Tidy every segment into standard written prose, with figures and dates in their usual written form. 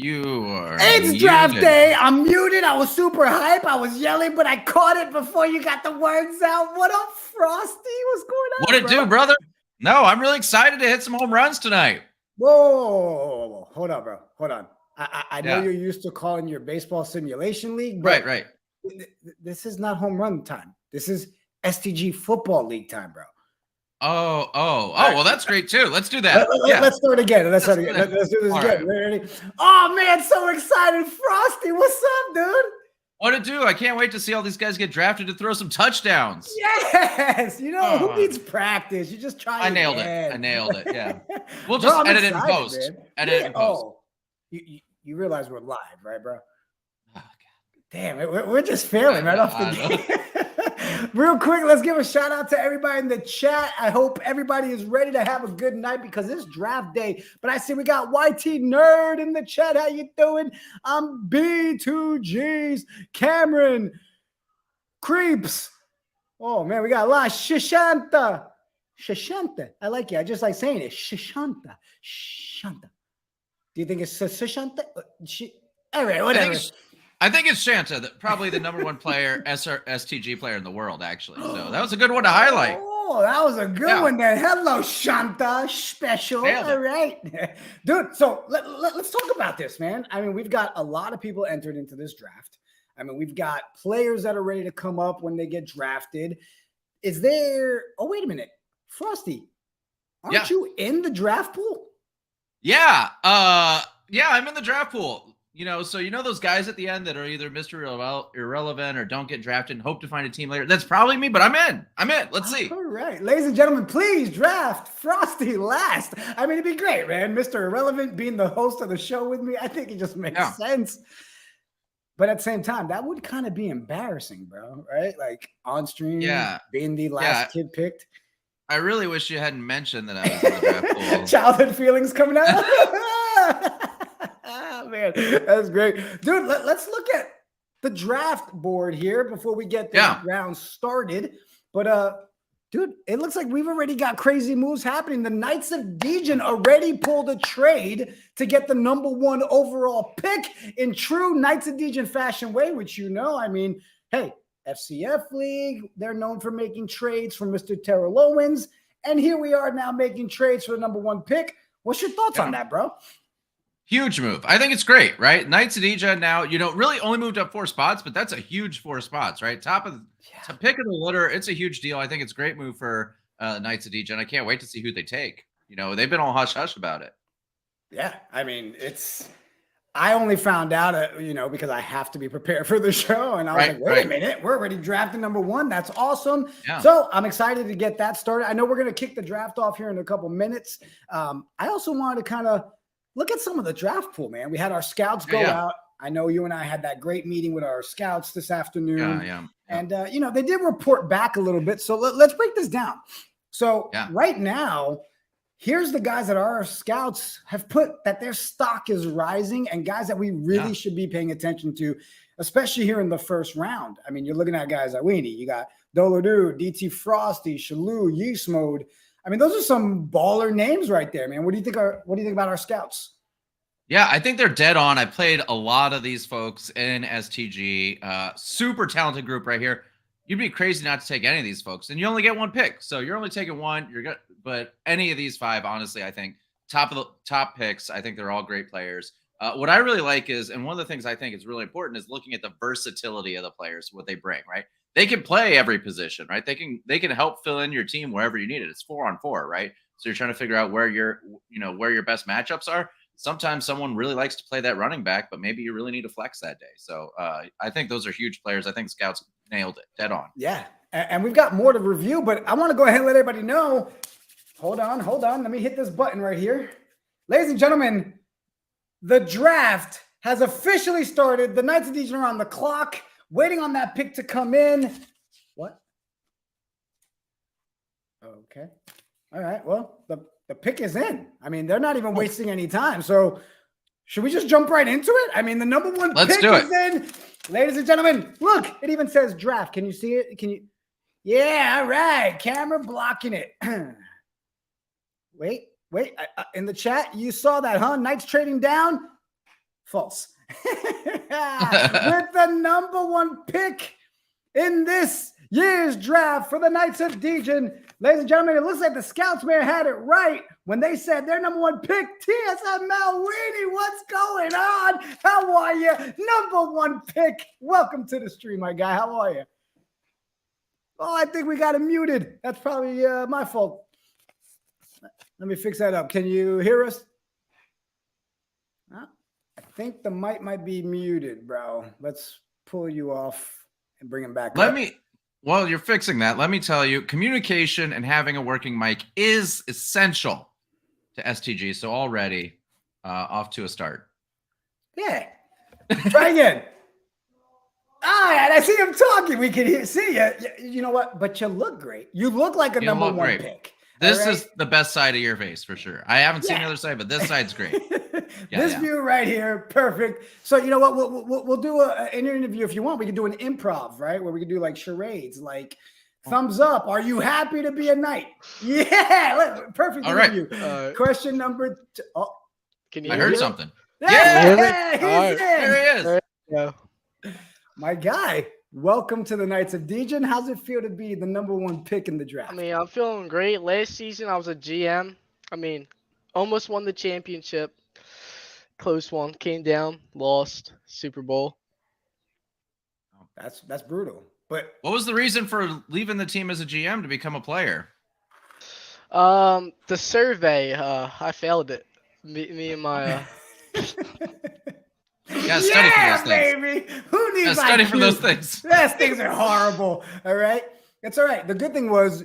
You are It's draft day. I'm muted. I was super hype. I was yelling, but I caught it before you got the words out. What up, Frosty? What's going on? What it do, brother? No, I'm really excited to hit some home runs tonight. Whoa. Hold on, bro. Hold on. I know you're used to calling your baseball simulation league, but right. This is not home run time. This is STG football league time, bro. Oh, well, that's great too. Let's do that. Let's start again. Let's do this again. Ready? Oh man, so excited. Frosty, what's up, dude? What it do? I can't wait to see all these guys get drafted to throw some touchdowns. Yes. You know, who needs practice? You just try. I nailed it. Yeah. We'll just edit it in post. Man. Edit it in post. Oh, you realize we're live, right, bro? Oh, God. Damn it. We're just failing right off the gate. Real quick, let's give a shout out to everybody in the chat. I hope everybody is ready to have a good night because it's draft day. But I see we got YT Nerd in the chat. How you doing? I'm B2Gs, Cameron, Creeps. Oh, man, we got a lot. Shishanta. I like it. I just like saying it. Shishanta. Do you think it's Shishanta? All right, whatever. I think it's Shanta, probably the number one player, STG player in the world, actually. So that was a good one to highlight. Oh, that was a good one then. Hello, Shanta. Special. All right. Dude, so let's talk about this, man. I mean, we've got a lot of people entered into this draft. I mean, we've got players that are ready to come up when they get drafted. Is there – oh, wait a minute. Frosty, aren't you in the draft pool? Yeah. I'm in the draft pool. You know, so you know those guys at the end that are either Mr. Irrelevant or don't get drafted and hope to find a team later? That's probably me, but I'm in. Let's see. All right. Ladies and gentlemen, please draft Frosty last. I mean, it'd be great, man. Mr. Irrelevant being the host of the show with me, I think it just makes sense. But at the same time, that would kind of be embarrassing, bro, right? Like on stream, being the last kid picked. I really wish you hadn't mentioned that I was in the draft pool. Childhood feelings coming out. Man, that's great. Dude, let's look at the draft board here before we get the round started. But, dude, it looks like we've already got crazy moves happening. The Knights of Degen already pulled a trade to get the #1 overall pick in true Knights of Degen fashion way, which you know. I mean, hey, FCF League, they're known for making trades for Mr. Terrell Owens. And here we are now making trades for the #1 pick. What's your thoughts on that, bro? Huge move. I think it's great, right? Knights of Degen now, really only moved up 4 spots, but that's a huge 4 spots, right? Top pick of the litter. It's a huge deal. I think it's a great move for Knights of Degen. I can't wait to see who they take. They've been all hush-hush about it. Yeah, I mean, I only found out, because I have to be prepared for the show. And I was like, wait a minute, we're already drafting #1. That's awesome. Yeah. So I'm excited to get that started. I know we're going to kick the draft off here in a couple minutes. I also wanted to kind of look at some of the draft pool, man. We had our scouts go out. I know you and I had that great meeting with our scouts this afternoon. Yeah. And, they did report back a little bit. So let's break this down. So right now, here's the guys that our scouts have put that their stock is rising and guys that we really should be paying attention to, especially here in the first round. I mean, you're looking at guys like Weenie. You got Doladu, DT Frosty, Shalou, Yeast Mode. I mean, those are some baller names right there, man. What do you think about our scouts? Yeah, I think they're dead on. I played a lot of these folks in STG. Super talented group right here. You'd be crazy not to take any of these folks, and you only get 1 pick, so you're only taking 1. You're good, but any of these 5, honestly, I think top picks. I think they're all great players. What I really like is, and one of the things I think is really important is looking at the versatility of the players, what they bring. Right, they can play every position. Right, they can help fill in your team wherever you need it. It's 4-on-4, right? So you're trying to figure out where your best matchups are. Sometimes someone really likes to play that running back, but maybe you really need to flex that day. So I think those are huge players. I think scouts nailed it dead on. Yeah. And we've got more to review, but I want to go ahead and let everybody know Hold on. Let me hit this button right here. Ladies and gentlemen, the draft has officially started. The Knights of Degen are on the clock, waiting on that pick to come in. What? Okay. All right. Well, the pick is in. I mean, they're not even wasting any time. So should we just jump right into it? I mean, the number one pick is in. Ladies and gentlemen, look, it even says draft. Can you see it? Can you? Yeah, all right. Camera blocking it. Wait. In the chat, you saw that, huh? Knights trading down? False. With the number one pick in this year's draft for the Knights of Degen, ladies and gentlemen, it looks like the scouts may have had it right when they said their number one pick, TSM Malwini. What's going on? How are you? Number one pick. Welcome to the stream, my guy. How are you? Oh, I think we got him muted. That's probably my fault. Let me fix that up. Can you hear us? I think the mic might be muted, bro. Let's pull you off and bring him back up. While you're fixing that, let me tell you, communication and having a working mic is essential to STG. So already off to a start. Yeah. Try again. All right, I see him talking. We can see you. You know what? But you look great. You look like a number one pick. This is the best side of your face for sure. I haven't seen the other side, but this side's great. This view right here, perfect. So you know what? We'll do an interview if you want. We can do an improv, right? Where we can do like charades, like thumbs up. Are you happy to be a knight? Yeah, perfect interview. Right. Question number 2. Oh, can you? I heard something. Yeah, there he is. Yeah. My guy. Welcome to the Knights of Degen. How's it feel to be the number one pick in the draft? I mean, I'm feeling great. Last season, I was a GM. I mean, almost won the championship. Close one. Came down, lost Super Bowl. That's brutal. But what was the reason for leaving the team as a GM to become a player? The survey, I failed it. Me and my Yeah, study for those things. Baby. Who needs study for those things? Those things are horrible. All right. It's all right. The good thing was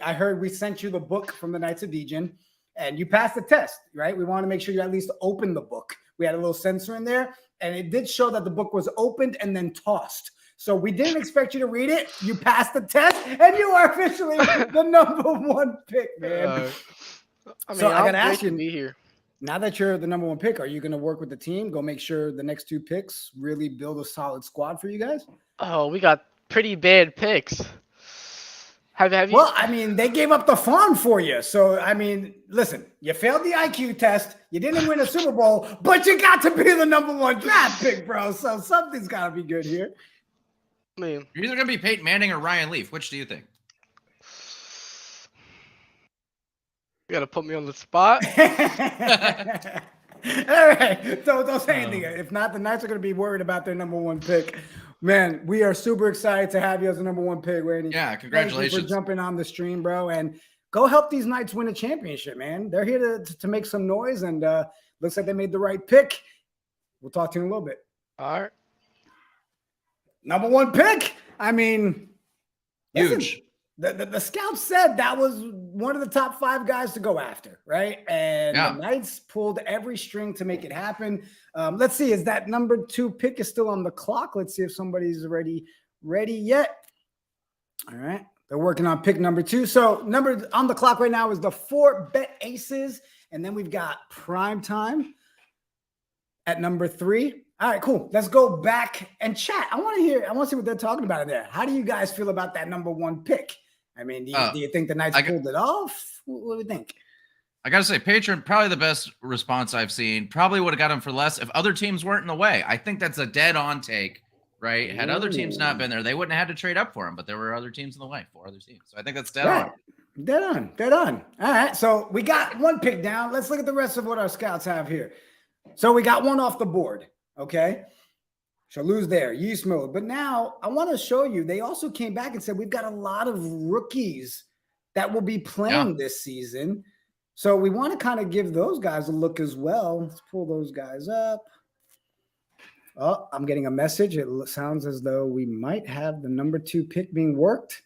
I heard we sent you the book from the Knights of Degen and you passed the test, right? We want to make sure you at least open the book. We had a little sensor in there and it did show that the book was opened and then tossed. So we didn't expect you to read it. You passed the test and you are officially the number one pick, man. I mean, so I got to ask you you, be here. Now that you're the number one pick, are you going to work with the team? Go make sure the next 2 picks really build a solid squad for you guys? Oh, we got pretty bad picks. Have you? Well, I mean, they gave up the farm for you. So, I mean, listen, you failed the IQ test. You didn't win a Super Bowl, but you got to be the number one draft pick, bro. So something's got to be good here. I mean, you're either going to be Peyton Manning or Ryan Leaf. Which do you think? You got to put me on the spot. All right. Don't say anything. If not, the Knights are going to be worried about their number one pick. Man, we are super excited to have you as the number one pick, Randy. Yeah, congratulations. Thank you for jumping on the stream, bro. And go help these Knights win a championship, man. They're here to make some noise, and looks like they made the right pick. We'll talk to you in a little bit. All right. Number one pick. I mean, huge. Listen, the scouts said that was one of the top 5 guys to go after, right? And the Knights pulled every string to make it happen. Let's see, is that number 2 pick is still on the clock? Let's see if somebody's ready yet. All right, they're working on pick number 2. So number on the clock right now is the 4 Bet Aces, and then we've got Prime Time at number 3. All right, cool. Let's go back and chat. I want to see what they're talking about in there. How do you guys feel about that number 1 pick? I mean, do you think the Knights pulled it off? What do you think? I got to say, Patron, probably the best response I've seen. Probably would have got him for less if other teams weren't in the way. I think that's a dead-on take, right? Had other teams not been there, they wouldn't have had to trade up for him, but there were other teams in the way, 4 other teams. So I think that's dead on. Dead on. All right, so we got 1 pick down. Let's look at the rest of what our scouts have here. So we got 1 off the board, okay? Shalou's there, yeast mode. But now I want to show you, they also came back and said, we've got a lot of rookies that will be playing this season. So we want to kind of give those guys a look as well. Let's pull those guys up. Oh, I'm getting a message. It sounds as though we might have the number 2 pick being worked.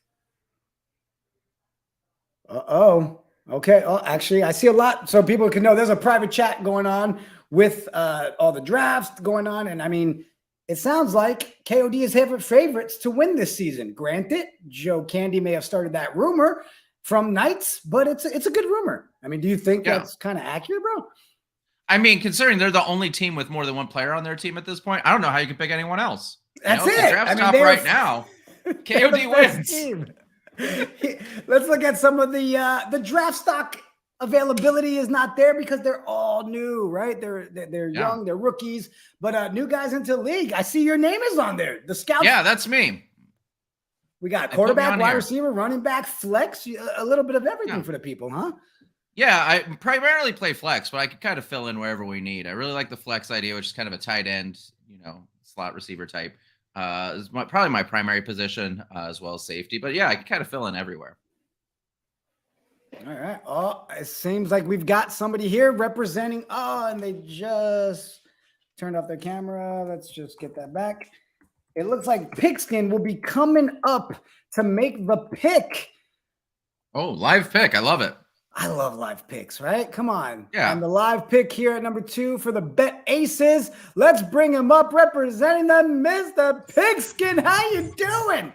Uh-oh. Okay. Oh, actually, I see a lot. So people can know there's a private chat going on with all the drafts going on. And I mean, it sounds like KOD is favorites to win this season. Granted, Joe Candy may have started that rumor from Knights, but it's a good rumor. I mean, do you think that's kind of accurate, bro? I mean, considering they're the only team with more than one player on their team at this point, I don't know how you can pick anyone else. That's it. The draft's top right now. KOD wins. Let's look at some of the draft stock availability is not there because they're all new, right? They're young, they're rookies, but new guys into the league. I see your name is on there. The scouts. Yeah, that's me. We got quarterback, wide receiver, running back, flex, a little bit of everything for the people, huh? Yeah, I primarily play flex, but I can kind of fill in wherever we need. I really like the flex idea, which is kind of a tight end, slot receiver type. Is probably my primary position, as well as safety. But yeah, I can kind of fill in everywhere. All right. Oh, it seems like we've got somebody here representing. Oh, and they just turned off their camera. Let's just get that back. It looks like Pigskin will be coming up to make the pick. Oh, live pick. I love it. I love live picks, right? Come on. Yeah. And the live pick here at number 2 for the Bet Aces. Let's bring him up representing them, Mr. Pigskin. How you doing?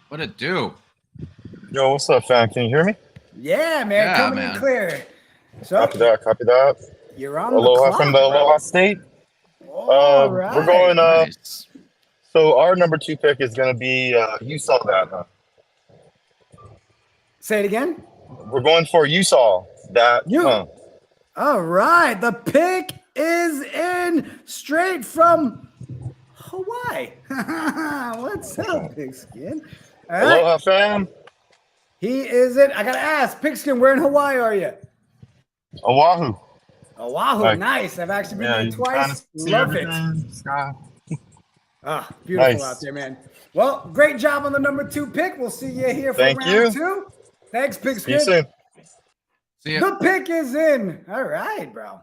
What it do? Yo, what's up, fam? Can you hear me? Yeah, man. Coming in clear. So, copy that. You're on Aloha the clock, from the Aloha State. All right. We're going nice. So our number 2 pick is going to be you saw that, huh? Say it again. We're going for you saw that. All right. The pick is in straight from Hawaii. What's up, Pigskin? Aloha, fam. He is it. I got to ask, Pigskin, where in Hawaii are you? Oahu. Oahu, nice. I've actually been there twice. Love it. Beautiful out there, man. Well, great job on the number 2 pick. We'll see you here for round 2. Thanks, Pigskin. See you soon. See ya. The pick is in. All right, bro.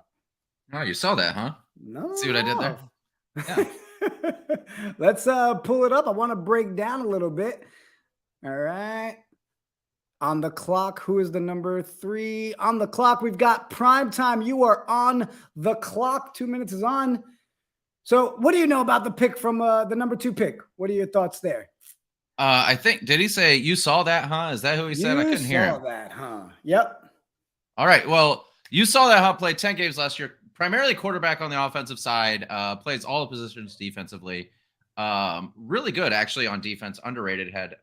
Oh, you saw that, huh? No. See what I did there? Yeah. Let's pull it up. I want to break down a little bit. All right. On the clock, who is the number 3? On the clock, we've got Prime Time. You are on the clock. 2 minutes is on. So what do you know about the pick from the number 2 pick? What are your thoughts there? I think, did he say you saw that, huh? Is that who he said? I couldn't hear him. You saw that, huh? Yep. All right. Well, you saw that, huh? Played 10 games last year. Primarily quarterback on the offensive side. Plays all the positions defensively. Really good, actually, on defense. Underrated. Had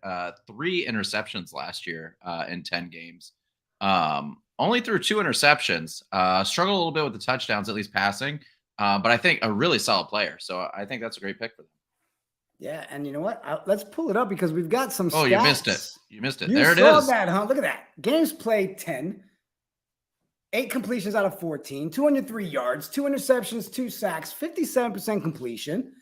3 interceptions last year in 10 games. Only threw 2 interceptions. Struggled a little bit with the touchdowns, at least passing. But I think a really solid player. So I think that's a great pick for them. Yeah, and you know what? Let's pull it up because we've got some stats. Oh, you missed it. You missed it. You there it saw is. that, huh? Look at that. Games played 10, 8 completions out of 14, 203 yards, 2 interceptions, 2 sacks, 57% completion,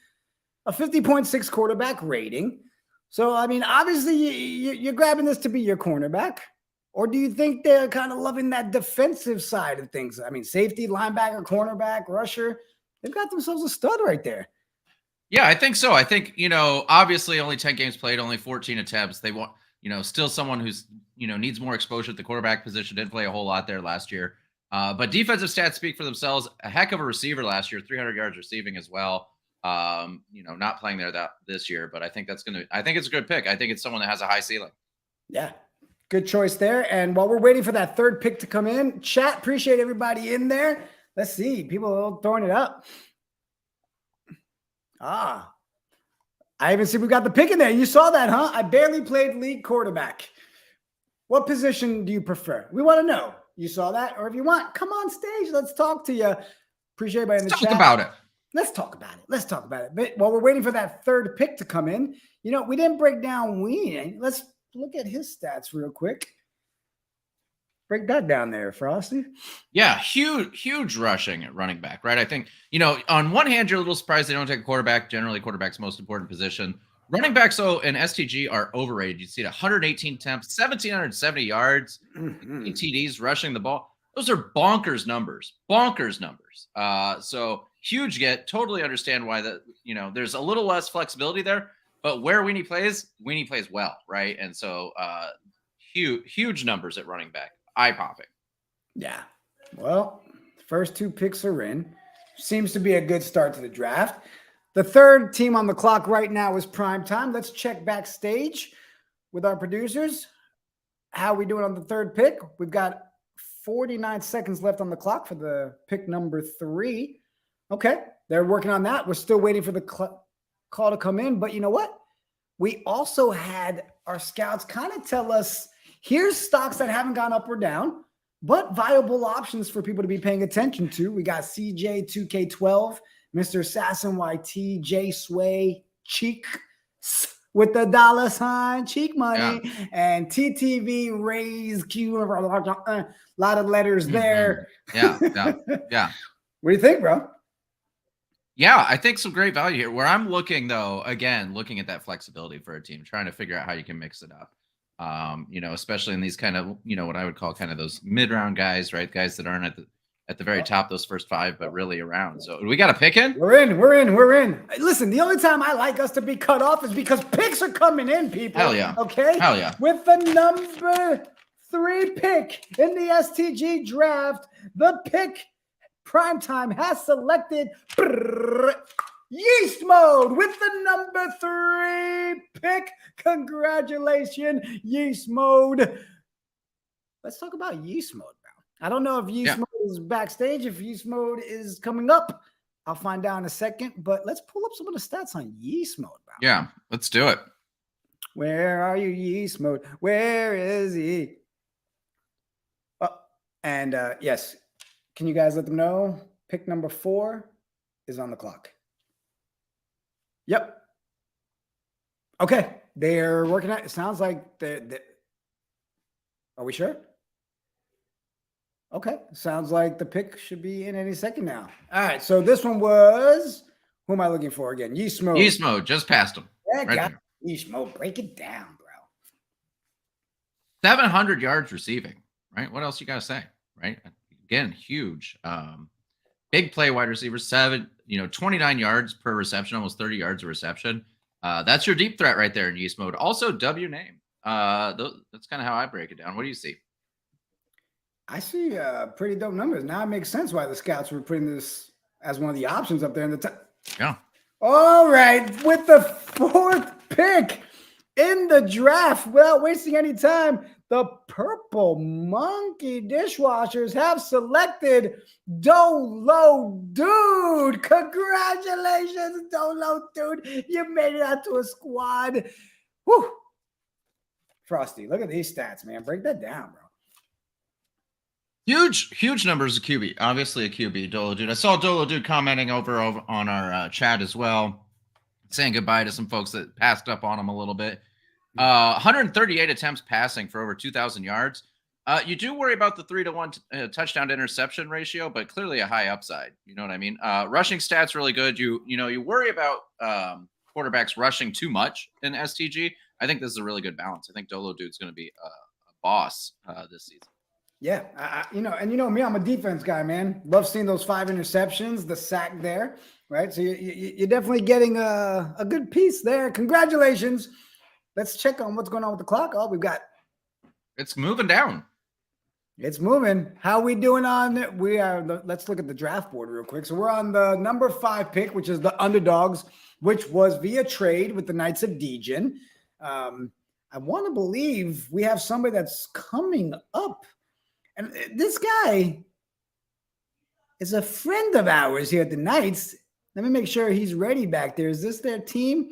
a 50.6 quarterback rating. So, I mean, obviously, you're grabbing this to be your cornerback. Or do you think they're kind of loving that defensive side of things? I mean, safety, linebacker, cornerback, rusher. They've got themselves a stud right there. Yeah, I think so. I think, obviously only 10 games played, only 14 attempts. They want, still someone who's, needs more exposure at the quarterback position. Didn't play a whole lot there last year. But defensive stats speak for themselves. A heck of a receiver last year, 300 yards receiving as well. Not playing there this year, but I think it's a good pick. I think it's someone that has a high ceiling. Yeah. Good choice there. And while we're waiting for that 3rd pick to come in, chat, appreciate everybody in there. Let's see. People are throwing it up. I even see we got the pick in there. You saw that, huh? I barely played league quarterback. What position do you prefer? We want to know. You saw that? Or if you want, come on stage. Let's talk to you. Appreciate everybody in the chat. Talk about it. Let's talk about it. But while we're waiting for that 3rd pick to come in, we didn't break down Ween. Let's look at his stats real quick. Break that down there, Frosty. Yeah, huge rushing at running back, right? I think, on one hand, you're a little surprised they don't take a quarterback. Generally, quarterback's most important position. Running backs, though, in STG are overrated. You see 118 attempts, 1,770 yards, TDs rushing the ball. Those are bonkers numbers. So huge get. Totally understand why there's a little less flexibility there. But where Weenie plays well, right? And so huge numbers at running back. Eye-popping. Yeah. Well, first 2 picks are in. Seems to be a good start to the draft. The third team on the clock right now is Prime Time. Let's check backstage with our producers. How are we doing on the third pick? We've got 49 seconds left on the clock for the pick number 3. Okay, they're working on that. We're still waiting for the call to come in. But you know what? We also had our scouts kind of tell us, here's stocks that haven't gone up or down, but viable options for people to be paying attention to. We got CJ2K12, Mr. Assassin YT, J Sway, Cheek with the $sign, Cheek Money, and TTV Raise Q. A lot of letters there. Yeah. What do you think, bro? Yeah, I think some great value here. Where I'm looking, though, again, looking at that flexibility for a team, trying to figure out how you can mix it up. Especially in these kind of, what I would call kind of those mid-round guys, right? Guys that aren't at the very top, those first 5, but really around. So we got a pick in? We're in. Listen, the only time I like us to be cut off is because picks are coming in, people. Hell yeah. Okay? Hell yeah. With the number 3 pick in the STG draft, the pick Primetime has selected Yeast Mode with the number 3 pick. Congratulations, Yeast Mode. Let's talk about Yeast Mode, bro. I don't know if Yeast Mode is backstage, if Yeast Mode is coming up. I'll find out in a second, but let's pull up some of the stats on Yeast Mode, bro. Yeah, let's do it. Where are you, Yeast Mode? Where is he? Yes, can you guys let them know? Pick number 4 is on the clock. Yep. Okay, they're working at it. Sounds like they're Are we sure? Okay, sounds like the pick should be in any second now. All right, so this one was, who am I looking for again? Yeast Mode. Yeast Mode, just past him. Yeah, right Yeast Mode, break it down, bro. 700 yards receiving, right? What else you got to say, right? Again, huge. Big play wide receiver, 29 yards per reception, almost 30 yards a reception. That's your deep threat right there in Yeast Mode. Also, W name. That's kind of how I break it down. What do you see? I see pretty dope numbers. Now it makes sense why the scouts were putting this as one of the options up there in the top. Yeah. All right, with the 4th pick in the draft, without wasting any time, the Purple Monkey Dishwashers have selected Dolo Dude. Congratulations, Dolo Dude. You made it out to a squad. Whew. Frosty, look at these stats, man. Break that down, bro. Huge numbers of QB. Obviously a QB, Dolo Dude. I saw Dolo Dude commenting over on our chat as well, saying goodbye to some folks that passed up on him a little bit. 138 attempts passing for over 2,000 yards. You do worry about the 3-to-1 touchdown to interception ratio, but clearly a high upside. You know what I mean? Rushing stats really good. You worry about quarterbacks rushing too much in STG. I think this is a really good balance. I think Dolo Dude's going to be a boss this season. Yeah, you know me, I'm a defense guy, man. Love seeing those 5 interceptions, the sack there, right? So you're definitely getting a good piece there. Congratulations. Let's check on what's going on with the clock. Oh, we've got. It's moving down. It's moving. How are we doing on it? Let's look at the draft board real quick. So we're on the number 5 pick, which is the Underdogs, which was via trade with the Knights of Degen. I want to believe we have somebody that's coming up. And this guy is a friend of ours here at the Knights. Let me make sure he's ready back there. Is this their team?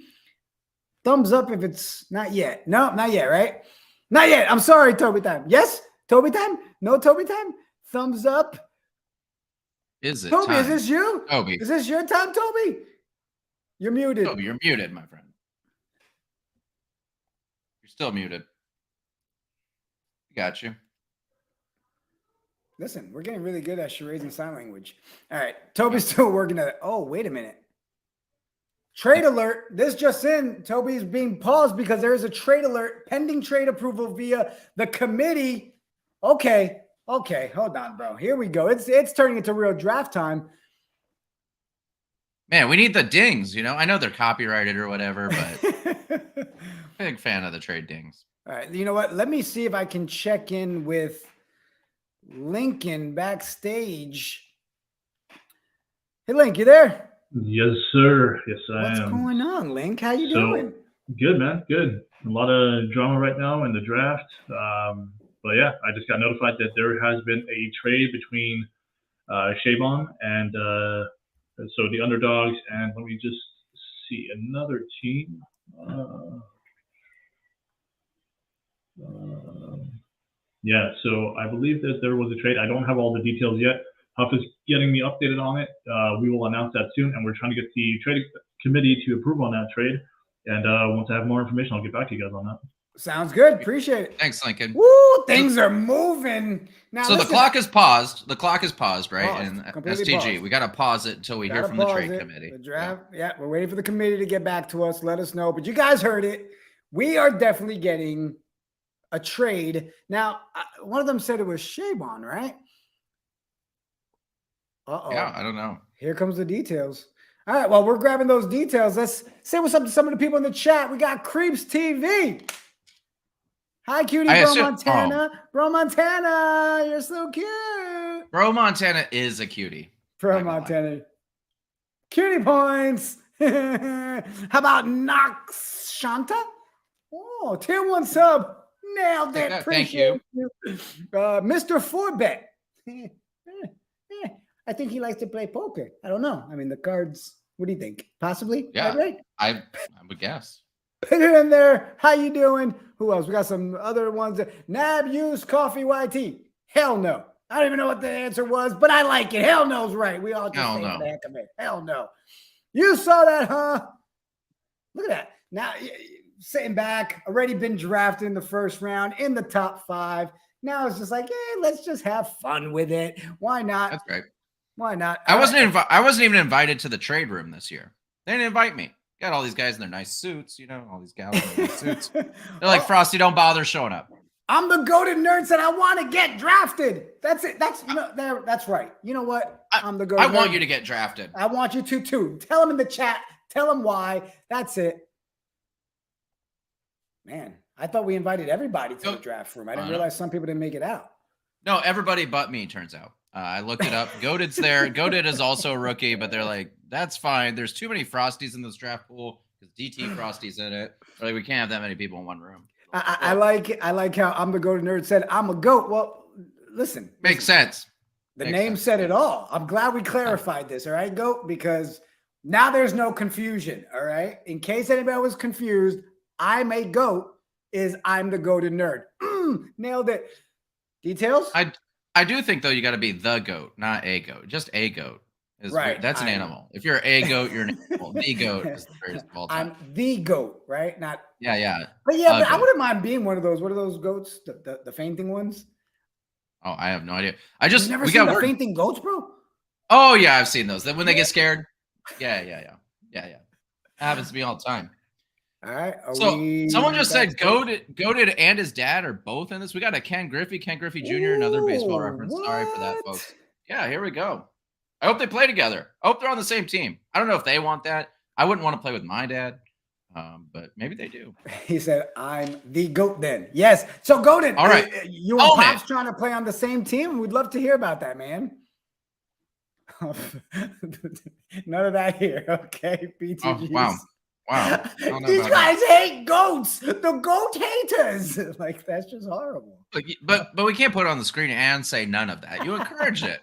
Thumbs up if it's not yet. No, not yet, right? Not yet. I'm sorry, Toby Time. Yes? Toby Time? No Toby Time? Thumbs up. Is it Toby, time? Is this you? Toby. Is this your time, Toby? You're muted. Toby, you're muted, my friend. You're still muted. Got you. Listen, we're getting really good at charades and sign language. All right. Toby's still working at it. Oh, wait a minute. Trade alert. This just in. Toby's being paused because there is a trade alert pending trade approval via the committee. Okay. Hold on, bro. Here we go. It's turning into real draft time. Man, we need the dings, I know they're copyrighted or whatever, but big fan of the trade dings. All right. You know what? Let me see if I can check in with Lincoln backstage. Hey, Link, you there? Yes, sir. Yes, I am. What's going on, Link? How you doing? Good, man. Good. A lot of drama right now in the draft. But yeah, I just got notified that there has been a trade between Shabon and so the underdogs. And let me just see another team. Yeah, so I believe that there was a trade. I don't have all the details yet. Huff is getting me updated on it. We will announce that soon, and we're trying to get the trading committee to approve on that trade. And once I have more information, I'll get back to you guys on that. Sounds good. Appreciate it. Thanks, Lincoln. Woo, things are moving. Now, so the clock is paused. The clock is paused, right? Paused, and completely STG, paused. we got to pause it until we hear from the trade committee. The draft, yeah, we're waiting for the committee to get back to us. Let us know. But you guys heard it. We are definitely getting a trade. Now, one of them said it was Shabon, right? Uh-oh. Yeah, I don't know. Here comes the details. All right, well, we're grabbing those details. Let's say what's up to some of the people in the chat. We got Creeps TV. Hi, cutie, Bro Montana. Bro Montana, you're so cute. Bro Montana is a cutie. Bro Montana. Cutie points. How about Nox Shanta? Oh, tier 1 sub. Nailed it. Appreciate you. Mr. Forbet. I think he likes to play poker. I don't know. I mean, the cards, what do you think? Possibly? Yeah, right? I would guess. Put it in there. How you doing? Who else? We got some other ones. Nab Use Coffee YT. Hell no. I don't even know what the answer was, but I like it. Hell no's right. We all just say the heck of it. Hell no. You saw that, huh? Look at that. Now, sitting back, already been drafted in the first round in the top 5. Now it's just like, hey, let's just have fun with it. Why not? That's right. Why not? I wasn't even invited to the trade room this year. They didn't invite me. Got all these guys in their nice suits, all these gals in their nice suits. They're like, Frosty, don't bother showing up. I'm the goated nerd said I want to get drafted. That's it. That's right. You know what? I'm the goated nerd. I want you to get drafted. I want you to too. Tell them in the chat. Tell them why. That's it. Man, I thought we invited everybody to the draft room. I didn't realize some people didn't make it out. No, everybody but me, turns out. I looked it up. Goated's there. Goated is also a rookie, but they're like, that's fine. There's too many Frosties in this draft pool because DT Frosty's in it. Like, we can't have that many people in one room. I like how I'm the goated nerd said I'm a goat. Well, listen. Makes sense. The name said it all. I'm glad we clarified this. All right, goat, because now there's no confusion. All right. In case anybody was confused, I'm a goat is I'm the goated nerd. Nailed it. Details? I do think, though, you got to be the goat, not a goat. Just a goat. Right. That's an animal. If you're a goat, you're an animal. The goat is the greatest of all time. I'm the goat, right? Not. Yeah. But I wouldn't mind being one of those. What are those goats? The fainting ones? Oh, I have no idea. You've never seen the fainting goats, bro? Oh, yeah, I've seen those. When they get scared. Yeah. Happens to me all the time. All right. Someone just said Goated and his dad are both in this. We got a Ken Griffey Jr., another baseball reference. What? Sorry for that, folks. Yeah, here we go. I hope they play together. I hope they're on the same team. I don't know if they want that. I wouldn't want to play with my dad, but maybe they do. He said, I'm the GOAT then. Yes. So, Goated, all right. You and Pops trying to play on the same team? We'd love to hear about that, man. None of that here. Okay. BTGs. Oh, wow. These guys hate goats. The goat haters. Like, that's just horrible. But we can't put it on the screen and say none of that. You encourage it.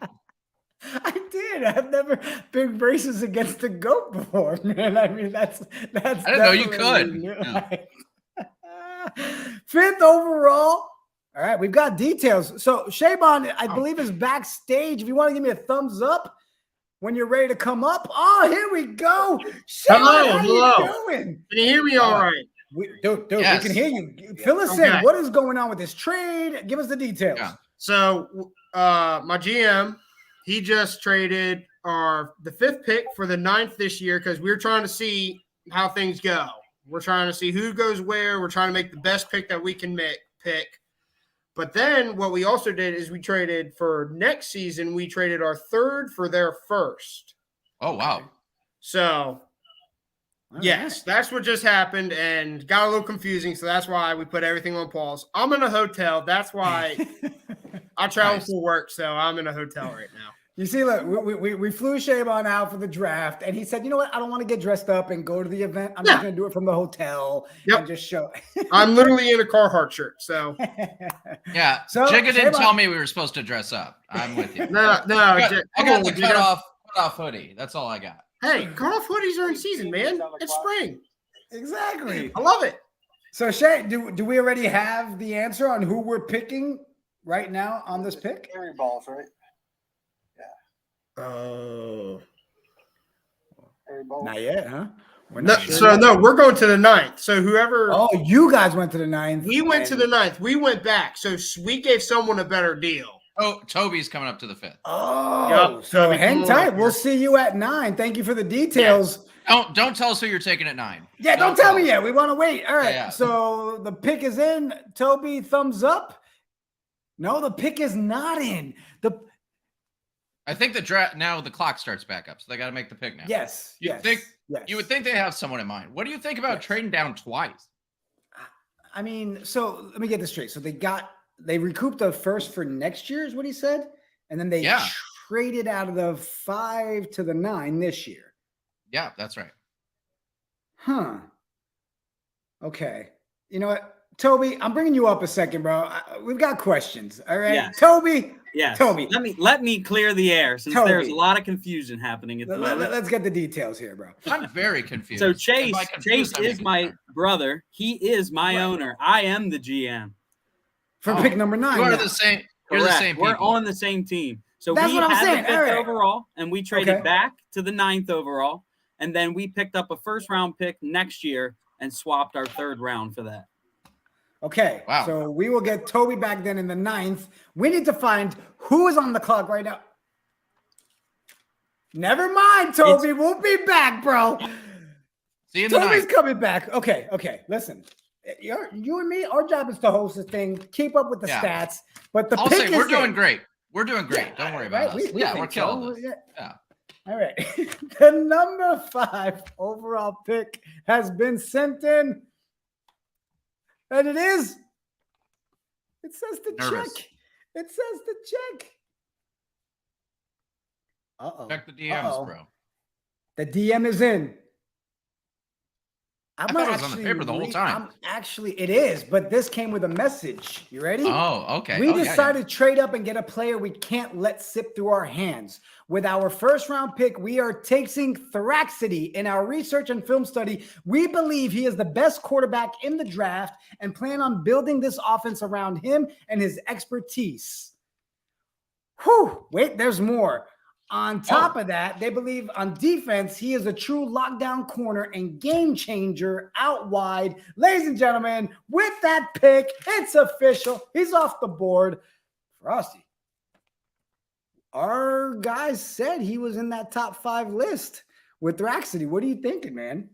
I did. I've never been racist against the goat before, man. I mean, that's. I didn't know you could. Yeah. 5th overall. All right, we've got details. So Shabon, I believe, is backstage. If you want to give me a thumbs up when you're ready to come up. Oh, here we go. Shabon, hello. You doing? Can you hear me all right? Dude, yes. We can hear you. Fill us in. What is going on with this trade? Give us the details. Yeah. So my GM, he just traded the 5th pick for the 9th this year because we're trying to see how things go. We're trying to see who goes where. We're trying to make the best pick that we can pick. But then what we also did is we traded for next season. We traded our 3rd for their 1st. Oh, wow. So, yes, that's what just happened and got a little confusing. So that's why we put everything on pause. I'm in a hotel. That's why I travel Nice. for work, so I'm in a hotel right now. You see, look, we flew Shaybon out for the draft, and he said, "You know what? I don't want to get dressed up and go to the event. I'm just going to do it from the hotel and just show." I'm literally in a Carhartt shirt, so Yeah. So, Jigga didn't Shaybon- tell me we were supposed to dress up. I'm with you. no. I Come got on, the Jigga. cutoff hoodie. That's all I got. Hey, cutoff hoodies are in season, man. It's spring. Exactly. I love it. So, Shay, do we already have the answer on who we're picking right now on this pick? Carry balls, right? Oh. Carry balls. Not yet, huh? We're No, not sure so yet. no, we're going to the 9th. So whoever Oh, you guys went to the 9th. we went to and- the 9th, we went back. So we gave someone a better deal. Oh, Toby's coming up to the 5th. Oh, Yup, so Toby, hang come on tight. up We'll here. see you at 9. Thank you for the details. Don't tell us who you're taking at 9. Yeah, don't tell me yet. We want to wait. All right. Yeah. So the pick is in. Toby, thumbs up. No, the pick is not in. I think the draft now the clock starts back up, so they got to make the pick now. Yes. You yes, think- yes. You would think they have someone in mind. What do you think about Yes. trading down twice? I mean, so let me get this straight. So they recouped the first for next year, is what he said, and then they Yeah. traded out of the 5 to the 9 this year. Yeah, that's right. Huh. Okay. You know what, Toby? I'm bringing you up a second, bro. We've got questions. All right, Yes. Toby. Yes. Toby. Let me clear the air since Toby. there's a lot of confusion happening at the moment. Let's get the details here, bro. I'm very confused. So If Chase I confused, I is mean- my brother. He is my Right. owner. I am the GM. For Oh, pick number 9. You are now. the same. You're the Correct. same We're people. on the same team. So That's we what I'm had saying. the 5th All right. overall, and we traded Okay. back to the 9th overall, and then we picked up a first round pick next year and swapped our 3rd round for that. Okay. Wow. So we will get Toby back then in the 9th. We need to find who is on the clock right now. Never mind, Toby. We'll be back, bro. See you in the Toby's night. coming back. Okay. Listen, you and me, our job is to host this thing, keep up with the Yeah. stats. But the I'll pick say we're is doing in. great. We're doing great. Yeah, Don't worry right? about us. We Yeah, think we're killing so. this. Yeah. Yeah. All right. The number 5 overall pick has been sent in. And it is. It says the Nervous. check. It says the check. Uh-oh. Check the DMs, Uh-oh. bro. The DM is in. I thought it was on the paper the whole time. It is, but this came with a message. You ready? Oh, okay. We Oh, yeah, yeah. decided to trade up and get a player we can't let slip through our hands. With our first round pick, we are taking Thraxity. In our research and film study, we believe he is the best quarterback in the draft and plan on building this offense around him and his expertise. Whew, wait, there's more. On top of that, they believe on defense, he is a true lockdown corner and game changer out wide. Ladies and gentlemen, with that pick, it's official. He's off the board. Frosty, our guys said he was in that top 5 list with Thraxity. What are you thinking, man?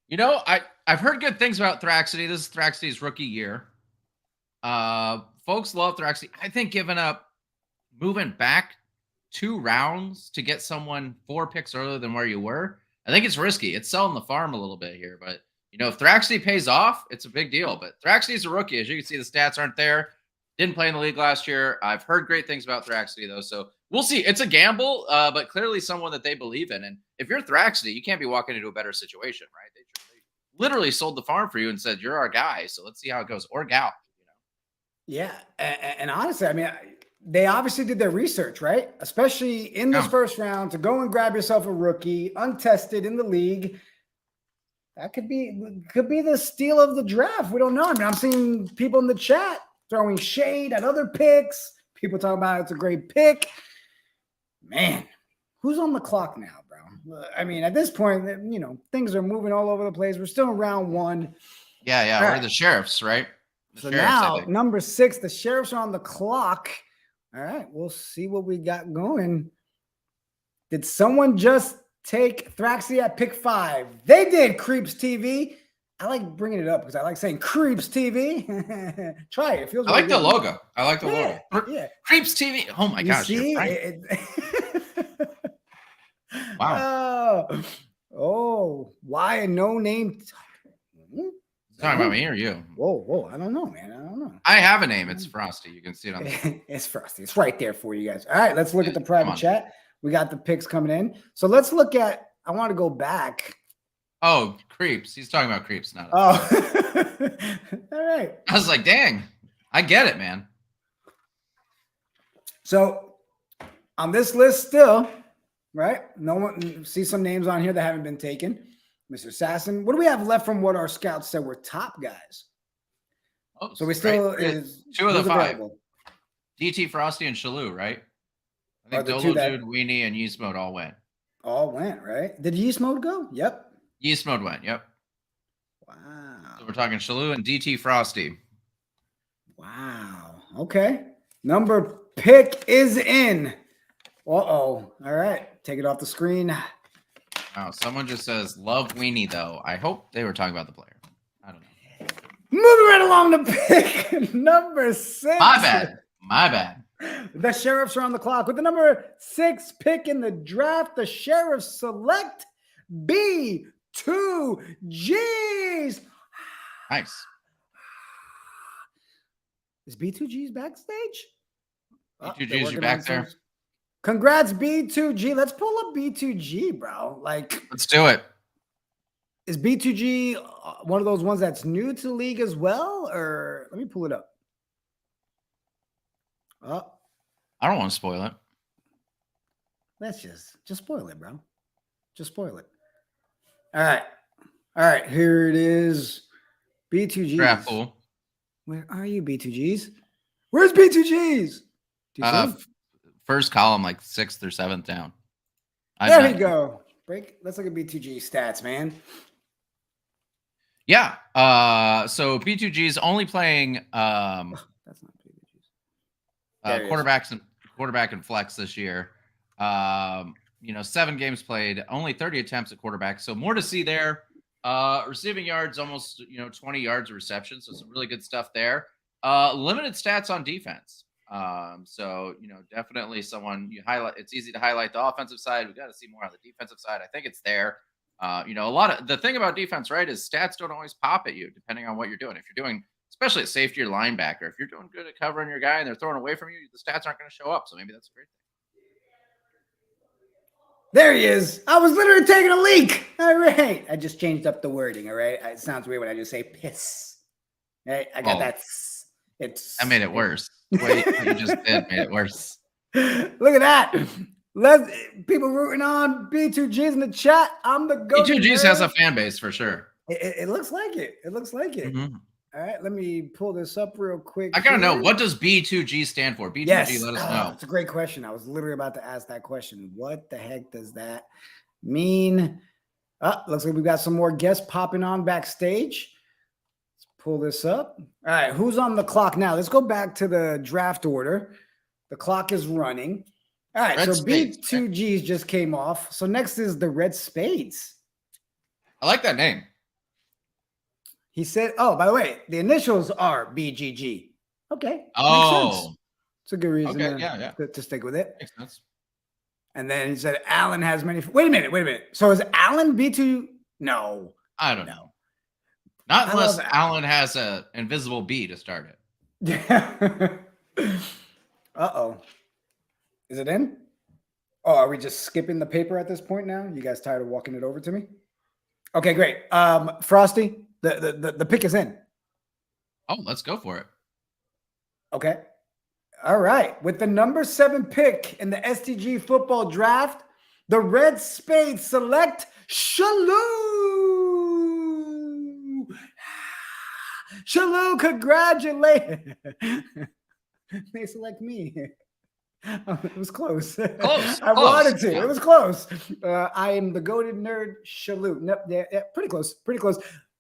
You know, I've heard good things about Thraxity. This is Thraxity's rookie year. Folks love Thraxity. I think giving up, moving back 2 rounds to get someone 4 picks earlier than where you were, I think it's risky. It's selling the farm a little bit here. But, you know, if Thraxity pays off, it's a big deal. But Thraxity's a rookie. As you can see, the stats aren't there. Didn't play in the league last year. I've heard great things about Thraxity, though. So we'll see. It's a gamble, but clearly someone that they believe in. And if you're Thraxity, you can't be walking into a better situation, right? They literally sold the farm for you and said, you're our guy. So let's see how it goes. Or gal. You know? Yeah. And honestly, I mean, they obviously did their research, right? Especially in this first round to go and grab yourself a rookie, untested in the league. That could be the steal of the draft. We don't know. I mean, I'm seeing people in the chat throwing shade at other picks. People talking about it's a great pick. Man, who's on the clock now, bro? I mean, at this point, you know, things are moving all over the place. We're still in round 1. Yeah. All We're right. the sheriffs, right? The So sheriffs, I now, think. number 6, the sheriffs are on the clock. All right, we'll see what we got going. Did someone just take Thraxity at pick 5? They did, Creeps TV. I like bringing it up because I like saying Creeps TV. Try it. It feels I like really the good. logo. I like the logo. Yeah. Creeps TV. Oh my You gosh. see? You're right. Wow. Oh, why a no-name? Talking about me or you? Whoa. I don't know, man. I don't know. I have a name. It's Frosty. You can see it on the It's Frosty. It's right there for you guys. All right, let's look at the Come private on. chat. We got the picks coming in. So let's look at, I want to go back. Oh, creeps. He's talking about creeps now. Oh, all right. I was like, dang, I get it, man. So on this list still, right? No one, see some names on here that haven't been taken. Mr. Assassin. What do we have left from what our scouts said were top guys? Oh, So we still right. is Two of the who's five. available? DT, Frosty, and Shalou, right? I think Are the Dolo two that- Dude, Weenie, and Yeast Mode all went. All went, right? Did Yeast Mode go? Yep. Yeast Mode went, yep. Wow. So we're talking Shalou and DT Frosty. Wow. Okay. Number pick is in. Uh-oh. All right. Take it off the screen. Wow, someone just says, love Weenie, though. I hope they were talking about the player. I don't know. Moving right along to pick number 6. My bad. The Sheriffs are on the clock with the number 6 pick in the draft. The Sheriffs select B2Gs. Nice. Is B2Gs backstage? Oh, B2Gs, they're you working back on there? some- Congrats, B2G. Let's pull up B2G, bro. Like, Let's do it. is B2G one of those ones that's new to the league as well? Or let me pull it up. Oh, I don't want to spoil it. let's just spoil it, bro. Just spoil it. All right. Here it is. B2Gs. Draft pool. Where are you, B2Gs? Where's B2Gs? Do you see him? First column, like 6th or 7th down. There we go. Let's look at B2G stats, man. Yeah. So B2G is only playing That's not B2Gs. There he is. quarterback and flex this year. 7 games played, only 30 attempts at quarterback. So more to see there. Receiving yards, almost 20 yards of reception. So some really good stuff there. Limited stats on defense. So definitely someone you highlight. It's easy to highlight the offensive side. We got to see more on the defensive side. I think it's there. A lot of the thing about defense, right, is stats don't always pop at you depending on what you're doing. If you're doing, especially at safety or linebacker, if you're doing good at covering your guy and they're throwing away from you, the stats aren't going to show up. So maybe that's a great thing. There he is. I was literally taking a leak. All right. I just changed up the wording. All right. It sounds weird when I just say piss. All right. I got that. I made it worse. What you just did made it worse. Look at that. Let's people rooting on B2Gs in the chat. I'm the go. B2Gs has a fan base for sure. It looks like it. It looks like it. Mm-hmm. All right, let me pull this up real quick. I gotta know, what does B2G stand for? B2G, yes. let us know. It's a great question. I was literally about to ask that question. What the heck does that mean? Looks like we've got some more guests popping on backstage. Let's pull this up. All right, who's on the clock now? Let's go back to the draft order. The clock is running. All right, so B2Gs just came off. So next is the Red Spades. I like that name. He said, oh, by the way, the initials are BGG. Okay. Oh. It's a good reason to stick with it. Makes sense. And then he said, Allen has many. Wait a minute. So is Allen B2? No. I don't know. Not unless Allen has an invisible B to start it. Yeah. Uh-oh. Is it in? Oh, are we just skipping the paper at this point now? You guys tired of walking it over to me? Okay, great. Frosty, the pick is in. Oh, let's go for it. Okay. All right. With the number 7 pick in the STG football draft, the Red Spades select Shalou. Shalou, congratulations. They select me. It was close. I wanted to. It was close. I am the goated nerd, Shalou. Nope, yeah, pretty close.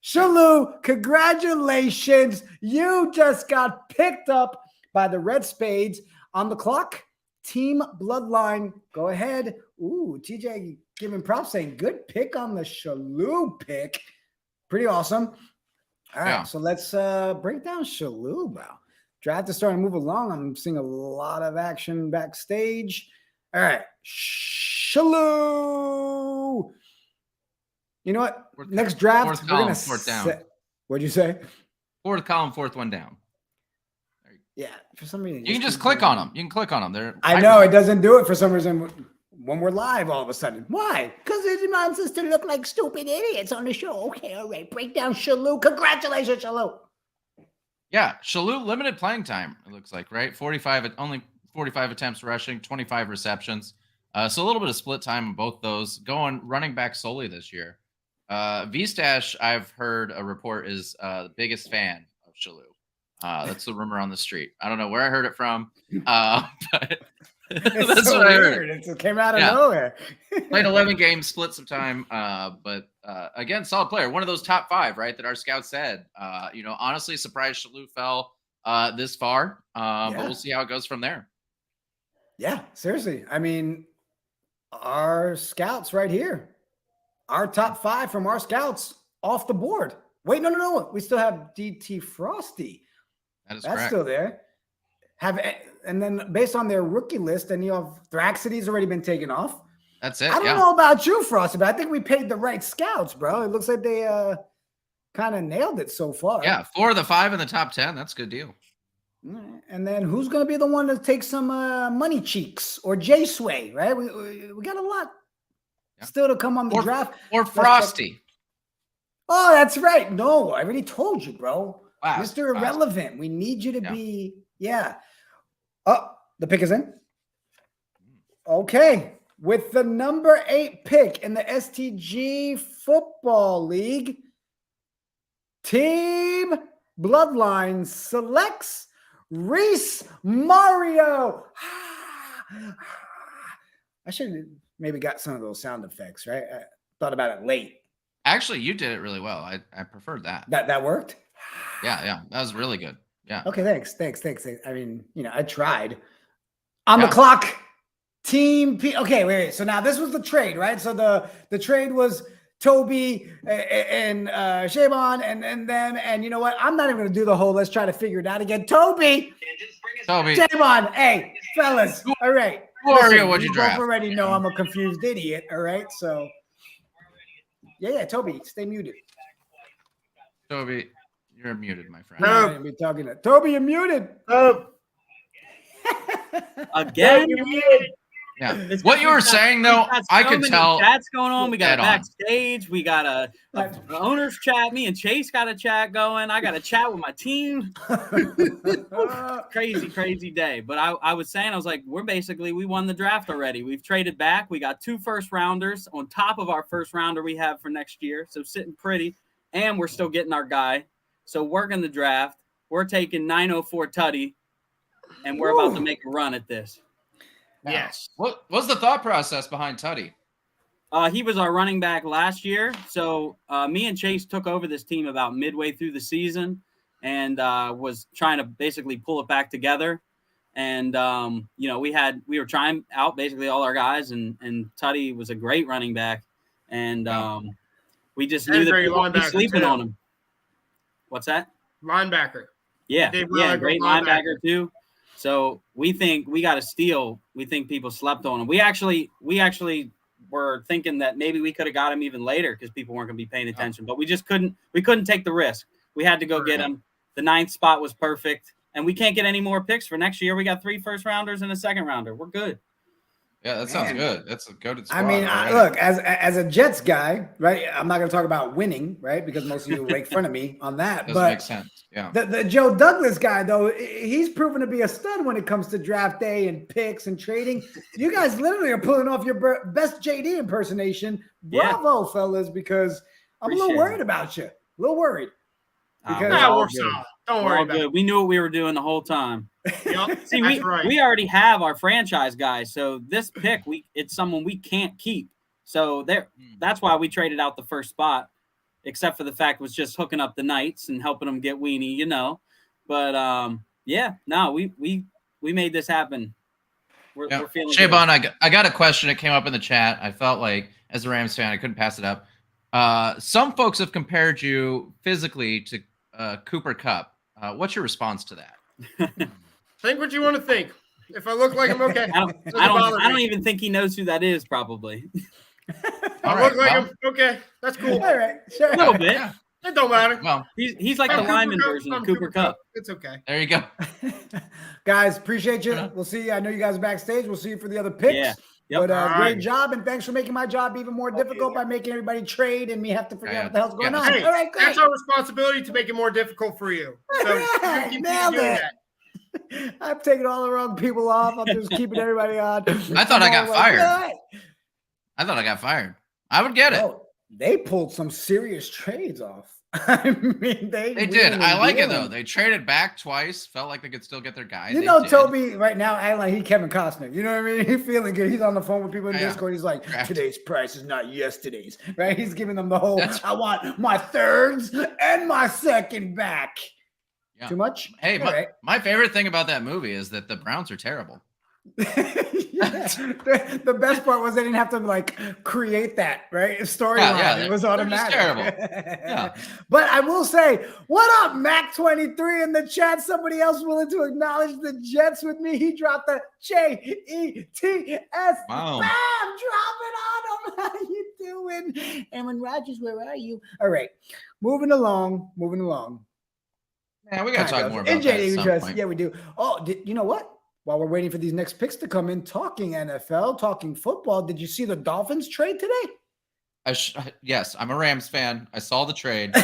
Shalou, congratulations. You just got picked up by the Red Spades. On the clock, Team Bloodline. Go ahead. Ooh, TJ giving props, saying good pick on the Shalou pick. Pretty awesome. All right, so let's break down Shalou, bro. Draft is starting to move along. I'm seeing a lot of action backstage. All right. Shalou. You know what? Next draft, we're going to What'd you say? Fourth column, fourth one down. Yeah, for some reason. You can just click on them. You can click on them. They're I know it doesn't do it for some reason when we're live all of a sudden. Why? Because it demands us to look like stupid idiots on the show. Okay, all right. Break down Shalou. Congratulations, Shalou. Yeah, Shalou limited playing time. It looks like, right? Only 45 attempts rushing, 25 receptions. So a little bit of split time in both those. Going running back solely this year. V-Stash, I've heard a report, is the biggest fan of Shalou. That's the rumor on the street. I don't know where I heard it from, but that's so what I weird. heard. It came out of nowhere. Played 11 games, split some time, but again, solid player. One of those top 5, right? That our scouts said. Honestly, surprised Shalou fell this far, but we'll see how it goes from there. Yeah, seriously. I mean, our scouts right here, our top 5 from our scouts off the board. Wait, no. We still have DT Frosty. That's correct. correct. Still there. And then based on their rookie list, and Thraxity's already been taken off. That's it. I don't know about you, Frosty, but I think we paid the right scouts, bro. It looks like they kind of nailed it so far. Yeah, 4 of the 5 in the top 10. That's a good deal. And then who's going to be the one to take some money cheeks or J Sway, right? We got a lot still to come on the draft. Or Frosty. Oh, that's right. No, I already told you, bro. Wow, Mr. Irrelevant. We need you to be, Oh, the pick is in. Okay. With the number 8 pick in the STG Football League, Team Bloodline selects Reese Mario. I should have maybe got some of those sound effects, right? I thought about it late. Actually, you did it really well. I preferred that. That worked? Yeah. That was really good. Yeah. Okay, thanks. I mean, I tried. On the clock, Team P. Okay, wait. So now this was the trade, right? So the trade was Toby and Shabon and them. And you know what? I'm not even going to do the whole let's try to figure it out again. Toby. Shabon. Hey, fellas. All right. Mario, what'd you draft? Both already know I'm a confused idiot. All right. So, yeah. Toby, stay muted. Toby, you're muted, my friend. No. Be talking to Toby, you're muted. Again. Yeah. What you were saying though, I could tell. Chats going on. We got a backstage. We got a owners chat. Me and Chase got a chat going. I got a chat with my team. Crazy day. But I was saying, I was like, we won the draft already. We've traded back. We got 2 first rounders on top of our first rounder we have for next year. So sitting pretty, and we're still getting our guy. So working the draft. We're taking 904 Tutty, and we're about to make a run at this. Now, yes. What was the thought process behind Tutty? He was our running back last year. So me and Chase took over this team about midway through the season and was trying to basically pull it back together. And, we were trying out basically all our guys, and Tutty was a great running back. And we just knew that people would be sleeping on him. What's that? Linebacker. Yeah, great linebacker too. So we think we got a steal. We think people slept on him. We actually were thinking that maybe we could have got him even later because people weren't going to be paying attention. But we just couldn't. We couldn't take the risk. We had to go get him. The 9th spot was perfect, and we can't get any more picks for next year. We got 3 first rounders and a second rounder. We're good. Yeah, that sounds good. That's a good spot. I mean, look, as a Jets guy, right? I'm not going to talk about winning, right? Because most of you will make fun of me on that. Doesn't make sense. Yeah. The Joe Douglas guy, though, he's proven to be a stud when it comes to draft day and picks and trading. You guys literally are pulling off your best JD impersonation. Bravo, fellas, because I'm a little worried about you. A little worried. Because we're solid. Don't worry about it. We knew what we were doing the whole time. Yep, See, we already have our franchise guys, so this pick it's someone we can't keep. So that's why we traded out the first spot, except for the fact it was just hooking up the Knights and helping them get Weenie, But we made this happen. We're feeling Shabon, I got a question. It came up in the chat. I felt like as a Rams fan, I couldn't pass it up. Some folks have compared you physically to Cooper Kupp. What's your response to that? Think what you want to think. If I look like him, okay. I don't even think he knows who that is, probably. I look like him. Okay, that's cool. All right, sure. A little bit. It don't matter. Well, He's like the Cooper lineman Kupp, version of I'm Cooper Cup. It's okay. there you go. Guys, appreciate you. We'll see you. I know you guys are backstage. We'll see you for the other picks. Yeah. Yep. But All great right. job, and thanks for making my job even more difficult by making everybody trade and me have to figure out what the hell's going Yeah. on. Hey, All right, great. that's our responsibility to make it more difficult for you. So you Right, keep nailed doing it. that. I'm taking all the wrong people off. I'm just keeping everybody on. I thought I got I'm all fired. "Good." I thought I got fired. I would get it. Oh, they pulled some serious trades off. I mean, They did. wheeling I and like it though. dealing. They traded back twice. Felt like they could still get their guy. You They know, did. Toby right now acting like he Kevin Costner. You know what I mean? He's feeling good. He's on the phone with people in Yeah. Discord. He's like, Draft. today's price is not yesterday's, right? He's giving them the whole, That's- I want my thirds and my second back. Yeah. Too much? Hey, All right. my favorite thing about that movie is that the Browns are terrible. Yeah. The best part was they didn't have to like create that right storyline. Yeah, it was they're just automatic. terrible. Yeah. But I will say, what up, Mac23 in the chat? Somebody else willing to acknowledge the Jets with me? He dropped the JETS. Wow. Bam! Drop it on him. How you doing? Aaron Rodgers, where are you? All right, moving along. Yeah, we got to talk more about NJ that at some Trust. point. Yeah, we do. Oh, you know what? While we're waiting for these next picks to come in, talking NFL, talking football, did you see the Dolphins trade today? Yes, I'm a Rams fan. I saw the trade.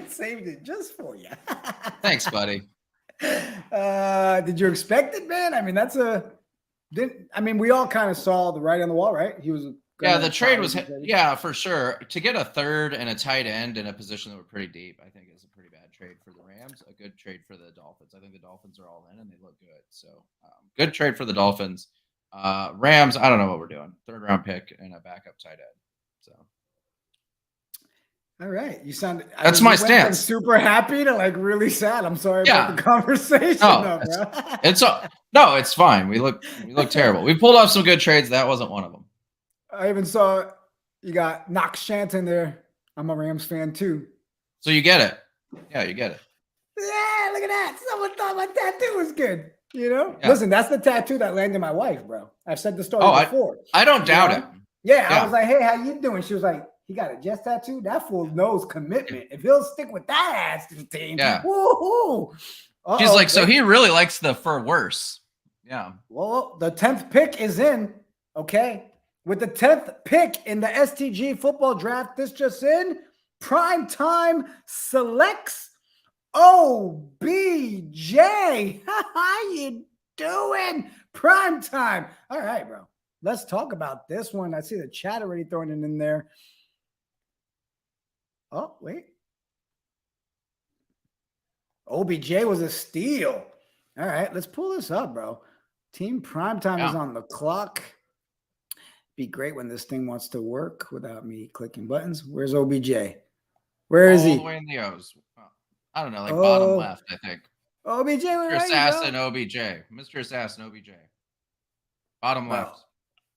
Saved it just for you. Thanks, buddy. Did you expect it, man? I mean, we all kind of saw the writing on the wall, right? He was. Yeah, the trade was for sure. To get a third and a tight end in a position that were pretty deep, I think is a pretty bad trade for the Rams. A good trade for the Dolphins. I think the Dolphins are all in and they look good. So good trade for the Dolphins. Rams, I don't know what we're doing. 3rd round pick and a backup tight end. So all right, you sound. That's my you went from stance. super happy to like really sad. I'm sorry about the conversation. No, though, bro. it's fine. We look terrible. We pulled off some good trades. That wasn't one of them. I even saw you got Knox Shanton there. I'm a Rams fan too. So you get it. Yeah, you get it. Yeah, look at that. Someone thought my tattoo was good. You know? Yeah. Listen, that's the tattoo that landed my wife, bro. I've said the story before. I don't doubt it. Yeah, Yeah. I was like, hey, how you doing? She was like, he got a Jets tattoo? That fool knows commitment. If he'll stick with that ass to the team, Yeah. woo-hoo. She's like, so he really likes the for worse. Yeah. Well, the 10th pick is in. Okay. With the 10th pick in the STG football draft, this just in, Prime Time selects OBJ. How you doing? Prime Time. All right, bro. Let's talk about this one. I see the chat already throwing it in there. Oh, wait. OBJ was a steal. All right, let's pull this up, bro. Team Primetime is on the clock. Be great when this thing wants to work without me clicking buttons. Where's OBJ? Where is All he? the way in the O's. I don't know, like bottom left, I think. OBJ, where Mr. are Assassin, you, bro? OBJ. Mr. Assassin, OBJ. Bottom left.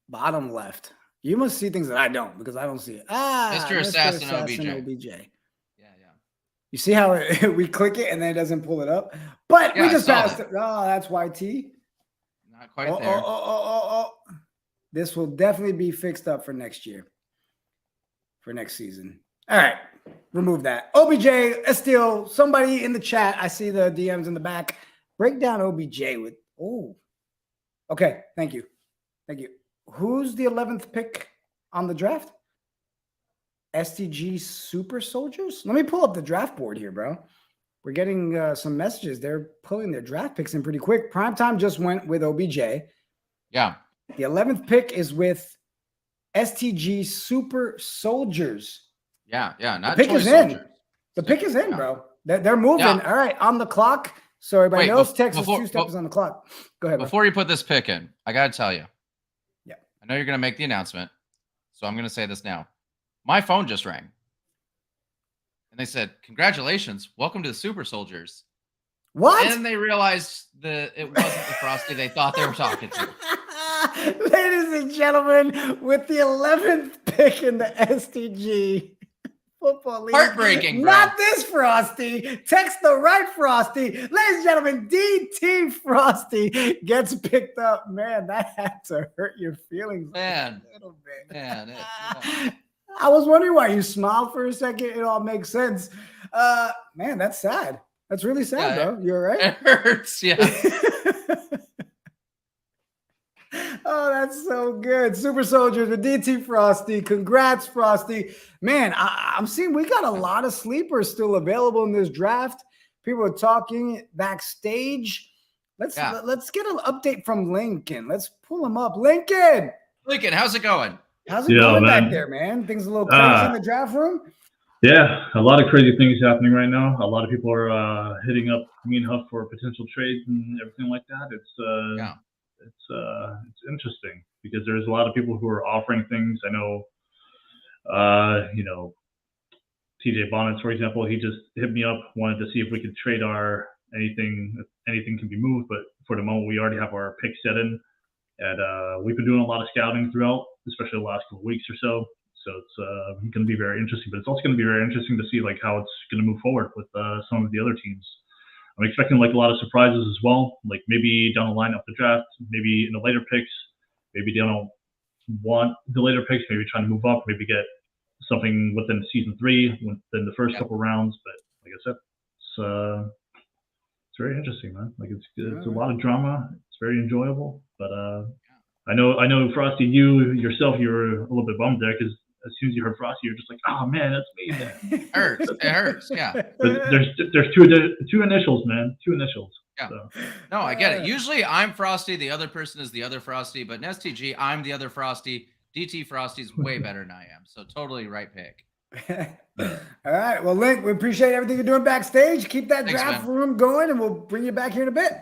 Bottom left. You must see things that I don't because I don't see it. Mr. Assassin, OBJ. Yeah. You see how we click it and then it doesn't pull it up? But Yeah, we I just saw passed that. it. Oh, that's YT. Not quite there. This will definitely be fixed up for next year. For next season. All right. Remove that. OBJ, Estill, somebody in the chat. I see the DMs in the back. Break down OBJ with. Oh. Okay. Thank you. Who's the 11th pick on the draft? STG Super Soldiers? Let me pull up the draft board here, bro. We're getting some messages. They're pulling their draft picks in pretty quick. Primetime just went with OBJ. Yeah. The 11th pick is with STG Super Soldiers. Yeah. Not The pick Toy is in. Soldiers. The pick is in, bro. They're moving. Yeah. All right, on the clock. So everybody Wait, knows Texas before- two-step is on the clock. Go ahead, bro. Before you put this pick in, I got to tell you. Yeah. I know you're going to make the announcement, so I'm going to say this now. My phone just rang. And they said, congratulations. Welcome to the Super Soldiers. What? And they realized that it wasn't the Frosty they thought they were talking to. Ladies and gentlemen, with the 11th pick in the STG Football League. Heartbreaking, bro. Not this Frosty. Text the right Frosty. Ladies and gentlemen, DT Frosty gets picked up. Man, that had to hurt your feelings Man. a little bit. Man, I was wondering why you smiled for a second. It all makes sense. Man, that's sad. That's really sad, bro. You all right? It hurts. Yeah. Oh, that's so good. Super Soldiers with DT Frosty. Congrats, Frosty. Man, I'm seeing we got a lot of sleepers still available in this draft. People are talking backstage. Let's get an update from Lincoln. Let's pull him up. Lincoln, how's it going? How's it going back there, man? Things a little crazy in the draft room? Yeah, a lot of crazy things happening right now. A lot of people are hitting up me and Huff for potential trades and everything like that. It's interesting because there's a lot of people who are offering things. I know, TJ Bonnets, for example, he just hit me up, wanted to see if we could trade anything can be moved. But for the moment, we already have our pick set in. And we've been doing a lot of scouting throughout, especially the last couple of weeks or so. So it's going to be very interesting. But it's also going to be very interesting to see like how it's going to move forward with some of the other teams. I'm expecting like a lot of surprises as well. Like maybe down the line of the draft, maybe in the later picks, maybe they don't want the later picks, maybe trying to move up, maybe get something within season 3, within the first couple rounds. But like I said, it's very interesting, man. Like it's a lot of drama. It's very enjoyable. But I know Frosty, you yourself, you were a little bit bummed there because as soon as you heard Frosty, you're just like, oh man, that's me. It hurts. Yeah. But there's two initials, man. 2 initials. Yeah. So. No, I get it. Usually I'm Frosty, the other person is the other Frosty, but in STG, I'm the other Frosty. DT Frosty's way better than I am. So totally right pick. All right. Well, Link, we appreciate everything you're doing backstage. Keep that draft room going and we'll bring you back here in a bit.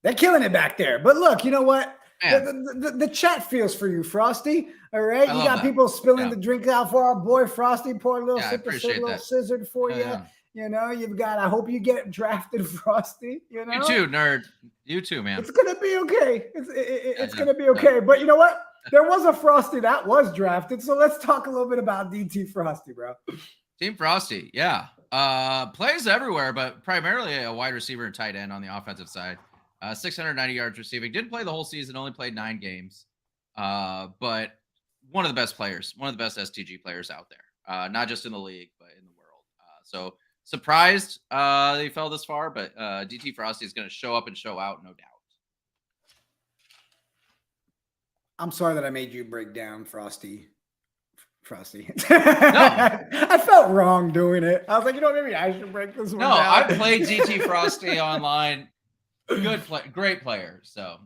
They're killing it back there. But look, you know what? The chat feels for you, Frosty. All right. You got people spilling the drink out for our boy Frosty. Pour a little little scissored for you. You know, you've got, I hope you get drafted, Frosty. You know, you too, nerd. You too, man. It's going to be okay. It's going to be okay. But you know what? There was a Frosty that was drafted. So let's talk a little bit about DT Frosty, bro. Team Frosty. Yeah. Plays everywhere, but primarily a wide receiver and tight end on the offensive side. 690 yards receiving. Didn't play the whole season, only played 9 games. But one of the best players, one of the best STG players out there. Not just in the league, but in the world. So surprised they fell this far, but DT Frosty is going to show up and show out, no doubt. I'm sorry that I made you break down Frosty. No. I felt wrong doing it. I was like, you know, maybe I should break this one down. I played DT Frosty online. Great player. So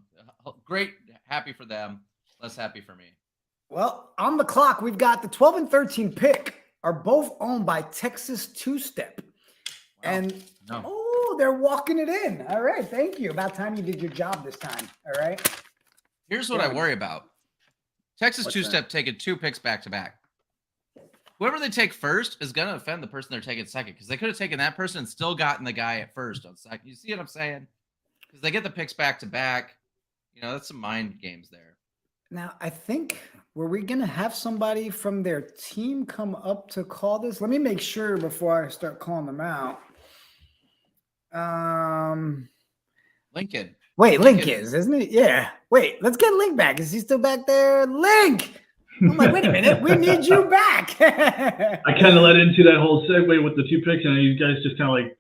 great. Happy for them. Less happy for me. Well, on the clock, we've got the 12 and 13 pick are both owned by Texas Two-Step. Wow. And they're walking it in. All right. Thank you. About time you did your job this time. All right. Here's what I worry about. Texas Two-Step taking 2 picks back-to-back. Whoever they take first is going to offend the person they're taking second because they could have taken that person and still gotten the guy at first on second. You see what I'm saying? Because they get the picks back-to-back. You know, that's some mind games there. Now, I think, were we going to have somebody from their team come up to call this? Let me make sure before I start calling them out. Lincoln. Wait, Link is, isn't he? Yeah. Wait, let's get Link back. Is he still back there? Link! I'm like, wait a minute. We need you back. I kind of led into that whole segue with the 2 picks, and you guys just kind of like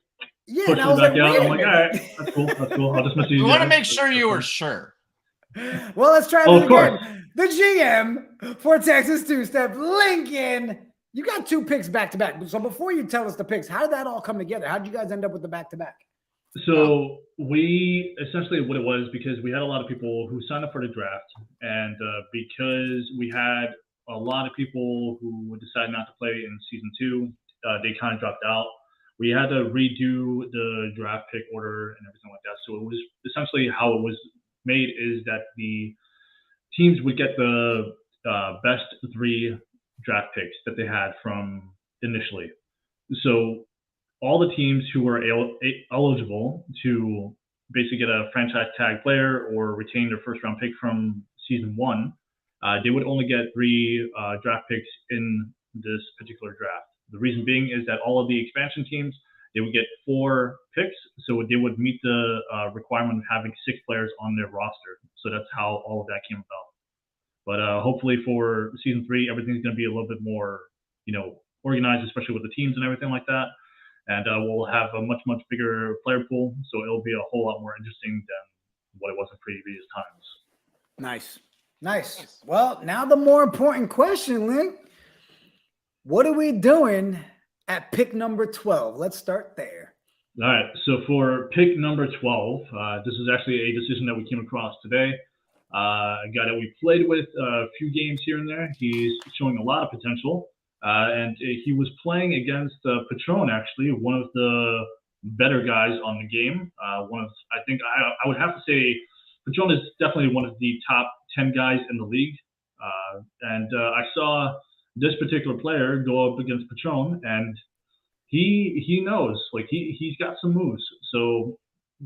pushed me back out. I'm like, all right, that's cool. I'll just message you. We want to make sure you were sure. Well, let's try this again. The GM for Texas Two-Step, Lincoln. You got 2 picks back-to-back. So before you tell us the picks, how did that all come together? How did you guys end up with the back-to-back? So we essentially what it was because we had a lot of people who signed up for the draft, and because we had a lot of people who decided not to play in season 2, they kind of dropped out. We had to redo the draft pick order and everything like that. So it was essentially how it was made is that the teams would get the best 3 draft picks that they had from initially. So all the teams who were eligible to basically get a franchise tag player or retain their first round pick from season 1, they would only get 3 draft picks in this particular draft. The reason being is that all of the expansion teams, they would get 4 picks. So they would meet the requirement of having 6 players on their roster. So that's how all of that came about. But hopefully for season 3, everything's going to be a little bit more, organized, especially with the teams and everything like that. And we'll have a much, much bigger player pool. So it'll be a whole lot more interesting than what it was in previous times. Nice. Well, now the more important question, Lynn. What are we doing at pick number 12? Let's start there. All right. So for pick number 12, this is actually a decision that we came across today. A guy that we played with a few games here and there. He's showing a lot of potential. And he was playing against Patron, actually, one of the better guys on the game. I would have to say Patron is definitely one of the top 10 guys in the league. And I saw this particular player go up against Patron, and he knows, like, he's got some moves. So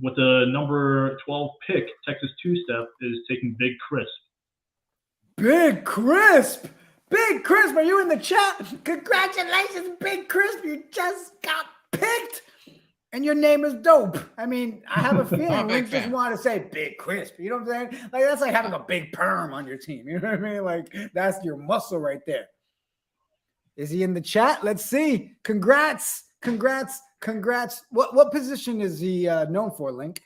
with the number 12 pick, Texas Two-Step is taking Big Crisp. Big Crisp! Big Crisp, are you in the chat? Congratulations, Big Crisp. You just got picked. And your name is dope. I mean, I have a feeling we just want to say Big Crisp. You know what I'm saying? Like, that's like having a big perm on your team. You know what I mean? Like, that's your muscle right there. Is he in the chat? Let's see. Congrats. What position is he known for, Link?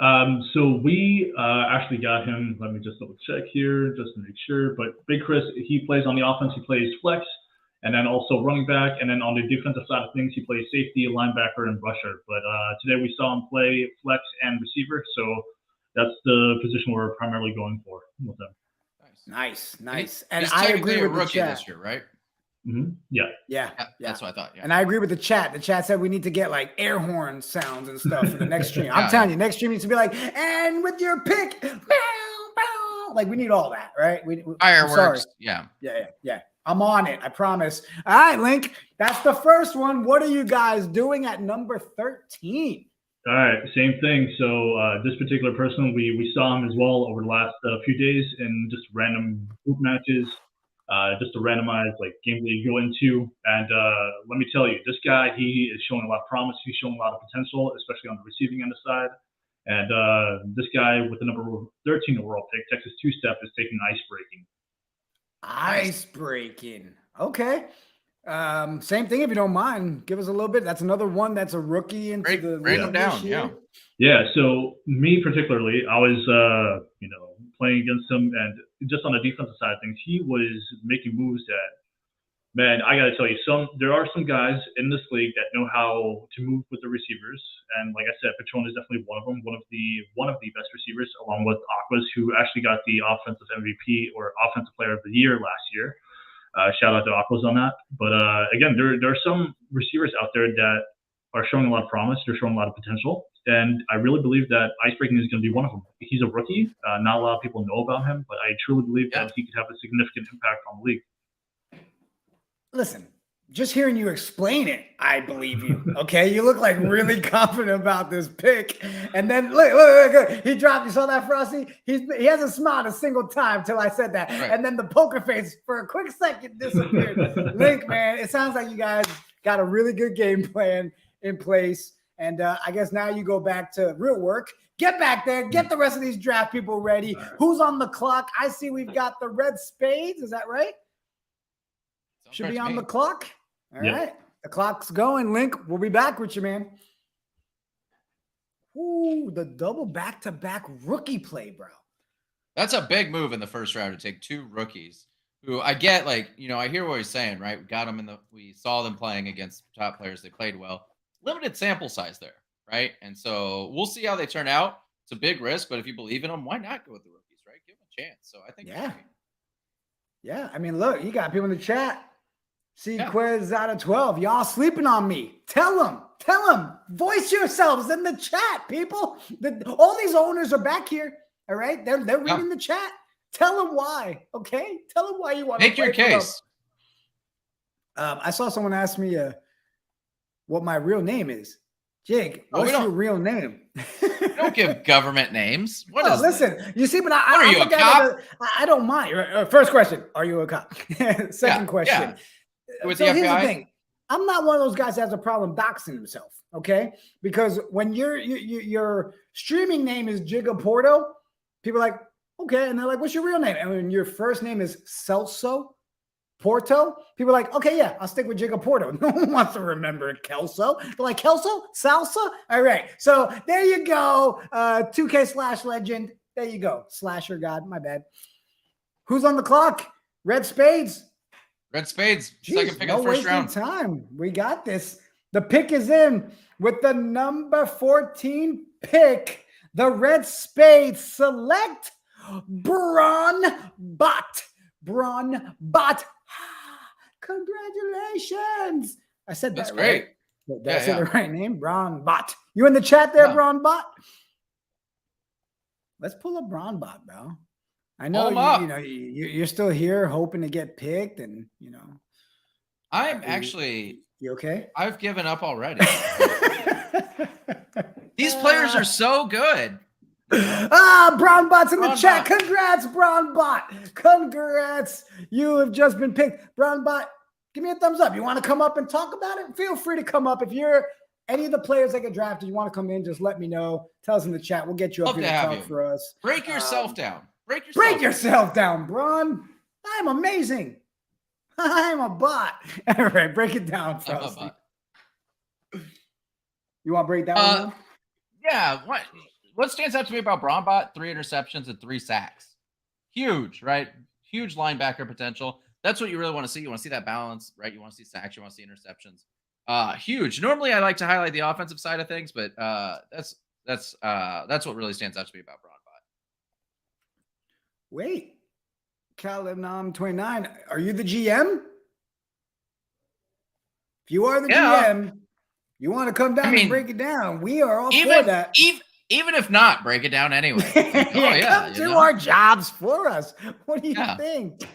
So we actually got him. Let me just double check here just to make sure. But Big Chris, he plays on the offense. He plays flex, and then also running back. And then on the defensive side of things, he plays safety, linebacker, and rusher. But today we saw him play flex and receiver. So that's the position we're primarily going for with him. Nice. And he's technically a rookie this year, right? Mm-hmm. Yeah. That's what I thought. Yeah. And I agree with the chat. The chat said we need to get like air horn sounds and stuff for the next stream. I'm telling you, next stream needs to be like, and with your pick, bow, bow. Like we need all that, right? Fireworks. Yeah. I'm on it. I promise. All right, Link. That's the first one. What are you guys doing at number 13? All right, same thing. So this particular person, we saw him as well over the last few days in just random group matches. Just to randomize like games that you go into. And let me tell you, this guy, he is showing a lot of promise. He's showing a lot of potential, especially on the receiving end of the side. And this guy with the number 13 overall pick, Texas Two-Step, is taking ice breaking. Okay. Same thing if you don't mind. Give us a little bit. That's another one that's a rookie into the league down. Yeah. So me particularly, I was playing against him, and just on the defensive side of things, he was making moves that, man, I got to tell you, there are some guys in this league that know how to move with the receivers. And like I said, Patron is definitely one of them, one of the best receivers, along with Aquas, who actually got the offensive MVP or offensive player of the year last year. Shout out to Aquas on that. But again, there are some receivers out there that are showing a lot of promise. They're showing a lot of potential. And I really believe that icebreaking is going to be one of them. He's a rookie. Not a lot of people know about him, but I truly believe that he could have a significant impact on the league. Listen, just hearing you explain it, I believe you. Okay, you look like really confident about this pick. And then look, he dropped. You saw that, Frosty? He hasn't smiled a single time till I said that. Right. And then the poker face for a quick second disappeared. Link, man, it sounds like you guys got a really good game plan in place. And I guess now you go back to real work. Get back there. Get the rest of these draft people ready. Right. Who's on the clock? I see we've got the red spades. Is that right? Should be on the clock. All right. The clock's going. Link, we'll be back with you, man. Ooh, the double back-to-back rookie play, bro. That's a big move in the first round to take 2 rookies who I get, like, I hear what he's saying, right? We got them we saw them playing against top players. They played well. Limited sample size there, right? And so we'll see how they turn out. It's a big risk, but if you believe in them, why not go with the rookies, right? Give them a chance. So I think yeah. I mean, look, you got people in the chat. See, Quiz out of 12. Y'all sleeping on me. Tell them. Voice yourselves in the chat, people. All these owners are back here. All right, they're reading the chat. Tell them why. Okay, tell them why you want to make your case. I saw someone ask me what my real name is. Jig, what's your real name? We don't give government names. Listen, you see, but are you a cop? I don't mind. First question, are you a cop? Second question. With so the here's FBI? the thing. I'm not one of those guys that has a problem doxing himself, okay? Because when your streaming name is Giga Porto, people are like, Okay. And they're like, what's your real name? And when your first name is Celso Porto, people are like, okay, yeah, I'll stick with Jacob Porto. No one wants to remember Kelso. They're like, Kelso? Salsa? All right. So there you go. 2K/legend. There you go. Slasher God. My bad. Who's on the clock? Red Spades. Red Spades. Jeez, Second pick of the first round. Time. We got this. The pick is in with the number 14 pick. The Red Spades select Braun Bot. Braun Bot. Congratulations. I said That's that great. right. Did I say the right name? Braun Bot. You in the chat there, Braun Bot? Let's pull up Braun Bot, bro. I know you're still here hoping to get picked, and I'm actually. You okay? I've given up already. These players are so good. Brown Bot's in the chat. Congrats, Brown Bot. Congrats. You have just been picked. Brown Bot, give me a thumbs up. You want to come up and talk about it? Feel free to come up. If you're any of the players that get drafted, you want to come in, just let me know. Tell us in the chat. We'll get you up here to talk for us. Break yourself down. Break yourself down, Braun. I'm amazing. I'm a bot. All right, break it down, Frosty. You want to break that one? Yeah. What stands out to me about Braun Bot? 3 interceptions and 3 sacks. Huge, right? Huge linebacker potential. That's what you really want to see. You want to see that balance, right? You want to see sacks. You want to see interceptions. Huge. Normally, I like to highlight the offensive side of things, but that's what really stands out to me about Braun Bot. Wait, Caleb 29. Are you the GM? If you are the GM, you want to come down and break it down. We are all for that. Even if not, break it down anyway. Come do our jobs for us. What do you think?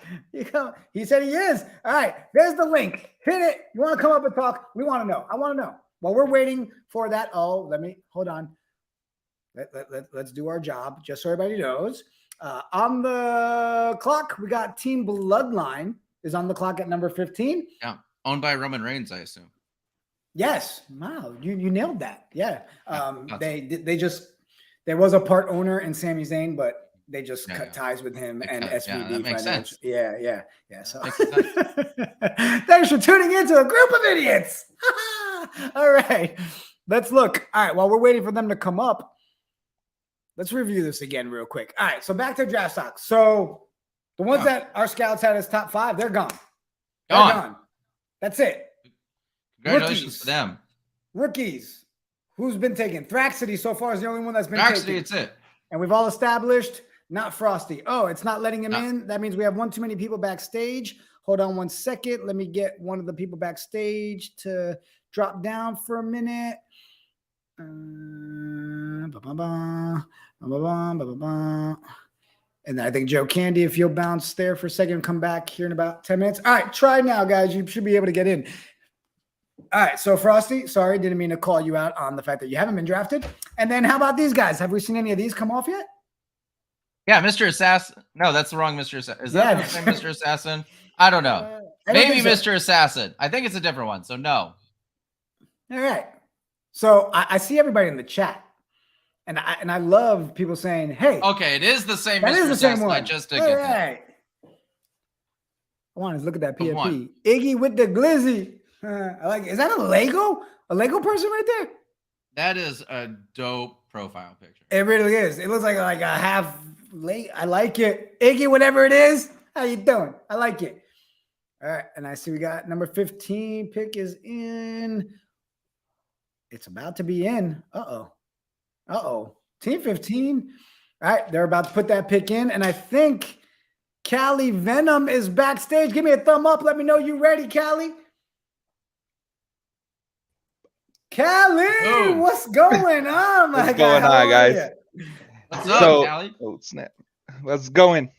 He said he is. All right, there's the link. Hit it. You want to come up and talk? We want to know. I want to know. While we're waiting for that, hold on. Let's do our job, just so everybody knows. On the clock, we got Team Bloodline is on the clock at number 15. Yeah, owned by Roman Reigns, I assume. Yes. Wow. You nailed that. Yeah. There was a part owner in Sami Zayn, but they just cut ties with him and SVD. Yeah, that makes sense. Yeah. So thanks for tuning into a group of idiots. All right. Let's look. All right. While we're waiting for them to come up, let's review this again real quick. All right. So back to draft stocks. So the ones that our scouts had as top 5, they're gone. They're gone. That's it. Congratulations to them. Rookies. Who's been taken? Thraxity so far is the only one that's been taken. Thraxity, it's it. And we've all established, not Frosty. Oh, it's not letting him in. That means we have one too many people backstage. Hold on one second. Let me get one of the people backstage to drop down for a minute. And I think Joe Candy, if you'll bounce there for a second, come back here in about 10 minutes. All right, try now, guys. You should be able to get in. All right, so Frosty, sorry, didn't mean to call you out on the fact that you haven't been drafted. And then how about these guys? Have we seen any of these come off yet? Yeah, Mr. Assassin. No, that's the wrong Mr. Assassin. Is that the same Mr. Assassin? I don't know. Maybe Mr. Assassin. I think it's a different one, so no. All right. So I see everybody in the chat. And I love people saying, hey. Okay, it is the same Mr. Assassin. Same one. I just did get that. I want to look at that PFP. Iggy with the glizzy. I like it. Is that a Lego? A Lego person right there? That is a dope profile picture. It really is. It looks like a half late. I like it. Iggy, whatever it is. How you doing? I like it. All right. And I see we got number 15 pick is in. It's about to be in. Uh-oh. Team 15. All right. They're about to put that pick in. And I think Callie Venom is backstage. Give me a thumb up. Let me know you ready, Callie. Callie, what's going on, my What's going on, guys? What's up, Callie? Oh, snap. What's going?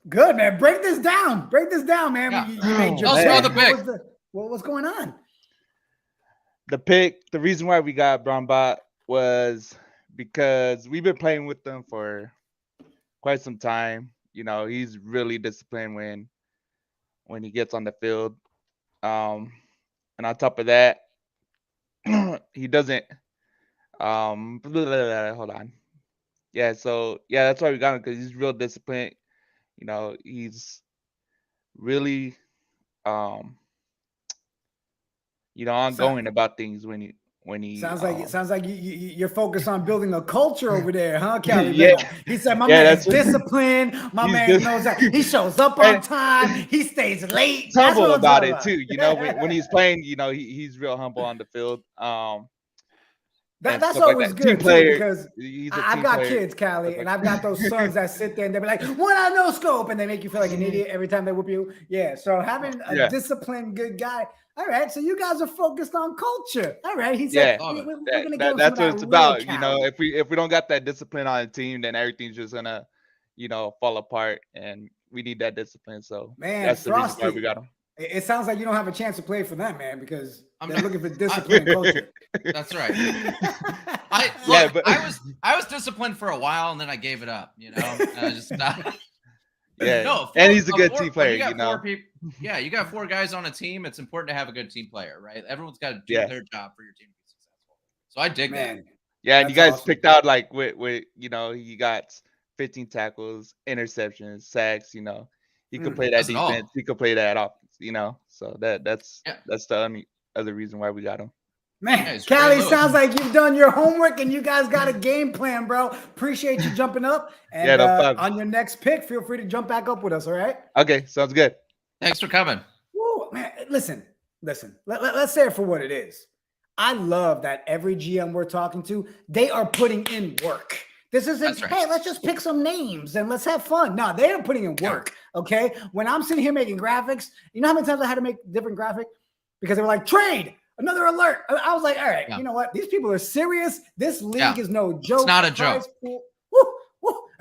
Good, man. Break this down, man. Yeah. You made your the pick. What's going on? The reason why we got Braun Bot was because we've been playing with them for quite some time. You know, he's really disciplined when he gets on the field. And on top of that, he doesn't hold on. Yeah, so yeah, that's why we got him, because he's real disciplined. You know, he's really ongoing about things when he sounds like you're focused on building a culture over there, huh, Kelly? Yeah. He said my man is that's disciplined. My man knows that he shows up on time. He stays late. He's That's humble what I'm about talking it about. too. You know, when he's playing, you know, he's real humble on the field. That's stuff like always that. good Team too, player, because he's a I've team got player. kids, Callie, and I've got those sons that sit there and they'll be like, "One on no scope," and they make you feel like an idiot every time they whoop you. Yeah, so having a disciplined, good guy. All right, so you guys are focused on culture. All right, he said, we're gonna give that's what it's about. Callie. You know, if we don't got that discipline on the team, then everything's just gonna, fall apart, and we need that discipline. So man, that's the reason why we got him. It sounds like you don't have a chance to play for them, man, because they're looking for discipline and culture. That's right. I was disciplined for a while and then I gave it up. You know, I just stopped. Yeah, no, and he's a good team player. You know, you got 4 guys on a team. It's important to have a good team player, right? Everyone's got to do their job for your team to be successful. So I dig that. Yeah, and you guys picked out like with he got 15 tackles, interceptions, sacks. You know, he could play that defense. He could play that offense. You know, so that's the other reason why we got him. Man, Callie, sounds like you've done your homework and you guys got a game plan, bro. Appreciate you jumping up. And on your next pick, feel free to jump back up with us, all right? Okay, sounds good. Thanks for coming. Woo, man, listen. Let's say it for what it is. I love that every GM we're talking to, they are putting in work. This isn't, hey, let's just pick some names and let's have fun. No, they are putting in work, okay? When I'm sitting here making graphics, you know how many times I had to make different graphics? Because they were like, trade, another alert. I was like, all right, you know what? These people are serious. This league is no joke. It's not a joke. Woo, woo.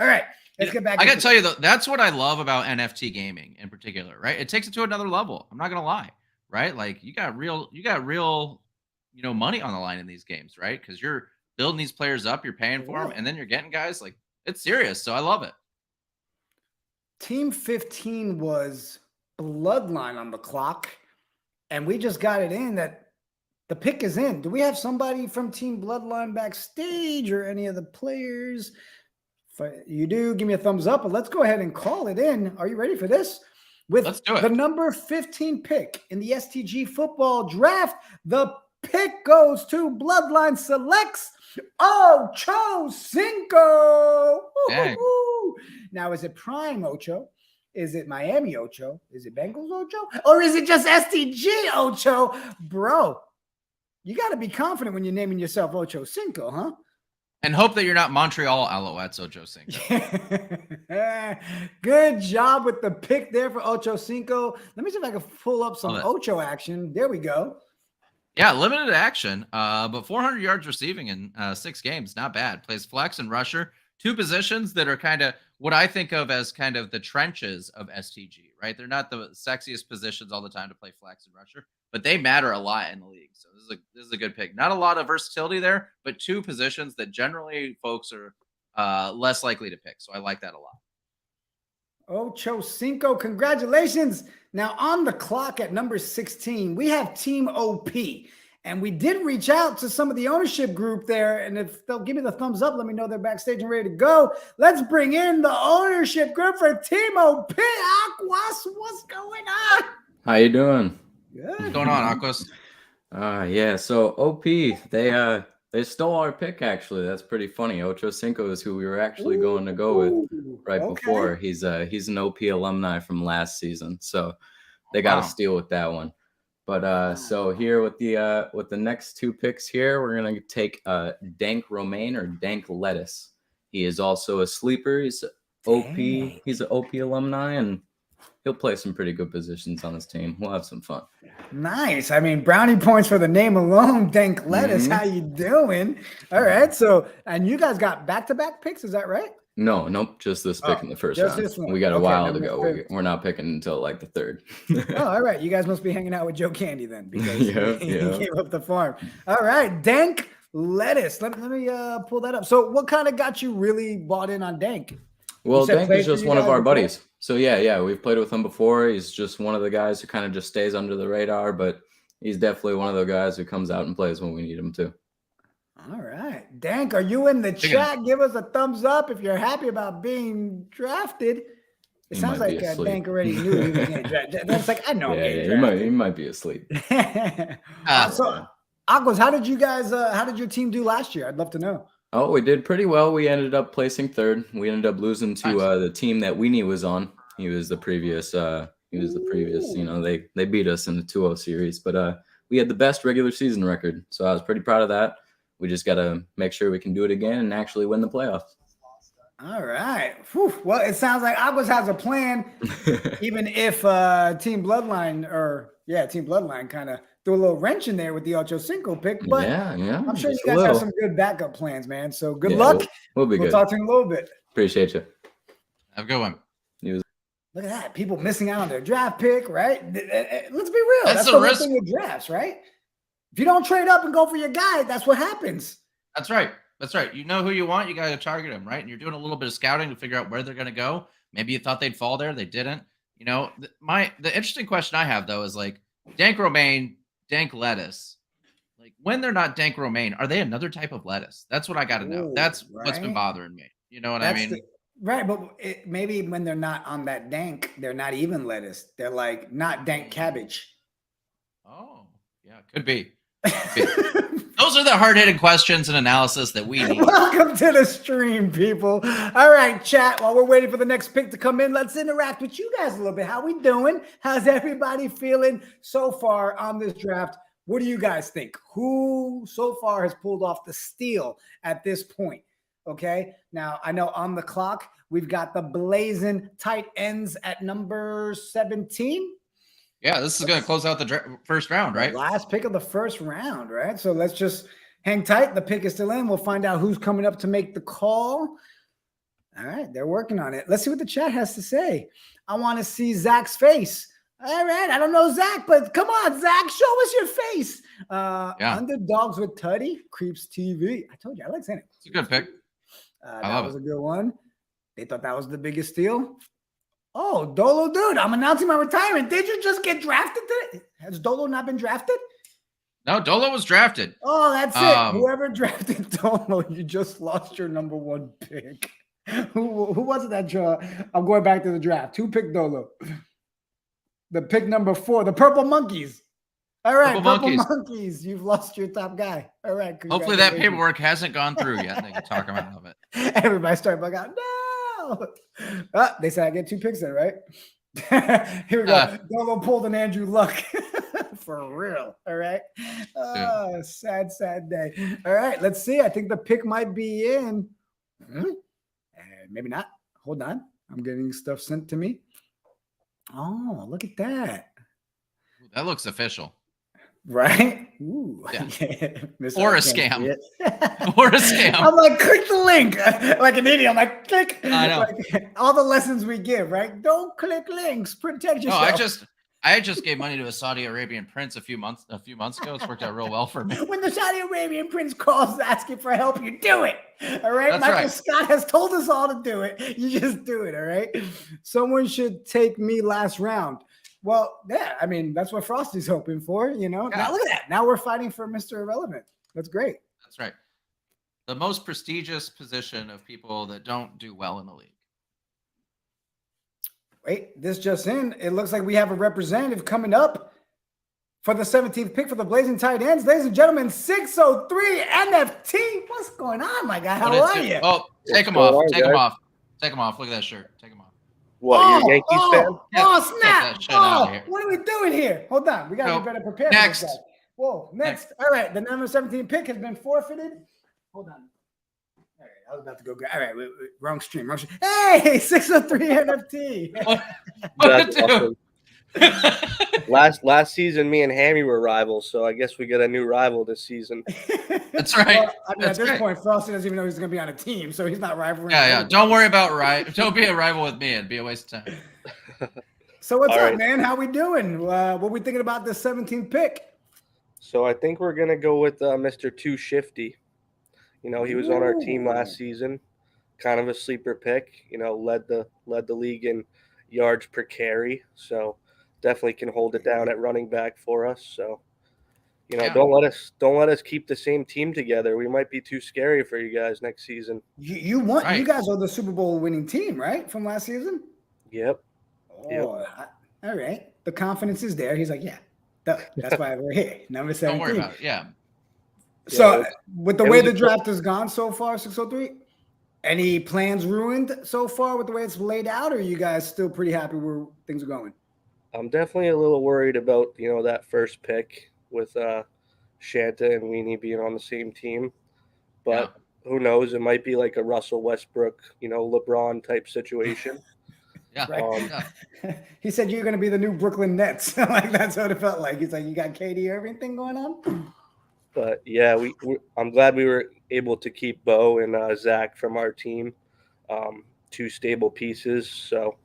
All right, let's get back. I got to tell you, though, that's what I love about NFT gaming in particular, right? It takes it to another level. I'm not going to lie, right? Like you got real, money on the line in these games, right? Because you're building these players up, you're paying for them, and then you're getting guys like it's serious. So I love it. Team 15 was Bloodline on the clock, and we just got it in that the pick is in. Do we have somebody from Team Bloodline backstage or any of the players? If you do, give me a thumbs up, but let's go ahead and call it in. Are you ready for this? With the number 15 pick in the STG football draft, the pick goes to Bloodline selects Ocho Cinco. Now, is it Prime Ocho? Is it Miami Ocho? Is it Bengals Ocho? Or is it just STG Ocho? Bro, you got to be confident when you're naming yourself Ocho Cinco, huh? And hope that you're not Montreal Alouettes Ocho Cinco. Good job with the pick there for Ocho Cinco. Let me see if I can pull up some Ocho action. There we go. Yeah, limited action, but 400 yards receiving in 6 games. Not bad. Plays flex and rusher. 2 positions that are kind of what I think of as kind of the trenches of STG, right? They're not the sexiest positions all the time to play flex and rusher, but they matter a lot in the league. So this is a good pick. Not a lot of versatility there, but 2 positions that generally folks are less likely to pick. So I like that a lot. Ocho Cinco, congratulations. Now on the clock at number 16, we have Team OP. And we did reach out to some of the ownership group there. And if they'll give me the thumbs up, let me know they're backstage and ready to go. Let's bring in the ownership group for Team OP. Aquas, what's going on? How you doing? Good. What's going on, Aquas? Yeah, so OP, they stole our pick, actually. That's pretty funny. Ocho Cinco is who we were actually going to go with right before. He's an OP alumni from last season. So they got to steal with that one. But so here with the next 2 picks here, we're gonna take Dank Romaine or Dank Lettuce. He is also a sleeper. He's OP. He's an OP alumni, and he'll play some pretty good positions on this team. We'll have some fun. Nice. I mean, brownie points for the name alone. Dank Lettuce. How you doing? All right. So, and you guys got back-to-back picks. Is that right? Nope, just this pick in the first round. We got a while to go. We're not picking until like the 3rd. Oh, all right. You guys must be hanging out with Joe Candy then, because he gave up the farm. All right, Dank Lettuce. Let me pull that up. So, what kind of got you really bought in on Dank? Well, Dank is just one of our buddies. So yeah, we've played with him before. He's just one of the guys who kind of just stays under the radar, but he's definitely one of the guys who comes out and plays when we need him to. All right. Dank, are you in the chat? Give us a thumbs up if you're happy about being drafted. It sounds like Dank already knew he was getting drafted. That's like, I know I'm getting drafted. He might be asleep. So, Aquas, how did your team do last year? I'd love to know. Oh, we did pretty well. We ended up placing third. We ended up losing to the team that Weenie was on. He was the previous, they beat us in the 2-0 series, but we had the best regular season record. So I was pretty proud of that. We just got to make sure we can do it again and actually win the playoffs. All right. Whew. Well, it sounds like Aquas has a plan, even if Team Bloodline kind of threw a little wrench in there with the Ocho Cinco pick. But yeah, I'm sure you guys have some good backup plans, man. So good luck. We'll be good. We'll talk to you in a little bit. Appreciate you. Have a good one. Look at that. People missing out on their draft pick, right? Let's be real. That's the risk thing with drafts, right? If you don't trade up and go for your guy, that's what happens. That's right. That's right. You know who you want. You got to target them, right? And you're doing a little bit of scouting to figure out where they're going to go. Maybe you thought they'd fall there. They didn't. You know, the interesting question I have, though, is like Dank Romaine, Dank lettuce. Like when they're not Dank Romaine, are they another type of lettuce? That's what I got to know. That's what's been bothering me. You know what I mean? Right. But maybe when they're not on that dank, they're not even lettuce. They're like not dank cabbage. Oh, yeah, could be. Those are the hard-hitting questions and analysis that we need. Welcome to the stream, people. All right, chat. While we're waiting for the next pick to come in, let's interact with you guys a little bit. How we doing? How's everybody feeling so far on this draft? What do you guys think? Who so far has pulled off the steal at this point? Okay. Now, I know on the clock, we've got the blazing tight ends at number 17. Yeah, this is going to close out the first round, right? Last pick of the first round, right? So let's just hang tight. The pick is still in. We'll find out who's coming up to make the call. All right, they're working on it. Let's see what the chat has to say. I want to see Zach's face. All right, I don't know Zach, but come on, Zach, show us your face. Underdogs with Tutty, Creeps TV. I told you, I like saying it. It's a good pick. That was a good one. They thought that was the biggest steal. Oh, Dolo, dude, I'm announcing my retirement. Did you just get drafted today? Has Dolo not been drafted? No, Dolo was drafted. Oh, that's it. Whoever drafted Dolo, you just lost your number one pick. Who was it that draw? I'm going back to the draft. Who picked Dolo? The pick number 4, the Purple Monkeys. All right, Purple Monkeys. You've lost your top guy. All right. Hopefully that paperwork hasn't gone through yet. They can talk about it. Everybody started bugging out. No. They said I get 2 picks in, right? Here we go. Dolo pulled an Andrew Luck. For real. All right. Sad day. All right. Let's see. I think the pick might be in. Maybe not. Hold on. I'm getting stuff sent to me. Oh, look at that. That looks official. Right? Ooh. Yeah. Or a scam. Or a scam. I'm like, click the link. Like an idiot. I'm like, click. I know. Like, all the lessons we give, right? Don't click links. Protect yourself. No, I just gave money to a Saudi Arabian prince a few months ago. It's worked out real well for me. When the Saudi Arabian prince calls asking for help, you do it. All right. That's Michael right. Scott has told us all to do it. You just do it. All right. Someone should take me last round. Well, yeah, I mean, that's what Frosty's hoping for, you know. Yeah. Now look at that. Now we're fighting for Mr. Irrelevant. That's great. That's right. The most prestigious position of people that don't do well in the league. Wait, this just in. It looks like we have a representative coming up for the 17th pick for the Blazing Tight Ends. Ladies and gentlemen, 603 NFT. What's going on, my guy? How are you? Oh, take them off. Take them off. Take them off. Look at that shirt. Take them off. What, you're a Yankees fan? Snap. What are we doing here? Hold on. We got to be better prepared for this guy. Whoa, next. All right, the number 17 pick has been forfeited. Hold on. All right, I was about to go. All right, wrong stream. Hey, 603 NFT. That's awesome. Last season, me and Hammy were rivals, so I guess we get a new rival this season. That's right. Well, I mean, at this point, Frosty doesn't even know he's going to be on a team, so he's not rivaling. Yeah. Don't worry about Don't be a rival with me. It'd be a waste of time. So what's up, man? How we doing? What we thinking about this 17th pick? So I think we're gonna go with Mr. Too Shifty. You know, he was on our team last season, kind of a sleeper pick. You know, led the league in yards per carry. So definitely can hold it down at running back for us. So Yeah. don't let us keep the same team together. We might be too scary for you guys next season. You guys are the Super Bowl winning team, right? From last season? Yep. All right. The confidence is there. He's like, yeah, that's why we're here. Number 17. Don't worry about it. Yeah. So with the way the draft has gone so far, 603, any plans ruined so far with the way it's laid out, or are you guys still pretty happy where things are going? I'm definitely a little worried about, that first pick with Shanta and Weenie being on the same team. But who knows? It might be like a Russell Westbrook, LeBron type situation. Yeah. Right. He said you're going to be the new Brooklyn Nets. Like that's what it felt like. He's like, you got Katie Irving thing going on. But yeah, I'm glad we were able to keep Bo and Zach from our team, 2 stable pieces. So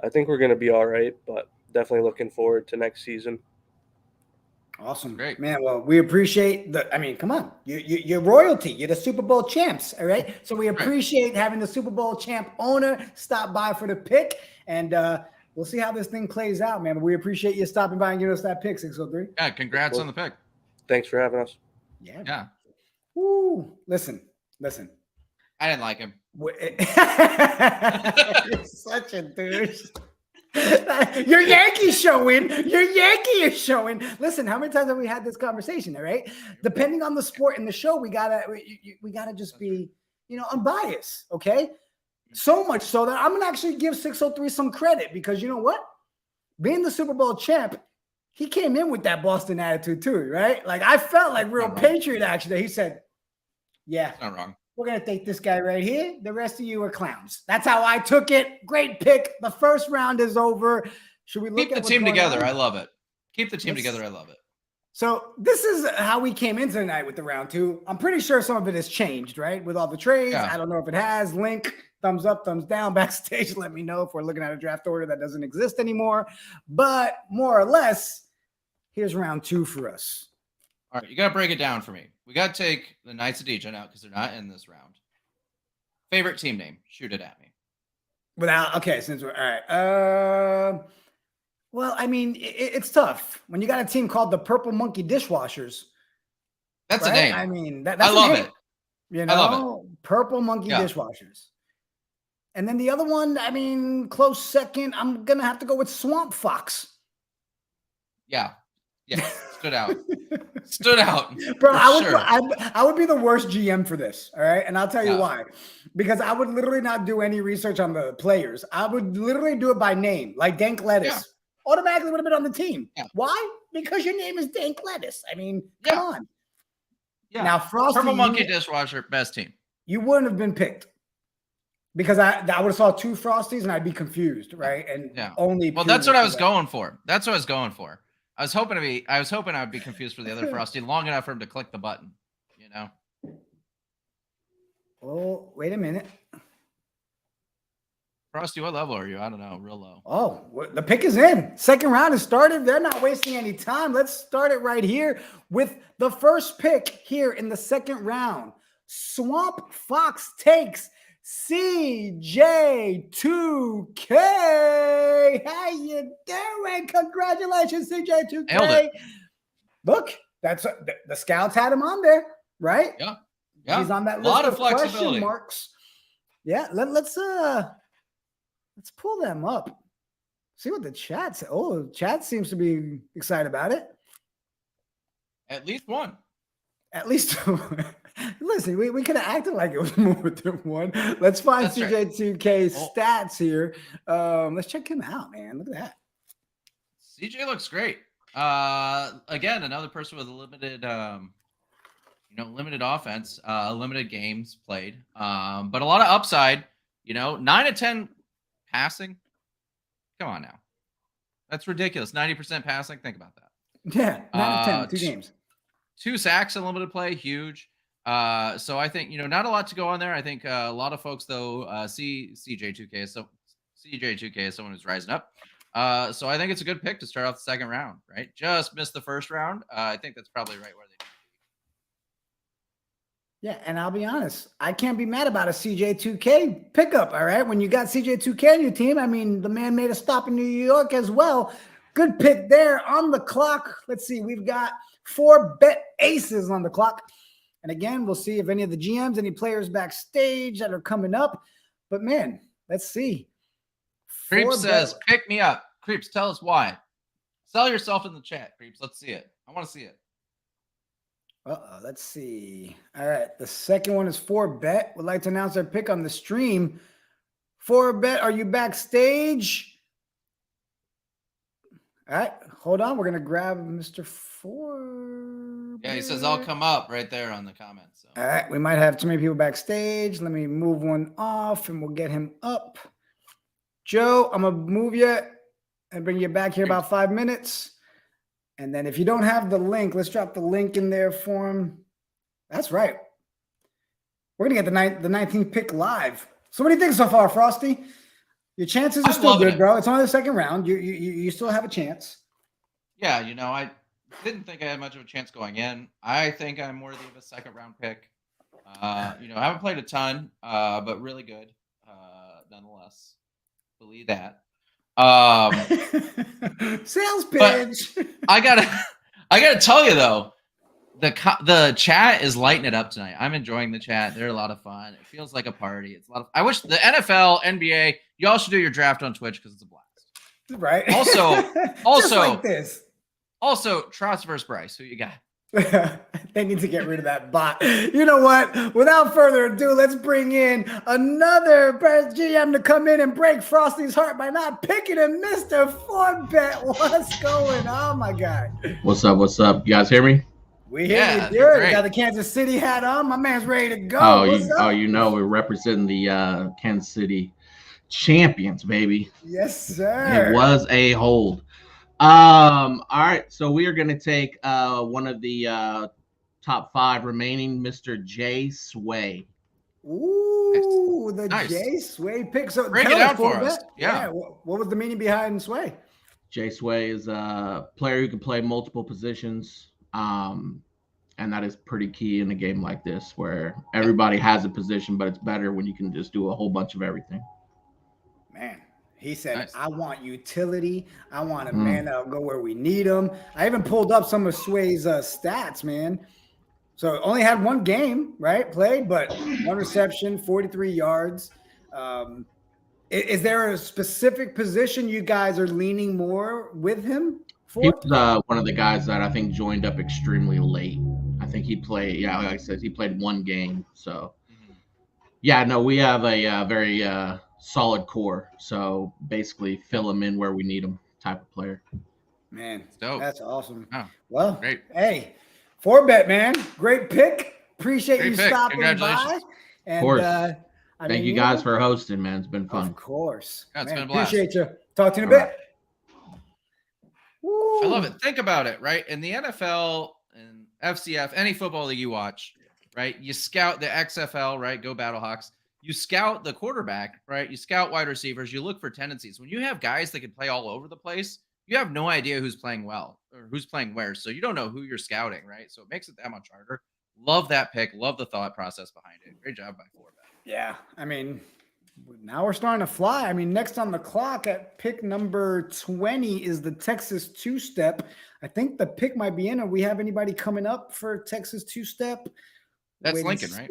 I think we're going to be all right. But definitely looking forward to next season. Awesome. Great. Man, well, we appreciate come on. You're royalty. You're the Super Bowl champs, all right? So we appreciate having the Super Bowl champ owner stop by for the pick, and we'll see how this thing plays out, man. But we appreciate you stopping by and giving us that pick, 603. Yeah, congrats on the pick. Thanks for having us. Yeah. Woo. Listen. I didn't like him. You're such a douche. Your Yankee showing. Your Yankee is showing. Listen, how many times have we had this conversation? All right. Depending on the sport and the show, we gotta just be, unbiased. Okay. So much so that I'm gonna actually give 603 some credit because you know what? Being the Super Bowl champ, he came in with that Boston attitude too, right? Like I felt like real Patriot action there. He said, "Yeah, not wrong. We're going to take this guy right here. The rest of you are clowns." That's how I took it. Great pick. The first round is over. Should we look at the team together? I love it. Keep the team together. I love it. So this is how we came into the night with the round 2. I'm pretty sure some of it has changed, right? With all the trades. Yeah. I don't know if it has. Link, thumbs up, thumbs down, backstage. Let me know if we're looking at a draft order that doesn't exist anymore. But more or less, here's round 2 for us. All right, you got to break it down for me. We got to take the Knights of DJ out because they're not in this round. Favorite team name? Shoot it at me. Since we're all right. Well, I mean, it's tough when you got a team called the Purple Monkey Dishwashers. That's a name. I mean, that's I love it. I love it. Purple Monkey Dishwashers. And then the other one, I mean, close second. I'm gonna have to go with Swamp Fox. Yeah. Stood out. Bro, I would be the worst GM for this. All right. And I'll tell you why. Because I would literally not do any research on the players. I would literally do it by name, like Dank Lettuce. Yeah. Automatically would have been on the team. Yeah. Why? Because your name is Dank Lettuce. I mean, come on. Yeah. Now, Frosty. Purple Monkey Dishwasher, best team. You wouldn't have been picked. Because I would have saw 2 Frosties and I'd be confused, right? And only. Well, that's what I was going for. I was hoping I would be confused for the other Frosty long enough for him to click the button, Oh, wait a minute. Frosty, what level are you? I don't know. Real low. Oh, the pick is in. Second round has started. They're not wasting any time. Let's start it right here with the first pick here in the second round. Swamp Fox takes CJ2K. How you doing? Congratulations, CJ2K. Nailed it. Look, that's the scouts had him on there, right? Yeah. He's on that list of question marks. Yeah, let's pull them up. See what the chat says. Oh, chat seems to be excited about it. At least one. Listen, we could have acted like it was more than one. Let's find CJ2K's stats here. Let's check him out, man. Look at that. CJ looks great. Again, another person with a limited, limited offense, limited games played, but a lot of upside. 9 of 10 passing. Come on now, that's ridiculous. 90% passing. Think about that. Yeah, 9 of 10, 2 games. 2 sacks in limited play, huge. So I think not a lot to go on there. I think a lot of folks though see CJ2K as someone who's rising up. So I think it's a good pick to start off the second round. Right, just missed the first round. I think that's probably right where they need to be. Yeah, and I'll be honest, I can't be mad about a CJ2K pickup. All right, when you got CJ2K on your team, I mean, the man made a stop in New York as well. Good pick there on the clock. Let's see, we've got 4Bet Aces on the clock. And again, we'll see if any of the GMs, any players backstage that are coming up. But man, let's see. Creeps says, pick me up. Creeps, tell us why. Sell yourself in the chat, Creeps. Let's see it. I want to see it. Let's see. All right. The second one is 4Bet. Would like to announce their pick on the stream. 4Bet, are you backstage? All right. Hold on. We're going to grab Mr. 4. Yeah, he says, I'll come up right there on the comments. So. All right. We might have too many people backstage. Let me move one off and we'll get him up. Joe, I'm going to move you and bring you back here about 5 minutes. And then if you don't have the link, let's drop the link in there for him. That's right. We're going to get the 19th pick live. So what do you think so far, Frosty? Your chances are still good, bro. It's only the second round. You still have a chance. Yeah, I didn't think I had much of a chance going in. I think I'm worthy of a second round pick. I haven't played a ton, but really good, nonetheless. Believe that. Sales pitch. I gotta tell you though, the chat is lighting it up tonight. I'm enjoying the chat. They're a lot of fun. It feels like a party. It's a lot of. I wish the NFL, NBA, y'all should do your draft on Twitch because it's a blast. Right. Also, just like this. Also, Trots versus Bryce. Who you got? They need to get rid of that bot. You know what? Without further ado, let's bring in another GM to come in and break Frosty's heart by not picking him, Mr. 4Bet. What's going on, my guy? What's up? What's up? You guys hear me? We hear you good. You got the Kansas City hat on. My man's ready to go. We're representing the Kansas City champions, baby. Yes, sir. It was a hold. All right, so we are going to take one of the top 5 remaining, Mr. Jay Sway. Ooh, the nice. Jay Sway pick. So break it out for us. Yeah. What was the meaning behind Sway? Jay Sway is a player who can play multiple positions, and that is pretty key in a game like this where everybody has a position, but it's better when you can just do a whole bunch of everything. Man. He said, nice. I want utility. I want a man that'll go where we need him. I even pulled up some of Sway's stats, man. So only had one game, right? Played, but 1 reception, 43 yards. Is there a specific position you guys are leaning more with him for? He was one of the guys that I think joined up extremely late. I think he played, like I said, he played 1 game. So, we have a very solid core, so basically fill him in where we need him type of player. Man, that's awesome. Oh, well, great. Hey, 4Bet, man, great pick. Appreciate you stopping by. And, of course. Thank you guys for hosting, man. It's been fun. Of course. Yeah, it's been a blast. Appreciate you. Talk to you in a bit. I love it. Think about it, right? In the NFL and FCF, any football league you watch, right? You scout the XFL, right? Go Battlehawks. You scout the quarterback, right? You scout wide receivers. You look for tendencies. When you have guys that can play all over the place, you have no idea who's playing well or who's playing where. So you don't know who you're scouting, right? So it makes it that much harder. Love that pick. Love the thought process behind it. Great job by 4Bet. Yeah. I mean, now we're starting to fly. I mean, next on the clock at pick number 20 is the Texas two-step. I think the pick might be in. Or we have anybody coming up for Texas two-step? That's Lincoln, right?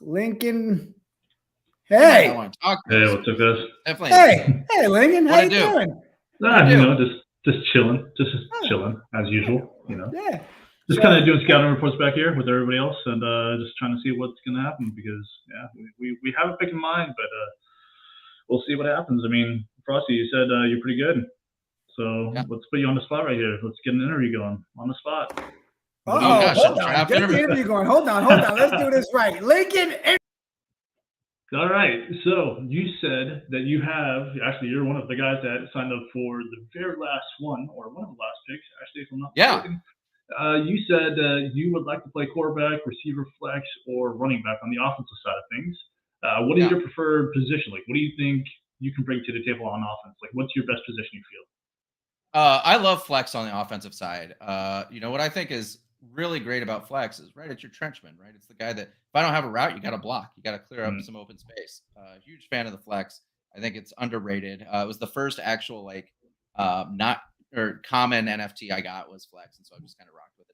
Lincoln. Hey. Hey, what's up, guys? Definitely. Hey, Lincoln. How you doing? Just chilling, chilling as usual. Yeah. Just kind of doing scouting reports back here with everybody else, and just trying to see what's going to happen because we have a pick in mind, but we'll see what happens. I mean, Frosty, you said you're pretty good, so let's put you on the spot right here. Let's get an interview going on the spot. Hold on. Get the interview going. Hold on. Let's do this right. Lincoln. All right. So you said that you're one of the guys that signed up for the very last one, or one of the last picks, actually, if I'm not mistaken. You said you would like to play quarterback, receiver, flex, or running back on the offensive side of things. What is your preferred position? Like, what do you think you can bring to the table on offense? Like, what's your best position you feel? I love flex on the offensive side. What I think is really great about flex is it's your trenchman, right? It's the guy that if I don't have a route, you got to block, you got to clear up some open space. Huge fan of the flex. I think it's underrated. It was the first actual common NFT I got was flex, and so I just kind of rocked with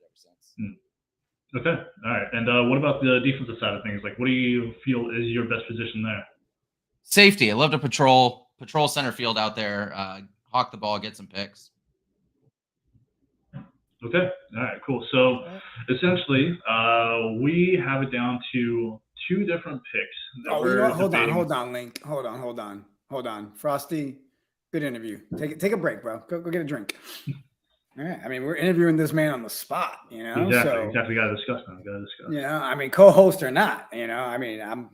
Okay. All right. And what about the defensive side of things? Like, what do you feel is your best position there? Safety. I love to patrol center field out there, hawk the ball, get some picks. Okay. All right. Cool. So essentially, we have it down to 2 different picks. Oh, you know what? Hold on, Link. Hold on. Frosty, good interview. Take a break, bro. Go get a drink. All right. I mean, we're interviewing this man on the spot, you know. Exactly. Got to discuss them. You know, I mean, co-host or not, you know. I mean, I'm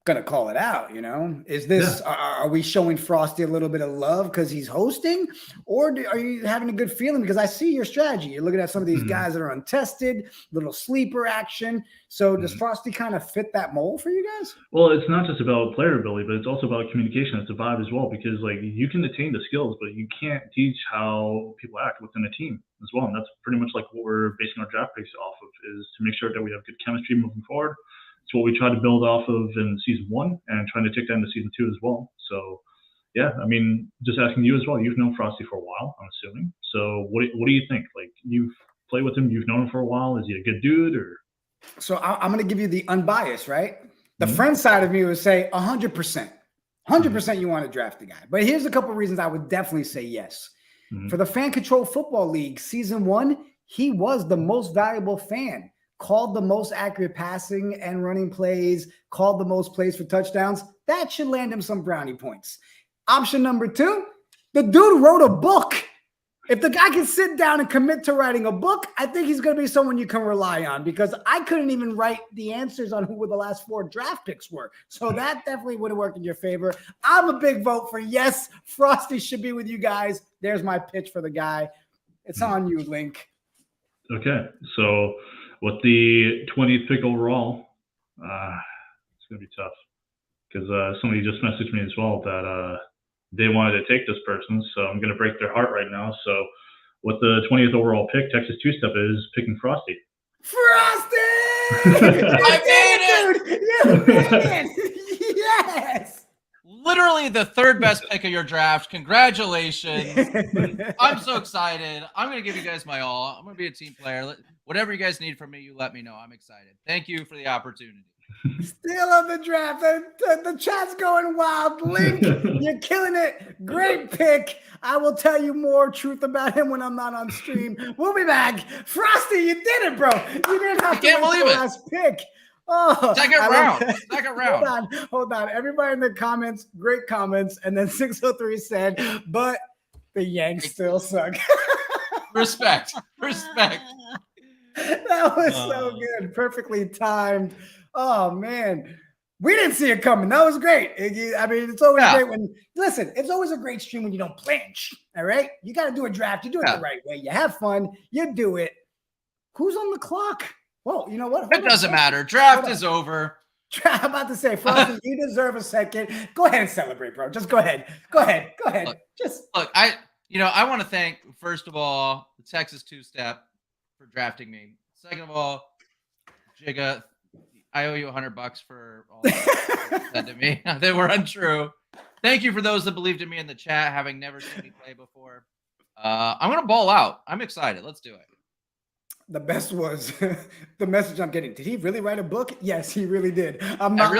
gonna call it out, you know. Is this are we showing Frosty a little bit of love because he's hosting, or are you having a good feeling? Because I see your strategy. You're looking at some of these guys that are untested, little sleeper action. So does Frosty kind of fit that mold for you guys? Well, it's not just about player ability, but it's also about communication. It's a vibe as well, because like you can attain the skills, but you can't teach how people act within a team as well. And that's pretty much like what we're basing our draft picks off of, is to make sure that we have good chemistry moving forward. It's what we try to build off of in season 1 and trying to take that into season 2 as well. So yeah, I mean, just asking you as well, you've known Frosty for a while, I'm assuming. So what do you think? Like, you've played with him, you've known him for a while. Is he a good dude, or? So I'm going to give you the unbiased, right? The friend side of me would say 100%. 100% you want to draft the guy. But here's a couple of reasons I would definitely say yes. For the Fan Control Football League, season 1, he was the most valuable fan. Called the most accurate passing and running plays, called the most plays for touchdowns. That should land him some brownie points. Option number 2, the dude wrote a book. If the guy can sit down and commit to writing a book, I think he's going to be someone you can rely on, because I couldn't even write the answers on who the last 4 draft picks were. So that definitely would have worked in your favor. I'm a big vote for yes. Frosty should be with you guys. There's my pitch for the guy. It's on you, Link. Okay. So with the 20th pick overall, it's going to be tough, because somebody just messaged me as well that they wanted to take this person. So I'm going to break their heart right now. So with the 20th overall pick, Texas Two-Step is picking Frosty. Frosty! I made it! You made it! Yes! Literally the 3rd best pick of your draft. Congratulations. I'm so excited. I'm going to give you guys my all. I'm going to be a team player. Whatever you guys need from me, you let me know. I'm excited. Thank you for the opportunity. Still on the draft. The chat's going wild. Link, you're killing it. Great pick. I will tell you more truth about him when I'm not on stream. We'll be back. Frosty, you did it, bro. You didn't have to wait for the last pick. Oh, Second round. Hold on. Everybody in the comments, great comments. And then 603 said, but the Yanks still suck. Respect. That was so good. Perfectly timed. Oh, man. We didn't see it coming. That was great. I mean, it's always great when, listen, it's always a great stream when you don't planch. All right? You got to do a draft. You do it the right way. You have fun. You do it. Who's on the clock? Well, you know what? It doesn't matter. Draft is over. I'm about to say, Frosty, you deserve a second. Go ahead and celebrate, bro. Just go ahead. Go ahead. Look, I want to thank, first of all, the Texas Two-Step for drafting me. Second of all, Jigga, I owe you $100 for all that you said to me. They were untrue. Thank you for those that believed in me in the chat, having never seen me play before. I'm going to ball out. I'm excited. Let's do it. The best was the message I'm getting. Did he really write a book? Yes, he really did. I'm not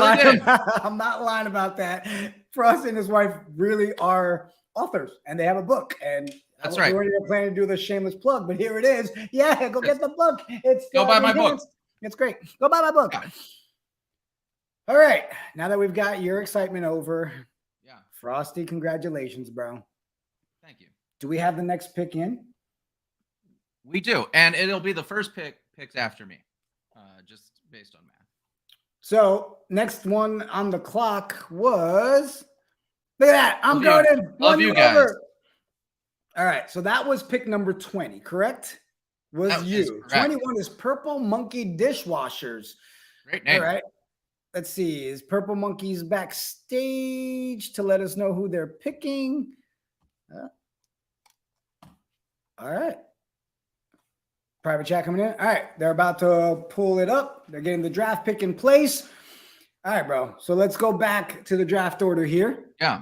lying about that. Frosty and his wife really are authors, and they have a book. And that's right. We were planning to do the shameless plug, but here it is. Yeah, go get the book. Go buy my book. It's great. Go buy my book. Yeah. All right. Now that we've got your excitement over, Frosty, congratulations, bro. Thank you. Do we have the next pick in? We do, and it'll be the first picks after me, just based on math. So next one on the clock was, look at that. I'm going in. Love you guys. All right, so that was pick number 20, correct? Was you. 21 is Purple Monkey Dishwashers. Great name. All right. Let's see. Is Purple Monkeys backstage to let us know who they're picking? All right. Private chat coming in. All right. They're about to pull it up. They're getting the draft pick in place. All right, bro. So let's go back to the draft order here. Yeah.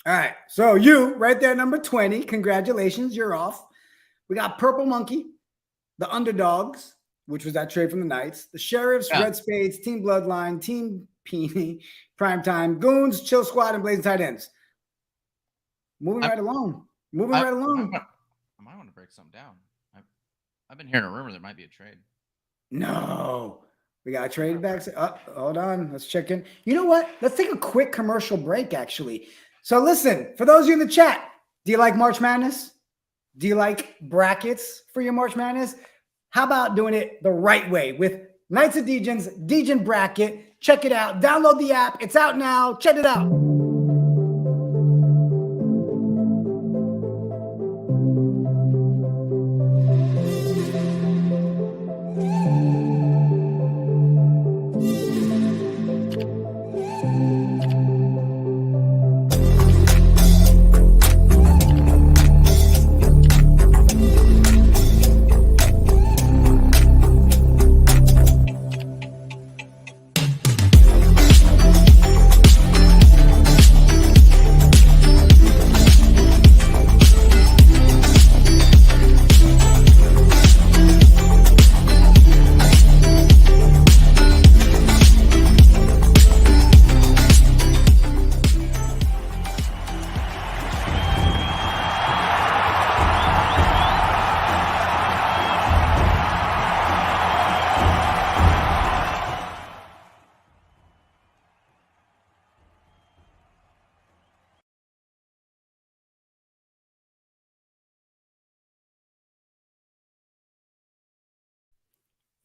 All right. So you right there, number 20. Congratulations. You're off. We got Purple Monkey, the Underdogs, which was that trade from the Knights. The Sheriffs, Red Spades, Team Bloodline, Team Peony, Primetime, Goons, Chill Squad, and Blazing Tight Ends. Moving right along. I might want to break something down. I've been hearing a rumor there might be a trade. No. We got a trade back. Hold on. Let's check in. You know what? Let's take a quick commercial break, actually. So listen, for those of you in the chat, do you like March Madness? Do you like brackets for your March Madness? How about doing it the right way with Knights of Degen's Degen Bracket? Check it out. Download the app. It's out now. Check it out.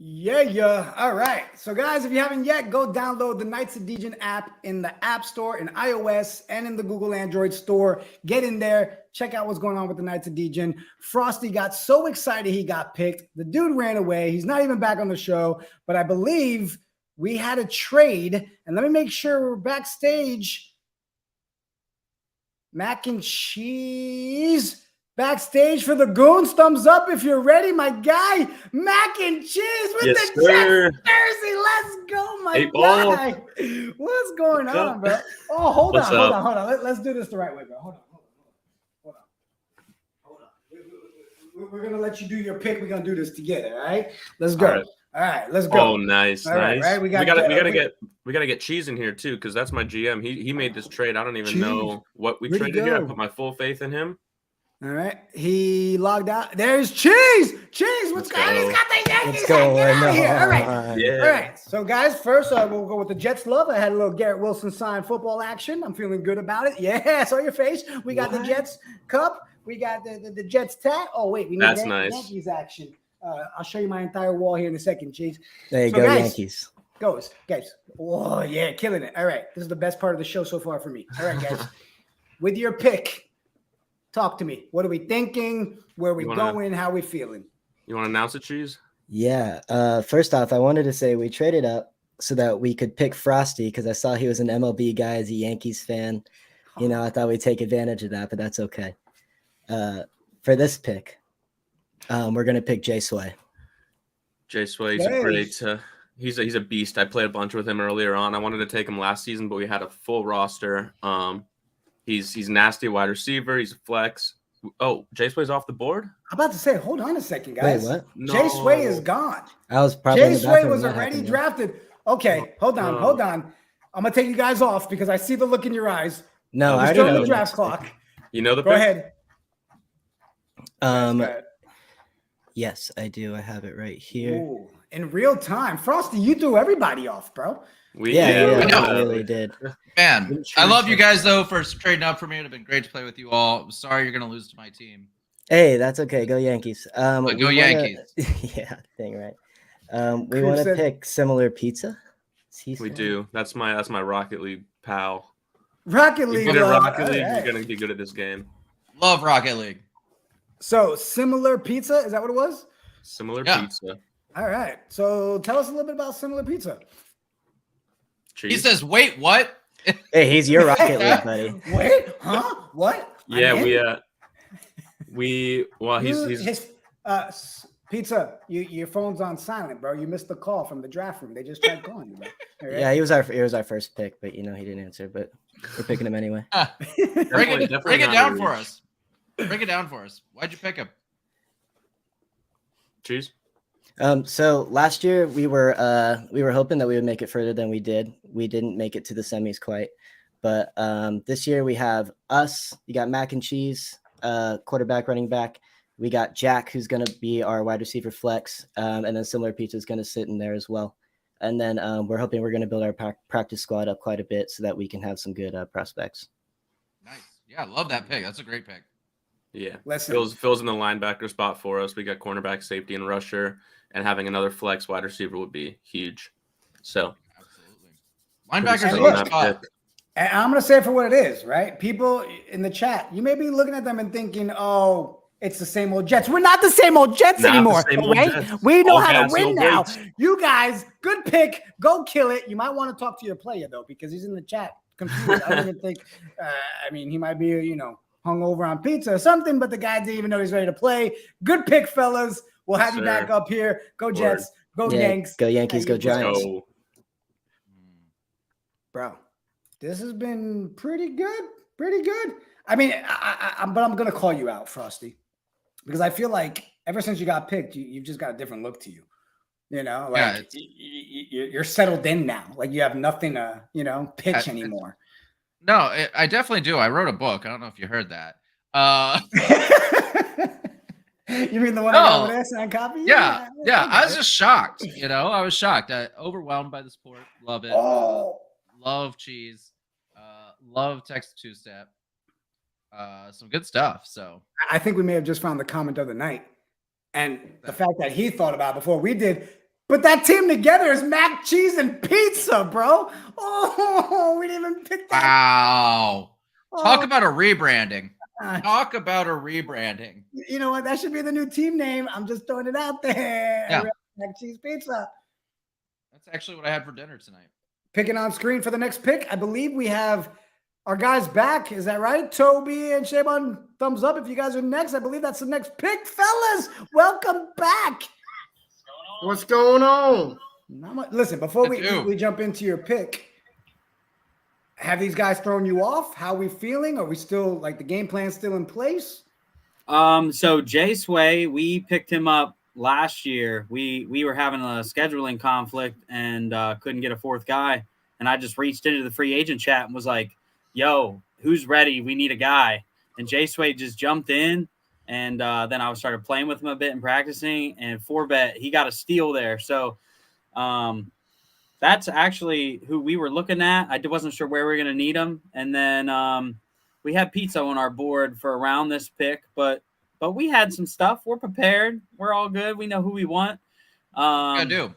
Yeah. All right. So, guys, if you haven't yet, go download the Knights of Degen app in the App Store, in iOS, and in the Google Android store. Get in there. Check out what's going on with the Knights of Degen. Frosty got so excited he got picked. The dude ran away. He's not even back on the show. But I believe we had a trade. And let me make sure we're backstage. Mac and Cheese. Backstage for the Goons. Thumbs up if you're ready, my guy. Mac and Cheese with the Jets jersey. Let's go, my guy. What's going on, bro? Oh, hold on. Let's do this the right way, bro. Hold on. We're gonna let you do your pick. We're gonna do this together. All right. Let's go. All right. Let's go. Oh, nice. Right. We gotta get Cheese in here too, because that's my GM. He made this trade. I don't even know what we traded here. I put my full faith in him. All right, he logged out. There's Cheese. What's going on? He's got the Yankees. Get out of here. All right. Yeah. All right. So, guys, first we'll go with the Jets love. I had a little Garrett Wilson signed football action. I'm feeling good about it. Yeah, I saw your face. We got the Jets cup. We got the Jets tat. Oh, wait, we need That's that nice. Yankees action. I'll show you my entire wall here in a second, Cheese. There you go, guys, Yankees. Guys. Oh, yeah, killing it. All right. This is the best part of the show so far for me. All right, guys. With your pick, talk to me. What are we thinking? Where are we going? How are we feeling? You want to announce it, Cheese? Yeah. First off, I wanted to say we traded up so that we could pick Frosty because I saw he was an MLB guy as a Yankees fan. You know, I thought we'd take advantage of that, but that's okay. For this pick, we're going to pick Jay Sway. Jay Sway, he's a great he's a beast. I played a bunch with him earlier on. I wanted to take him last season, but we had a full roster. He's nasty wide receiver. He's a flex. Oh, Jay Sway's off the board? I'm about to say, hold on a second, guys. Wait, what? Jay Sway is gone. I was probably Jay Sway was already drafted. Okay, hold on. I'm going to take you guys off because I see the look in your eyes. No, I already know the draft clock. You know the Go pick? ahead. Yes, I do. I have it right here. Ooh, in real time. Frosty, you threw everybody off, bro. We really did. Man, I love you guys, though, for trading up for me. It would have been great to play with you all. I'm sorry you're going to lose to my team. Hey, that's okay. Go Yankees. Go Yankees. Yeah, dang right. We want to pick Similar Pizza. We do. That's my Rocket League pal. Rocket League. You're going to be good at this game. Love Rocket League. So, Similar Pizza, is that what it was? Similar Pizza. All right. So, tell us a little bit about Similar Pizza. Cheese. He says, wait, what? Hey, he's your Rocket League, buddy. Wait, huh? What? Yeah, he's Pizza, your phone's on silent, bro. You missed the call from the draft room. They just tried calling you, bro. Right? Yeah, he was our first pick, but he didn't answer, but we're picking him anyway. Break it down for us. Break it down for us. Why'd you pick him? Cheese. So last year we were hoping that we would make it further than we did. We didn't make it to the semis quite, but this year we have us. You got Mac and Cheese, quarterback, running back. We got Jack, who's going to be our wide receiver flex, and then Similar Pizza is going to sit in there as well. And then we're hoping we're going to build our practice squad up quite a bit so that we can have some good prospects. Nice. Yeah, I love that pick. That's a great pick. Yeah. Listen. Fills in the linebacker spot for us. We got cornerback, safety, and rusher, and having another flex wide receiver would be huge. So, linebackers And are look, a spot. And I'm going to say it for what it is, right? People in the chat, you may be looking at them and thinking, oh, it's the same old Jets. We're not the same old Jets Not the anymore, same old right? Jets. We know All how to gas, win no now. brakes. You guys, good pick. Go kill it. You might want to talk to your player, though, because he's in the chat. Confused. I don't even think, he might be, hungover on pizza or something, but the guy didn't even know he's ready to play. Good pick, fellas. We'll have you back up here. Go Jets. Go Yanks. Go Yankees. Go Giants. go. Bro, this has been pretty good. Pretty good. I mean, but I'm going to call you out, Frosty, because I feel like ever since you got picked, you've just got a different look to you. Like you're settled in now. Like you have nothing to, pitch anymore. No, I definitely do. I wrote a book. I don't know if you heard that. You mean the one I got with S&I copy? Yeah. I was just shocked. I was shocked. Overwhelmed by the sport. Love it. Oh. Love cheese. Love Texas two-step. Some good stuff. So I think we may have just found the comment of the night, and the fact that he thought about it before we did. But that team together is mac, cheese, and pizza, bro. Oh, we didn't even pick that. wow. Talk Oh. about a rebranding. Talk about a rebranding. You know what? That should be the new team name. I'm just throwing it out there. Yeah. Mac, cheese, pizza. That's actually what I had for dinner tonight. Picking on screen for the next pick. I believe we have our guys back. Is that right? Toby and Shaybon, thumbs up if you guys are next. I believe that's the next pick. Fellas, welcome back. What's going on? Listen, before we jump into your pick, have these guys thrown you off? How are we feeling? Are we still, like, the game plan still in place? So Jay Sway, we picked him up last year. We were having a scheduling conflict and couldn't get a fourth guy. And I just reached into the free agent chat and was like, yo, who's ready? We need a guy. And Jay Sway just jumped in. And then I started playing with him a bit and practicing. And 4Bet, he got a steal there. So that's actually who we were looking at. I wasn't sure where we were going to need him. And then we had pizza on our board for around this pick. But we had some stuff. We're prepared. We're all good. We know who we want. I do.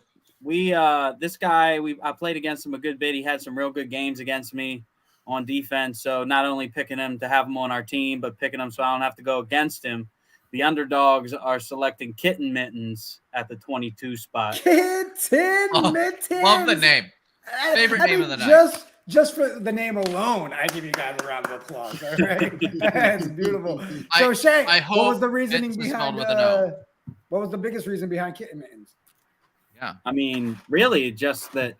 This guy, I played against him a good bit. He had some real good games against me on defense. So not only picking him to have him on our team, but picking him so I don't have to go against him. The underdogs are selecting Kitten Mittens at the 22 spot. Kitten Mittens. Love the name. Favorite name of the night. Just for the name alone, I give you guys a round of applause. All right, that's beautiful. So Shay, what was the reasoning behind? What was the biggest reason behind Kitten Mittens? Yeah, I mean, really, just that.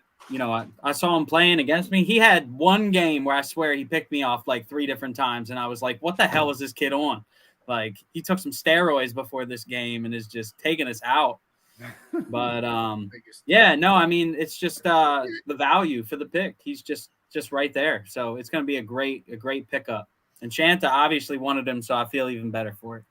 I saw him playing against me. He had one game where I swear he picked me off like 3 different times, and I was like, "What the hell is this kid on?" Like he took some steroids before this game and is just taking us out. But yeah, no, I mean it's just the value for the pick. He's just right there. So it's going to be a great pickup. And Shanta obviously wanted him, so I feel even better for it.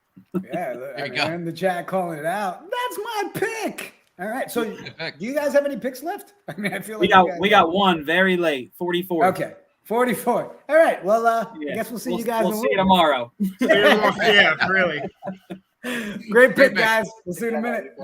Yeah, I'm in the chat calling it out. That's my pick. All right. So do you guys have any picks left? I mean, I feel like we got one very late, 44. Okay. 44. All right. Well, I guess we'll see you guys. We'll see you tomorrow. Yeah, really. Great pick, guys. We'll see you in a minute.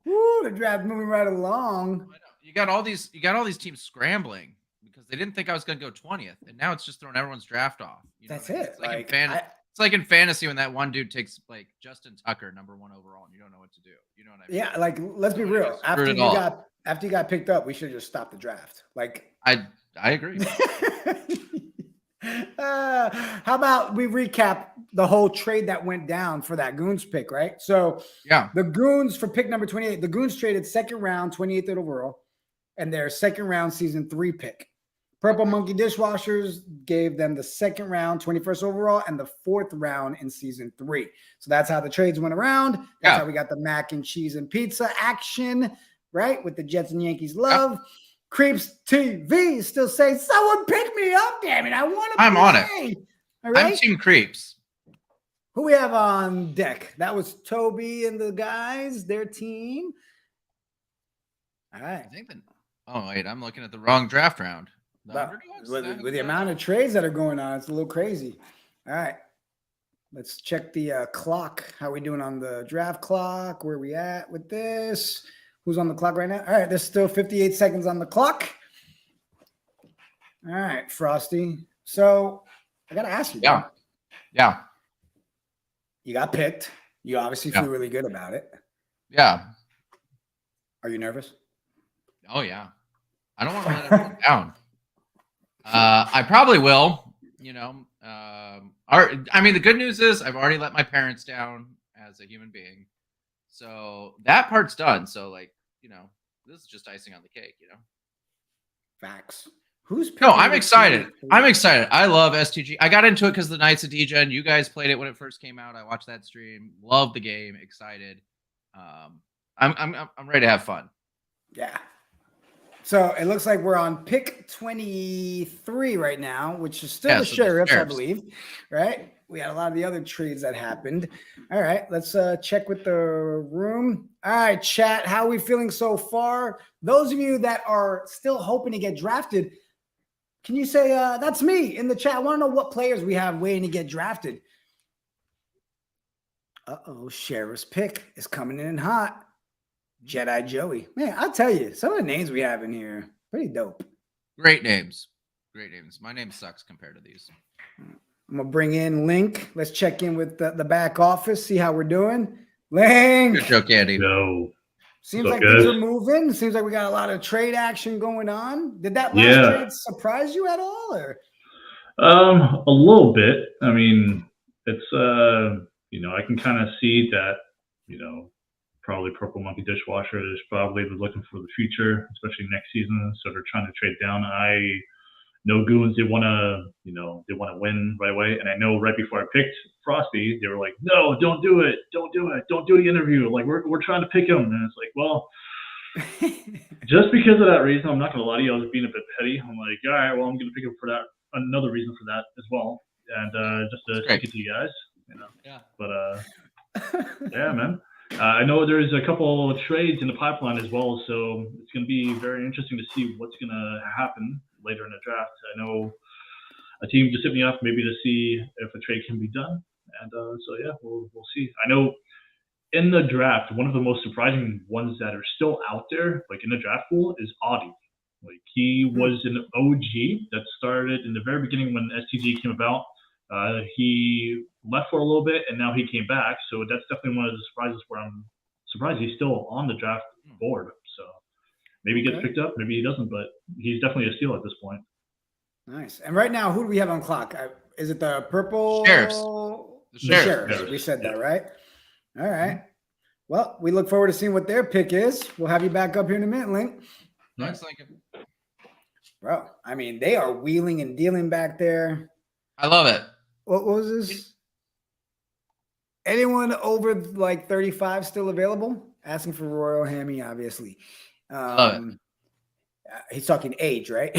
Woo, the draft moving right along. You got all these teams scrambling because they didn't think I was going to go 20th, and now it's just throwing everyone's draft off. That's it. It's like in fantasy when that one dude takes like Justin Tucker, #1 overall, and you don't know what to do. You know what I mean? Yeah, like let's be real. After you got picked up, we should just stop the draft. Like I agree. How about we recap the whole trade that went down for that Goons pick, right? So yeah, the Goons for pick number 28, the Goons traded second round, 28th overall, and their second round season 3 pick. Purple Monkey Dishwashers gave them the second round, 21st overall, and the 4th round in season 3. So that's how the trades went around. That's how we got the mac and cheese and pizza action, right? With the Jets and Yankees love. Creeps TV still saying, someone pick me up, damn it. I want to play. I'm on it. All right. I'm Team Creeps. Who we have on deck? That was Toby and the guys, their team. All right. Oh, wait, I'm looking at the wrong draft round. With the amount of trades that are going on, it's a little crazy. All right. Let's check the clock. How are we doing on the draft clock? Where are we at with this? Who's on the clock right now? All right. There's still 58 seconds on the clock. All right, Frosty. So I got to ask you. Yeah. Yeah. You got picked. You obviously feel really good about it. Yeah. Are you nervous? Oh, yeah. I don't want to let everyone down. I probably will, you know. I mean, the good news is I've already let my parents down as a human being. So that part's done. So, like, you know, this is just icing on the cake, you know. Facts. Who's No, I'm excited. I'm excited. I love STG. I got into it because the Knights of DGen. You guys played it when it first came out. I watched that stream. Love the game. Excited. I'm ready to have fun. Yeah. So it looks like we're on pick 23 right now, which is still the Sheriffs, I believe. Right? We had a lot of the other trades that happened. All right, let's check with the room. All right, chat, how are we feeling so far? Those of you that are still hoping to get drafted, can you say that's me in the chat? I want to know what players we have waiting to get drafted. Uh-oh, Sheriff's pick is coming in hot. Jedi Joey. Man, I'll tell you, some of the names we have in here, pretty dope. Great names. Great names. My name sucks compared to these. I'm going to bring in Link. Let's check in with the back office, see how we're doing. Link. Good joke, Andy. No. Seems like things are moving. Seems like we got a lot of trade action going on. Did that last trade surprise you at all? Or? A little bit. I mean, it's, you know, I can kind of see that, you know, probably Purple Monkey Dishwasher is probably looking for the future, especially next season. So they're trying to trade down. I know Goons, they want to, you know, they want to win right away. And I know right before I picked Frosty, they were like, no, don't do it. Don't do it. Don't do the interview. Like, we're trying to pick him. And it's like, well, just because of that reason, I'm not going to lie to you, I was being a bit petty. I'm like, all right, well, I'm going to pick him for that. Another reason for that as well. And just to stick it to you guys, you know. Yeah. But, yeah, man. I know there's a couple of trades in the pipeline as well, so it's going to be very interesting to see what's going to happen later in the draft. I know a team just hit me up maybe to see if a trade can be done, and so yeah, we'll see. I know in the draft, one of the most surprising ones that are still out there, like in the draft pool, is Audi. Like he was an OG that started in the very beginning when STG came about. He left for a little bit, and now he came back. So that's definitely one of the surprises where I'm surprised he's still on the draft board. So maybe he gets picked up, maybe he doesn't, but he's definitely a steal at this point. Nice. And right now, who do we have on clock? Is it the Purple? Sheriffs. The Sheriffs. We said that, right? All right. Well, we look forward to seeing what their pick is. We'll have you back up here in a minute, Link. Nice, Lincoln. Bro, I mean, they are wheeling and dealing back there. I love it. What was this? Anyone over like 35 still available? Asking for Royal Hammy, obviously. He's talking age, right?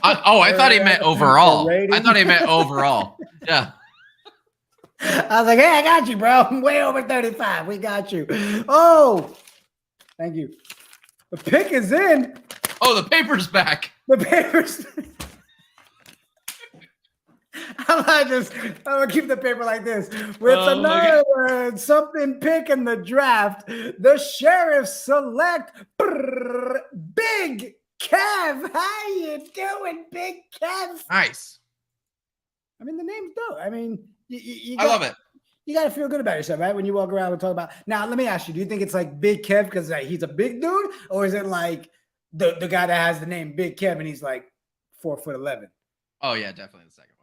I thought he meant overall. I thought he meant overall. Yeah. I was like, hey, I got you, bro. I'm way over 35. We got you. Oh, thank you. The pick is in. Oh, the paper's back. The paper's I'm gonna keep the paper like this. With another something pick in the draft, the Sheriffs select Big Kev. How you doing, Big Kev? Nice. I mean, the name's dope. I mean, I love it. You got to feel good about yourself, right? When you walk around and talk about. Now, let me ask you: do you think it's like Big Kev because he's a big dude, or is it like the guy that has the name Big Kev and he's like 4'11"? Oh yeah, definitely the second one.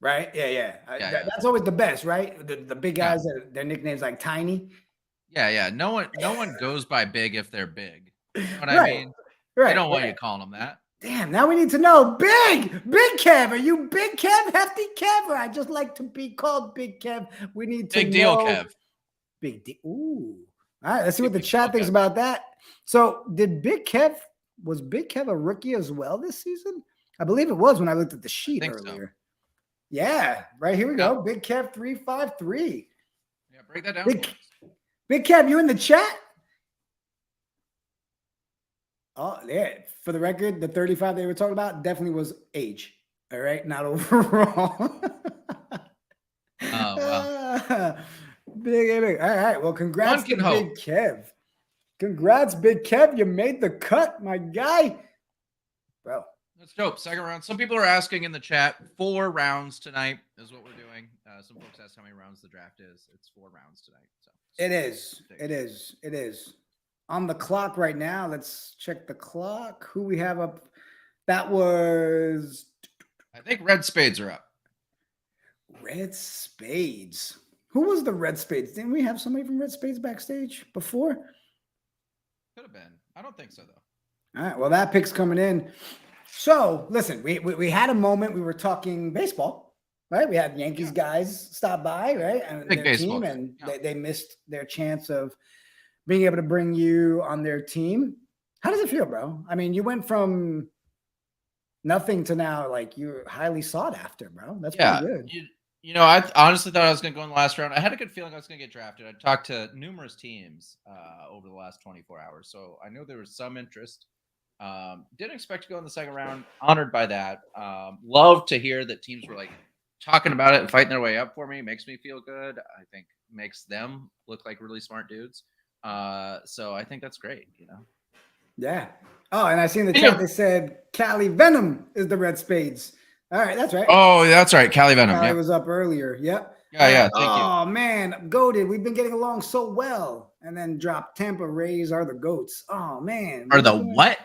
Right? Yeah. That's always the best, right? The big guys, their nicknames like Tiny. Yeah. No one goes by big if they're big. You know what I mean? They don't want you calling them that. Damn, now we need to know. Big Kev. Are you Big Kev, Hefty Kev? Or I just like to be called Big Kev. We need to Big deal, know. Kev. Big deal. Ooh. All right, let's see what the chat thinks about that. So was Big Kev a rookie as well this season? I believe it was when I looked at the sheet earlier. So. Yeah, right here we go. Big Kev 353. Yeah, break that down. Big Kev, you in the chat? Oh, yeah. For the record, the 35 they were talking about definitely was age. All right, not overall. Oh, wow. Big. All right. Well, congrats to Big Kev. Congrats, Big Kev. You made the cut, my guy. Bro. That's dope. Second round. Some people are asking in the chat, 4 rounds tonight is what we're doing. Some folks asked how many rounds the draft is. It's 4 rounds tonight. So It is. On the clock right now. Let's check the clock. Who we have up? That was... I think Red Spades are up. Red Spades. Who was the Red Spades? Didn't we have somebody from Red Spades backstage before? Could have been. I don't think so, though. All right. Well, that pick's coming in. So, listen, we had a moment. We were talking baseball, right? We had Yankees guys stop by, right? And Big their baseball. team, and they missed their chance of being able to bring you on their team. How does it feel, bro? I mean, you went from nothing to now, like, you're highly sought after, bro. That's pretty good. You know, I honestly thought I was going to go in the last round. I had a good feeling I was going to get drafted. I talked to numerous teams over the last 24 hours, so I knew there was some interest. Didn't expect to go in the second round. Honored by that. Love to hear that teams were like talking about it and fighting their way up for me. Makes me feel good. I think makes them look like really smart dudes. So I think that's great. You know. Yeah. Oh, and I seen the chat. They said Cali Venom is the Red Spades. All right, that's right. Oh, that's right. Cali Venom. Cali was up earlier. Yep. Yeah. Thank you. Oh man, goated. We've been getting along so well, and then drop Tampa Rays are the goats. Oh man. Are the what?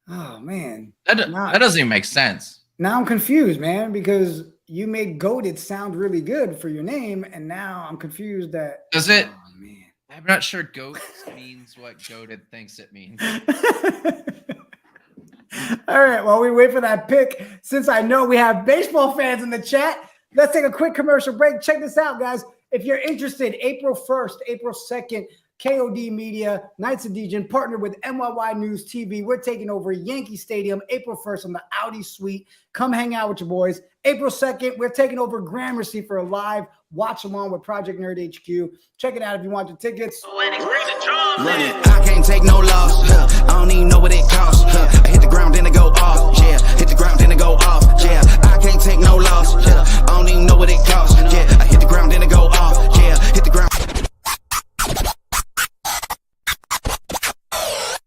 Oh man. That doesn't even make sense. Now I'm confused, man, because you made goated sound really good for your name, and now I'm confused that. Does it? Oh man. I'm not sure goat means what goated thinks it means. All right, while we wait for that pick, since I know we have baseball fans in the chat, let's take a quick commercial break. Check this out, guys. If you're interested, April 1st, April 2nd, KOD Media, Knights of Degen, partnered with NYY News TV. We're taking over Yankee Stadium April 1st on the Audi Suite. Come hang out with your boys. April 2nd, we're taking over Gramercy for a live watch along with Project Nerd HQ. Check it out if you want the tickets. I can't take no loss. I don't even know what it costs. I hit the ground, then it go off. Yeah, hit the ground, then it go off. Yeah, I can't take no loss. I don't even know what it costs. Yeah, I hit the ground, then it go off. Yeah, hit the ground.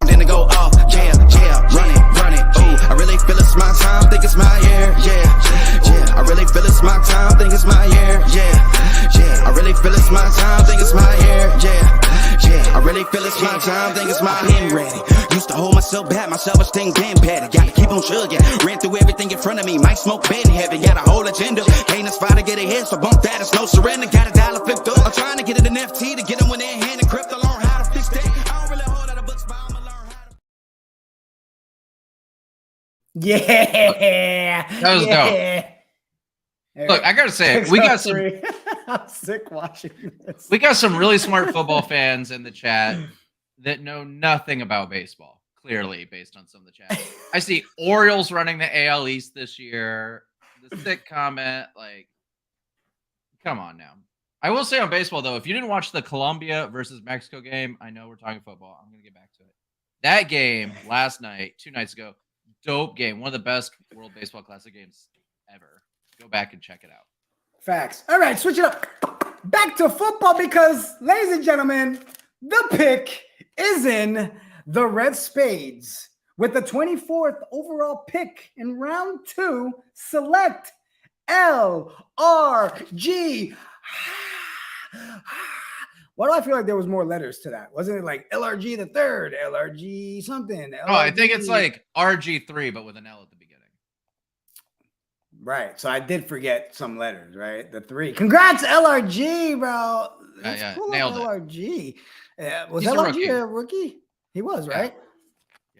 Then it go off. Yeah, run it. Ooh, I really feel it's my time. Think it's my year. Yeah. I really feel it's my time. Think it's my year. Yeah. I really feel it's my time. Think it's my year. Yeah. I really feel it's my time, think it's my hand ready. Used to hold myself back, my self-esteem damn petty. Gotta keep on chugging, ran through everything in front of me. Might smoke bed in heaven, got a whole agenda. Can't aspire to get ahead, so bump that, it's no surrender. Got a dollar flipped up, I'm trying to get it an FT to get them when they're in hand and crypto. Learn how to fix that. I don't really hold out of books, but I'ma learn how to. Yeah. That was dope. Look, I gotta say, we got some. I'm sick watching this. We got some really smart football fans in the chat that know nothing about baseball. Clearly, based on some of the chat, I see Orioles running the AL East this year. The sick comment, like, come on now. I will say on baseball though, if you didn't watch the Colombia versus Mexico game, I know we're talking football. I'm gonna get back to it. That game last night, 2 nights ago, dope game. One of the best World Baseball Classic games ever. Go back and check it out. Facts. All right, switch it up. Back to football because, ladies and gentlemen, the pick is in the Red Spades. With the 24th overall pick in round 2, select LRG. Why do I feel like there was more letters to that? Wasn't it like LRG the third, LRG something? LRG? Oh, I think it's like RG3, but with an L at the beginning. Right. So I did forget some letters, right? The 3. Congrats, LRG, bro. Yeah, nailed it. LRG. Was He's LRG a rookie? He was, right?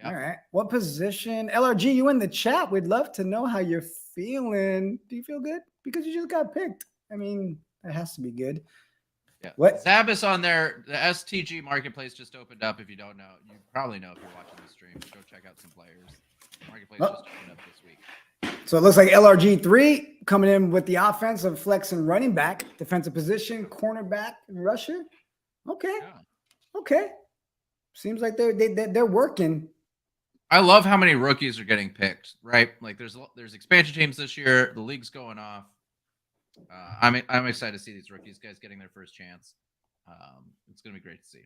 All right. What position? LRG, you in the chat. We'd love to know how you're feeling. Do you feel good? Because you just got picked. I mean, that has to be good. Yeah. What? Zabas on there. The STG marketplace just opened up. If you don't know, you probably know if you're watching the stream. Go check out some players. Marketplace just opened up this week. So it looks like LRG3 coming in with the offense of flex and running back, defensive position, cornerback, and rusher. Okay. Yeah. Okay. Seems like they're working. I love how many rookies are getting picked, right? Like there's expansion teams this year. The league's going off. I'm excited to see these rookies guys getting their first chance. It's gonna be great to see.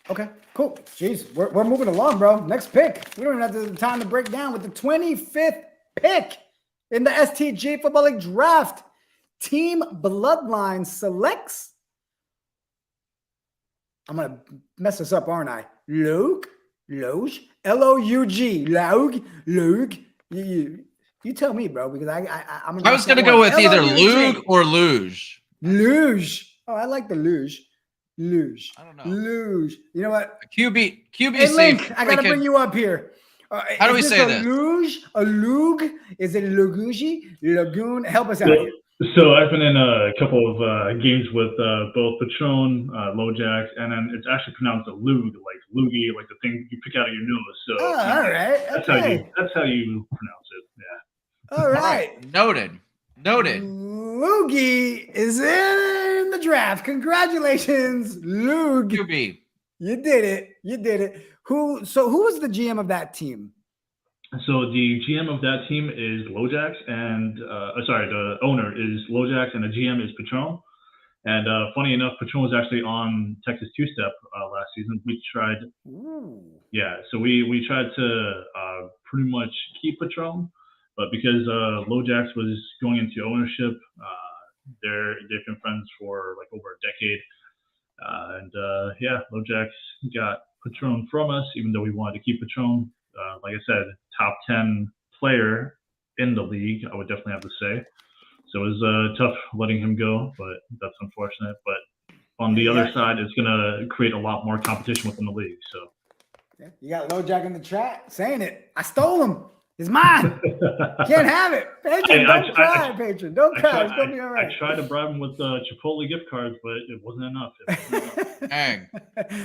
Okay, cool. Jeez, we're moving along, bro. Next pick. We don't even have the time to break down with the 25th pick in the STG Football League draft. Team Bloodline selects. I'm gonna mess this up, aren't I? Logue, L-O-U-G, Logue. You tell me, bro, because I'm. I was gonna go with either Luge or Luge. Luge. Oh, I like the Luge. Luge. I don't know. Luge. You know what? QBC. Hey, Link, I gotta bring you up here. How do we say this? Luge? A Luge? Is it Luguji? Lagoon? Help us out here. So I've been in a couple of games with both Patron, Lojax, and then it's actually pronounced a Lug, like loogie, like the thing you pick out of your nose. So all right. That's how you pronounce it. Yeah. All right. Noted. Loogie is in the draft. Congratulations, Lug. QB. You did it. Who was the GM of that team? So the GM of that team is Lojax, and the owner is Lojax, and the GM is Patron. And funny enough, Patron was actually on Texas Two-Step last season. We tried, so we tried to pretty much keep Patron, but because Lojax was going into ownership, they've been friends for like over a decade. Lojax got Patron from us, even though we wanted to keep Patron. Like I said, top 10 player in the league, I would definitely have to say. So it was tough letting him go, but that's unfortunate. But on the other side, it's going to create a lot more competition within the league. So you got Lojack in the chat saying it. I stole him. It's mine. Can't have it. Patron, don't cry, Patron. Don't cry. It's going to be all right. I tried to bribe him with Chipotle gift cards, but it wasn't enough. Dang.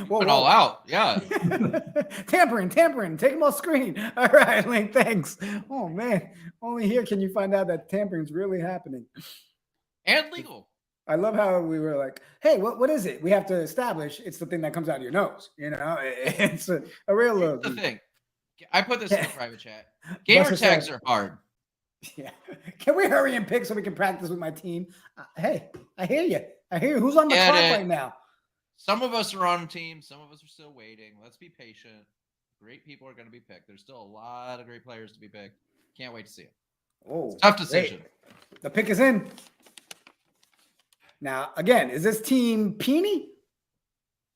Went all out. Yeah. Tampering. Take them off screen. All right, Link, thanks. Oh, man. Only here can you find out that tampering's really happening. And legal. I love how we were like, hey, what is it? We have to establish it's the thing that comes out of your nose. You know, it's a real little the thing. I put this in the private chat. Gamer tags are hard. Yeah. Can we hurry and pick so we can practice with my team? Hey, I hear you. Who's on the clock right now? Some of us are on team. Some of us are still waiting. Let's be patient. Great people are going to be picked. There's still a lot of great players to be picked. Can't wait to see it. Oh, tough decision. The pick is in. Now, again, is this Team Peony?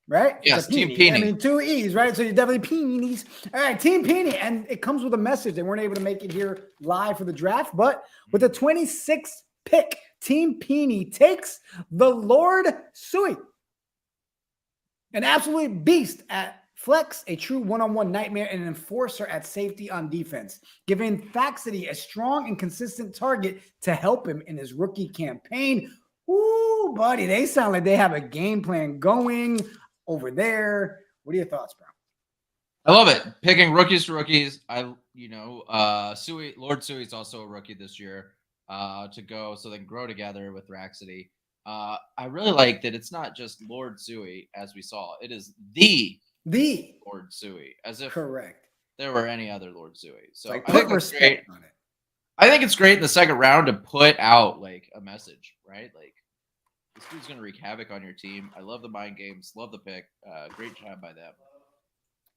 Right? Yes, Team Peony. I mean, 2 E's, right? So you're definitely Peonies. All right, Team Peony. And it comes with a message. They weren't able to make it here live for the draft, but with the 26th pick, Team Peony takes the Lord Suey. An absolute beast at flex, a true one-on-one nightmare, and an enforcer at safety on defense, giving Thaxity a strong and consistent target to help him in his rookie campaign. Ooh, buddy, they sound like they have a game plan going over there. What are your thoughts, bro? I love it. Picking rookies to rookies. Lord Suey is also a rookie this year to go so they can grow together with Thraxity. I really like that it's not just Lord Suey as we saw. It is the Lord Suey, as if there were any other Lord Suey. So like, I think it's great. On it. I think it's great in the second round to put out like a message, right? Like this dude's gonna wreak havoc on your team. I love the mind games. Love the pick. Great job by them.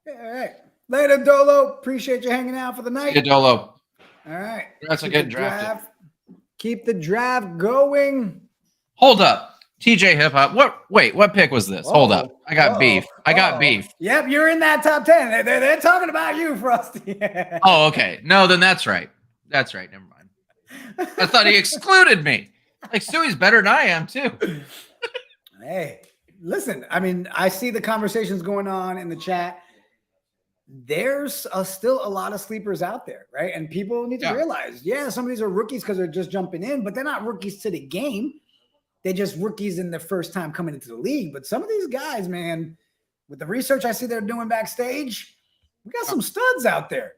All right, later, Dolo. Appreciate you hanging out for the night. Yeah, Dolo. All right. Congrats on getting drafted. Keep the draft going. Hold up. TJ Hip Hop. What pick was this? Hold up. I got beef. I got beef. Yep, you're in that top 10. They're talking about you, Frosty. Oh, okay. No, then that's right. That's right. Never mind. I thought he excluded me. Like Suey's better than I am too. Hey, listen, I mean, I see the conversations going on in the chat. there's still a lot of sleepers out there, right? And people need to realize, some of these are rookies because they're just jumping in, but they're not rookies to the game. They're just rookies in their first time coming into the league. But some of these guys, man, with the research I see they're doing backstage, we got some studs out there.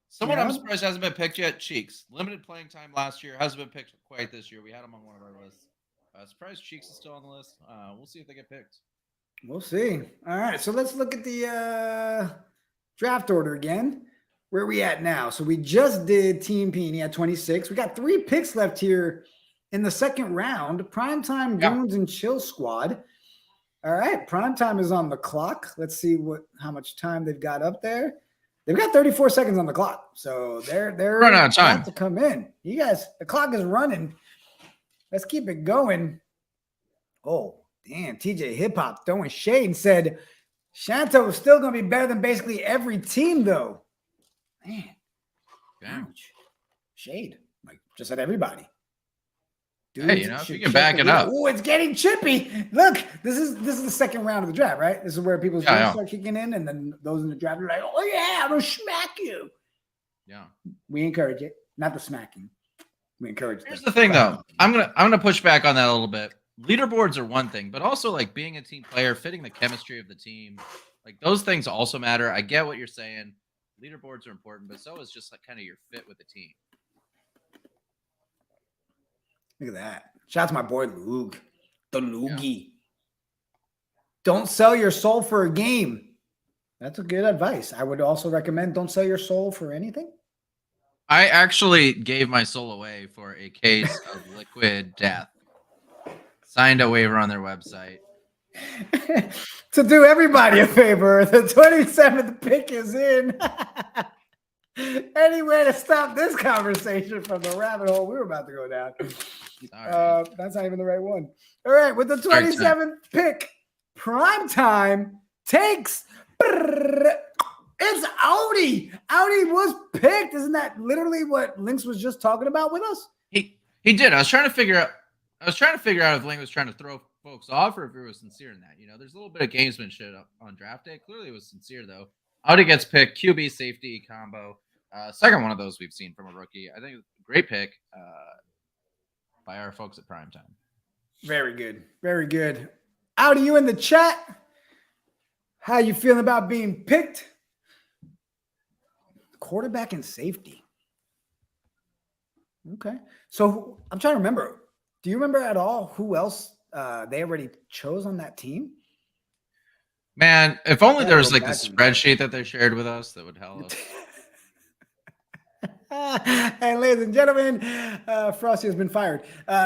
Someone I'm surprised hasn't been picked yet, Cheeks. Limited playing time last year, hasn't been picked quite this year. We had him on one of our lists. Surprised Cheeks is still on the list. We'll see if they get picked. We'll see. All right, so let's look at the draft order again. Where are we at now? So we just did Team Peony at 26. We got 3 picks left here in the second round. Primetime Goons and Chill Squad. All right, Primetime is on the clock. Let's see how much time they've got up there. They've got 34 seconds on the clock, so they're running out of time to come in. You guys, the clock is running. Let's keep it going. Oh, damn, TJ Hip Hop throwing shade and said Shanto is still going to be better than basically every team, though. Man, ouch. Shade, like just at everybody. Dude, hey, if you can back it up. Oh, it's getting chippy. Look, this is the second round of the draft, right? This is where people's dreams start kicking in, and then those in the draft are like, "Oh yeah, I'm gonna smack you." Yeah, we encourage it, not the smacking. We encourage. Here's the thing, though. I'm gonna push back on that a little bit. Leaderboards are one thing, but also like being a team player, fitting the chemistry of the team, like those things also matter. I get what you're saying. Leaderboards are important, but so is just like kind of your fit with the team. Look at that. Shout out to my boy Luke. The Loogie. Don't sell your soul for a game. That's a good advice. I would also recommend don't sell your soul for anything. I actually gave my soul away for a case of liquid death. Signed a waiver on their website. To do everybody a favor, the 27th pick is in. Any way to stop this conversation from the rabbit hole we were about to go down? That's not even the right one. All right, with the 27th pick, Primetime takes. It's Audi. Audi was picked. Isn't that literally what Lynx was just talking about with us? He did. I was trying to figure out if Link was trying to throw folks off or if he was sincere in that. You know, there's a little bit of gamesmanship on draft day. Clearly, it was sincere though. Audi gets picked. QB safety combo. Second one of those we've seen from a rookie. I think it was a great pick by our folks at Primetime. Very good. Very good. Audi, you in the chat? How you feeling about being picked? Quarterback and safety. Okay. So I'm trying to remember. Do you remember at all who else they already chose on that team? Man, if only there was like a spreadsheet that they shared with us that would help us. And ladies and gentlemen, Frosty has been fired.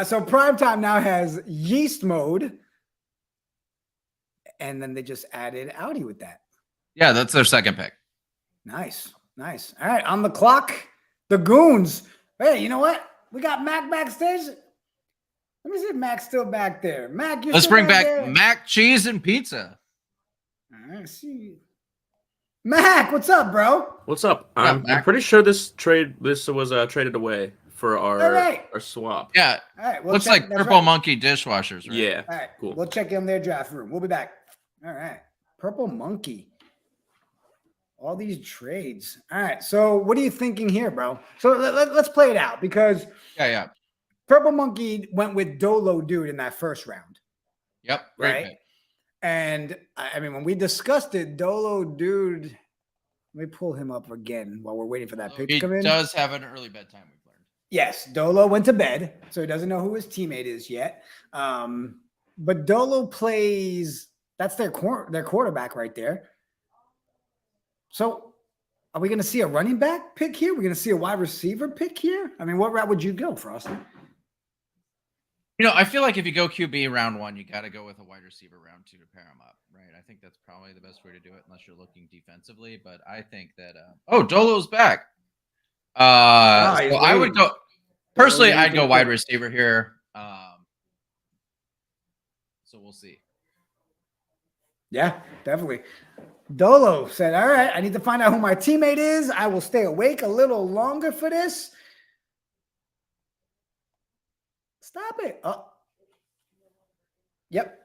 So Primetime now has Yeast Mode. And then they just added Audi with that. Yeah, that's their second pick. Nice. Nice. All right, on the clock, the Goons. Hey, you know what? We got Mac backstage. Let me see if Mac's still back there. Mac, let's bring back mac, cheese, and pizza. All right, see. Mac, what's up, bro? What's up? I'm pretty sure this was traded away for our swap. Yeah. All right. Looks like Purple Monkey dishwashers, right? Yeah. All right. Cool. We'll check in their draft room. We'll be back. All right. Purple Monkey. All these trades. All right. So what are you thinking here, bro? So let's play it out because Purple Monkey went with Dolo Dude in that first round. Yep. Right. Pick. And I mean, when we discussed it, Dolo Dude, let me pull him up again while we're waiting for that pick to come in. He does have an early bedtime, we've learned. Yes, Dolo went to bed, so he doesn't know who his teammate is yet. But Dolo plays, that's their quarterback right there. So are we going to see a running back pick here? We're going to see a wide receiver pick here? I mean, what route would you go, Frosty? You know, I feel like if you go QB round 1, you got to go with a wide receiver round 2 to pair him up, right? I think that's probably the best way to do it unless you're looking defensively. But I think that, Dolo's back. So I would go, personally, I'd go wide receiver here. So we'll see. Yeah, definitely. Dolo said, all right, I need to find out who my teammate is. I will stay awake a little longer for this. Stop it. Oh. Yep.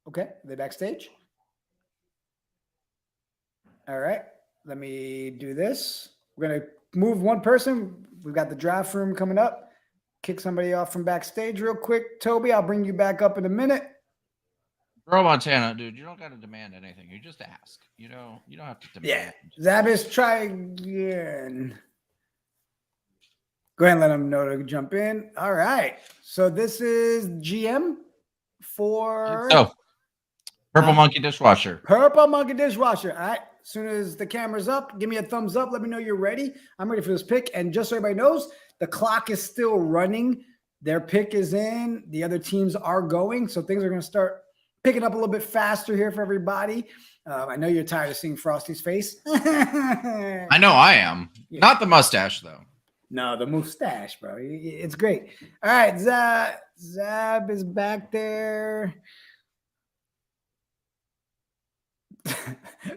Okay. Are they backstage? All right. Let me do this. We're going to move one person. We've got the draft room coming up. Kick somebody off from backstage real quick. Toby, I'll bring you back up in a minute. Bro Montana, dude, you don't got to demand anything. You just ask. You don't have to demand. Yeah. Zabis, try again. Go ahead and let them know to jump in. All right. So this is GM for Purple Monkey Dishwasher. Purple Monkey Dishwasher. All right. As soon as the camera's up, give me a thumbs up. Let me know you're ready. I'm ready for this pick. And just so everybody knows, the clock is still running. Their pick is in. The other teams are going. So things are going to start picking up a little bit faster here for everybody. I know you're tired of seeing Frosty's face. I know I am. Yeah. Not the mustache, though. No, the mustache, bro. It's great. All right, Zab is back there.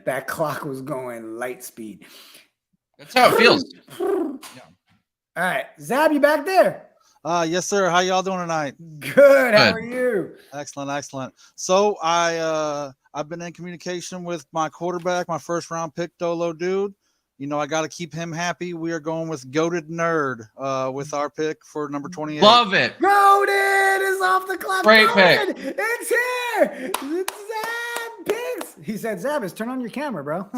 That clock was going light speed. That's how it feels. Yeah. All right, Zab, you back there? Yes, sir. How y'all doing tonight? Good. How are you? Excellent, excellent. So I've been in communication with my quarterback, my first round pick, Dolo Dude. You know, I got to keep him happy. We are going with Goated Nerd with our pick for number 28. Love it. Goated is off the clock. Great pick. It's here. It's Zab picks. He said, Zabis, turn on your camera, bro.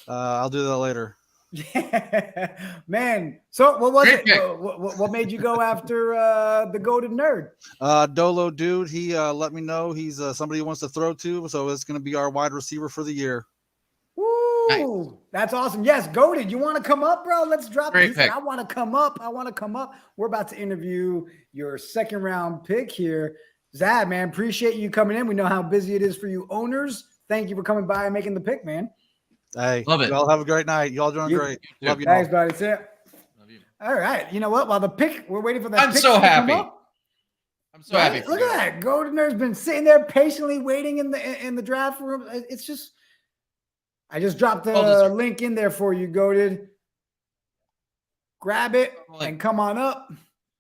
I'll do that later. Yeah, man. So what was it? What made you go after the Goated Nerd? Dolo Dude. He let me know he's somebody who wants to throw to, so it's going to be our wide receiver for the year. Woo! Nice. That's awesome. Yes, Goated, you want to come up, bro? Let's drop it. I want to come up. We're about to interview your second round pick here. Zab, man, appreciate you coming in. We know how busy it is for you owners. Thank you for coming by and making the pick, man. Hey, love it. Y'all have a great night. Y'all doing great. Love you. Thanks, buddy. See ya. Love you. All right. You know what? While the pick, we're waiting for that. I'm so happy. I'm so happy. Look at that. Goated Nerd's been sitting there patiently waiting in the draft room. It's just, I just dropped the link in there for you, Goated. Grab it and come on up.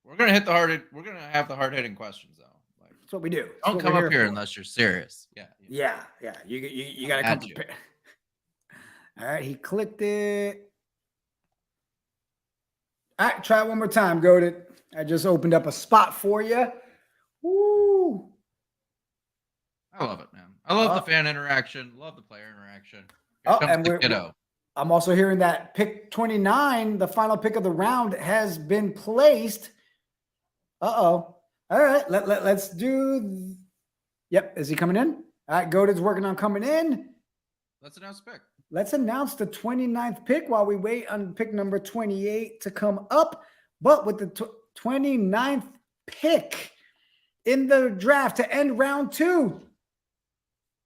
We're gonna hit the hard. We're gonna have the hard hitting questions though. That's what we do. Don't come up here unless you're serious. Yeah. Yeah. You gotta come prepared. All right, he clicked it. All right, try it one more time, Goated. I just opened up a spot for you. Woo! I love it, man. I love the fan interaction. Love the player interaction. I'm also hearing that pick 29, the final pick of the round, has been placed. All right, let's do. Yep, is he coming in? All right, Goated's working on coming in. Let's announce pick. Let's announce the 29th pick while we wait on pick number 28 to come up. But with the 29th pick in the draft to end round 2.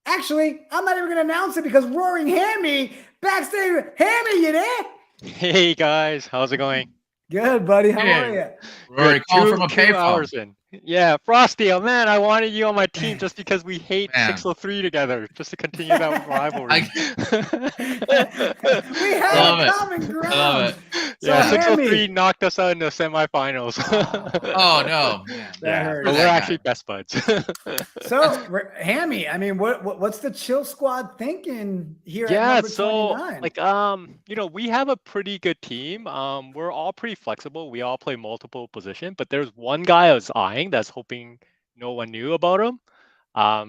Actually, I'm not even going to announce it because Roaring Hammy backstage. Hammy, you there? Hey, guys. How's it going? Good, buddy. How are you? Rory, call from a payphone. Hours in. Yeah, Frosty, oh man, I wanted you on my team just because we hate 603 together, just to continue that rivalry. We have a common ground. I love it. Yeah, 603 knocked us out in the semifinals. Oh no, yeah, but we're actually best buds. So, Hammy, I mean, what's the Chill Squad thinking here? Yeah, at number 29? like we have a pretty good team. We're all pretty flexible. We all play multiple positions, but there's one guy I was eyeing that's hoping no one knew about him.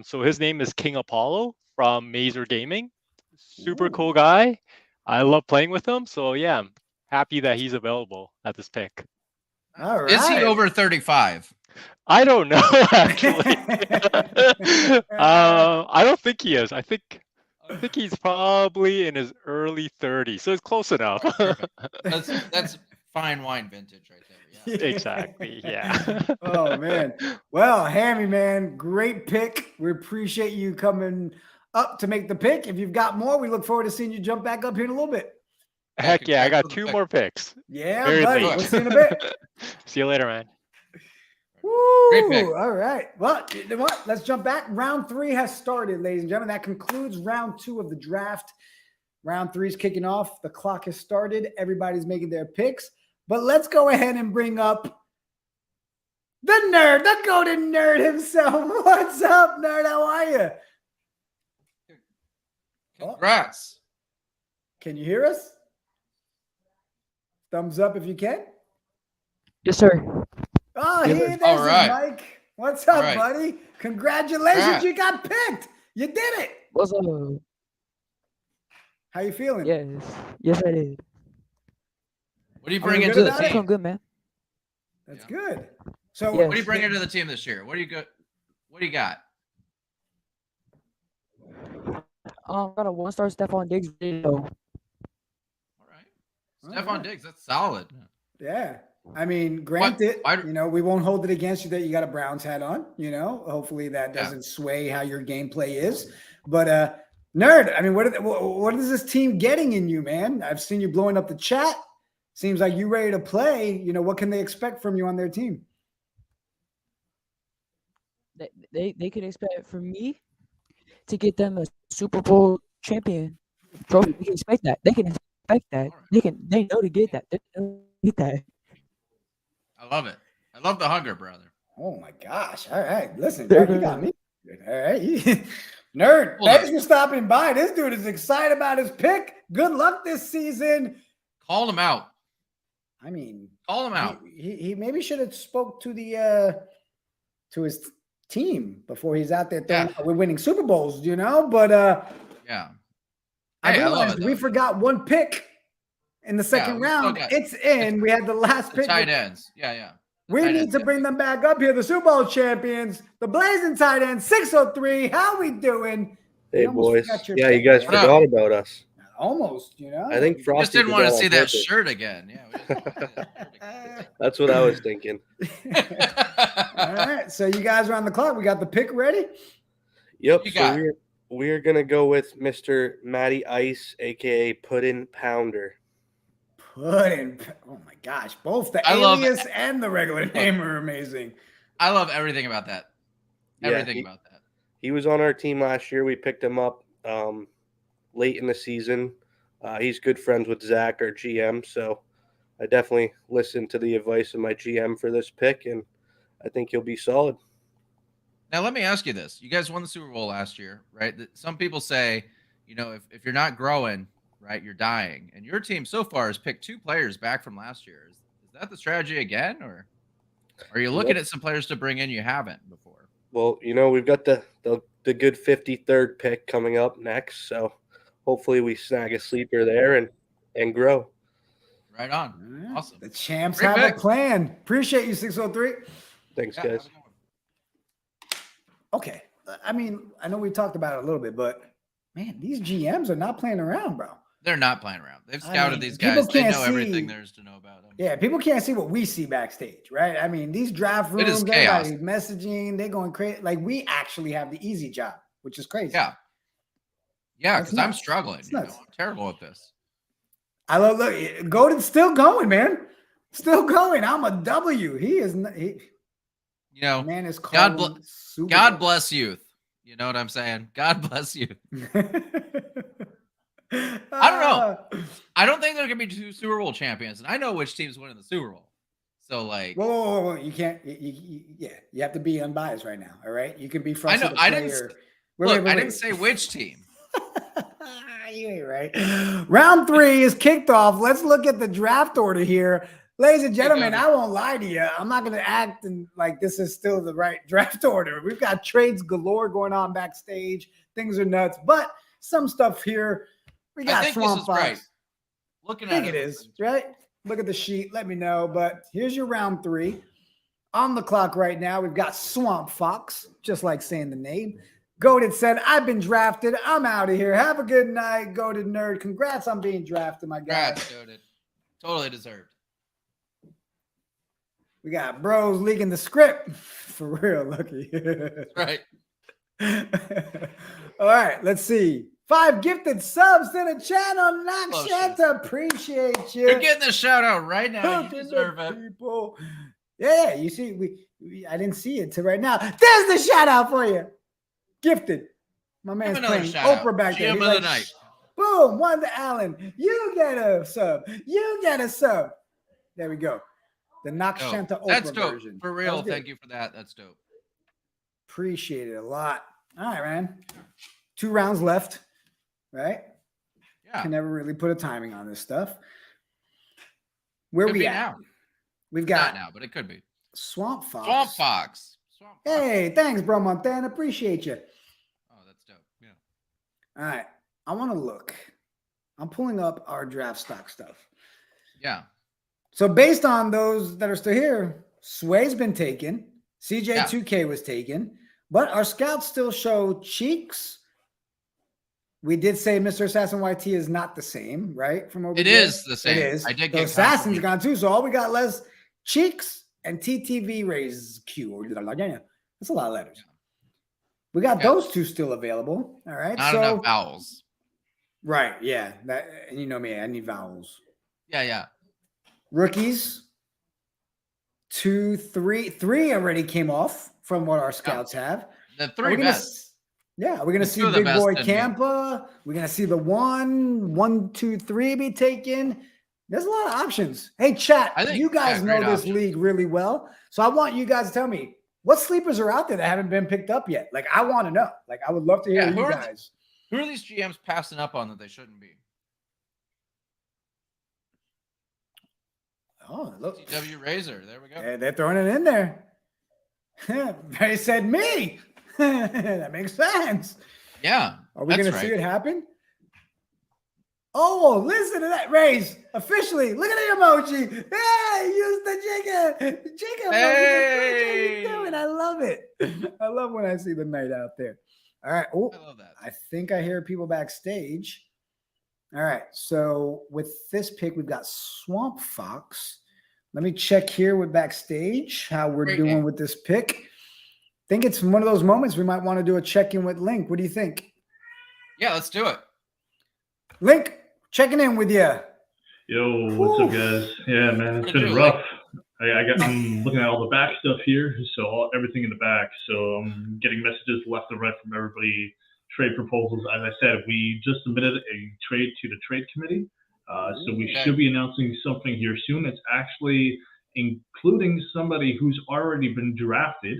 So his name is King Apollo from Mazer Gaming. Super cool guy. I love playing with him. So yeah, I'm happy that he's available at this pick. All right. Is he over 35? I don't know, actually. I don't think he is. I think he's probably in his early 30s. So it's close enough. That's fine wine vintage right there. Yeah. Exactly. Yeah. Oh man. Well, Hammy, man, great pick. We appreciate you coming up to make the pick. If you've got more, we look forward to seeing you jump back up here in a little bit. Heck yeah, I got 2 more picks. Yeah, buddy. We'll see you in a bit. See you later, man. Woo! Great pick. All right. Well, you know what? Let's jump back. Round 3 has started, ladies and gentlemen. That concludes round 2 of the draft. Round 3 is kicking off. The clock has started. Everybody's making their picks. But let's go ahead and bring up the nerd, the Goated Nerd himself. What's up, nerd? How are you? Congrats. Can you hear us? Thumbs up if you can. Yes, sir. Oh, Yes, hey, sir. there's All right. Mike. What's up, All right. buddy? Congratulations, Congrats. you got picked. You did it. What's up? How you feeling? Yes, I did. What do you Are bring we into good the about it? team? Feeling good, man. That's good. So Yes. What do you bring into the team this year? What do you got? What do you got? Got a 1-star Stephon Diggs video. Stephon Diggs, that's solid. Yeah. I mean, granted, we won't hold it against you that you got a Browns hat on. Hopefully that doesn't sway how your gameplay is. But Nerd, I mean, what is this team getting in you, man? I've seen you blowing up the chat. Seems like you ready to play. What can they expect from you on their team? They could expect from me to get them a Super Bowl champion trophy. They can expect that. They can expect that. They know to get that. They know to get that. I love it. I love the hunger, brother. Oh my gosh. All right. Listen, Nerd, you got me. All right. Nerd, thanks for stopping by. This dude is excited about his pick. Good luck this season. Call him out. I mean, call him out. He maybe should have spoke to to his team before he's out there we're winning Super Bowls, but yeah. I Hey, I love realized it, we forgot one pick in the second we still round. got- It's in. We had the last The pick. tight ends. Yeah. We tight need ends, to bring them back up here. The Super Bowl champions, the Blazing tight end, 603. How we doing? Hey, You almost boys. forgot your Yeah, you pick, guys man. forgot about us. Almost, I think Frosty Just didn't want to forgot see on that purpose. shirt again. Yeah. That's what I was thinking. All right. So you guys are on the clock. We got the pick ready. Yep. You So got we're gonna go with Mr. Matty Ice, aka Puddin' Pounder. Puddin'. Oh my gosh. Both the I love alias and the regular name are amazing. I love everything about that. Everything about that. He was on our team last year. We picked him up late in the season. He's good friends with Zach, our GM. So I definitely listened to the advice of my GM for this pick, and I think he'll be solid. Now, let me ask you this. You guys won the Super Bowl last year, right? Some people say, if you're not growing, right, you're dying. And your team so far has picked 2 players back from last year. Is that the strategy again? Or are you looking at some players to bring in you haven't before? Well, we've got the good 53rd pick coming up next. So hopefully we snag a sleeper there and grow. Right on. Awesome. The champs Great have pick. a plan. Appreciate you, 603. Thanks, guys. Okay. I mean, I know we talked about it a little bit, but man, these GMs are not playing around, bro. They're not playing around. They've I scouted mean, these people guys. They can't know see- everything there is to know about them. Yeah, people can't see what we see backstage, right? I mean, these draft It is rooms, chaos. everybody's messaging, they're going crazy. Like, we actually have the easy job, which is crazy. Yeah, That's because I'm nuts. struggling. That's nuts. I'm terrible at this. I look, Golden's still going, man. Still going. I'm a W. He is not, man is God, calling Super God Bowl. bless youth. You know what I'm saying? God bless you. I don't know. I don't think there can be 2 Super Bowl champions, and I know which team's winning the Super Bowl. So, like, Whoa. You can't. You have to be unbiased right now. All right. You can be I frustrated. know. I didn't. Look, I didn't say which team. You ain't right. Round 3 is kicked off. Let's look at the draft order here. Ladies and gentlemen, I won't lie to you. I'm not going to act like this is still the right draft order. We've got trades galore going on backstage. Things are nuts, but some stuff here. We got I think Swamp this is Fox. right. Looking I think at it is, right? Look at the sheet. Let me know. But here's your round 3. On the clock right now, we've got Swamp Fox, just like saying the name. Goated said, I've been drafted. I'm out of here. Have a good night, Goated Nerd. Congrats on being drafted, my guy. Congrats, Goated. Totally deserved. We got bros leaking the script. For real, Lucky. Right. All right, let's see. 5 gifted subs to the channel. Close, Nakshanta, appreciate you. You're getting the shout out right now. You Helping deserve the it. people. Yeah, you see, I didn't see it till right now. There's the shout out for you. Gifted. My man's another playing shout out. Oprah back there. GM He's of the like, night. boom, one to Allen. You get a sub. You get a sub. There we go. The Nakshanta Dope. Oprah That's dope. version. For That real. was good. Thank you for that. That's dope. Appreciate it a lot. All right, man. 2 rounds left. right? Yeah. Can never really put a timing on this stuff. Where Could we be at? now. We've Not got now, but it could be. Swamp Fox. Swamp Fox. Hey, thanks, bro, Montana. Appreciate you. Oh, that's dope. Yeah. All right. I want to look. I'm pulling up our draft stock stuff. Yeah. So based on those that are still here, Sway's been taken. CJ2K was taken. But our scouts still show Cheeks. We did say Mr. Assassin YT is not the same, right? From over It there. is the same. It is. I did The get Assassin's gone too. So all we got less Cheeks and TTV Raise Q. That's a lot of letters. We got those two still available. All right. Not enough vowels. Right. Yeah. That, and you know me, I need vowels. Yeah. Rookies. 2, 3. 3 already came off from what our scouts have. The 3 best. Yeah, we're gonna see Big Boy Campa. We're gonna see the 1, 2, 3 be taken. There's a lot of options. Hey, chat, you guys know this league really well. So I want you guys to tell me what sleepers are out there that haven't been picked up yet. Like, I want to know. Like, I would love to hear you guys. Who are these GMs passing up on that they shouldn't be? Oh, look. TW Razor. There we go. They're throwing it in there. They said me. That makes sense. Yeah. Are we going to see it happen? Oh, listen to that. Raise officially. Look at the emoji. Hey, use the Jigga. Jigga. Hey. What I love it. I love when I see the knight out there. All right. Oh, I love that. I think I hear people backstage. All right. So with this pick, we've got Swamp Fox. Let me check here with backstage how we're doing with this pick. I think it's one of those moments we might want to do a check-in with Link. What do you think? Yeah, let's do it. Link, checking in with you. Yo, what's up, guys? Yeah, man, it's been rough. I'm looking at all the back stuff here, so everything in the back. So I'm getting messages left and right from everybody, trade proposals. As I said, we just submitted a trade to the trade committee, so we should be announcing something here soon. It's actually including somebody who's already been drafted.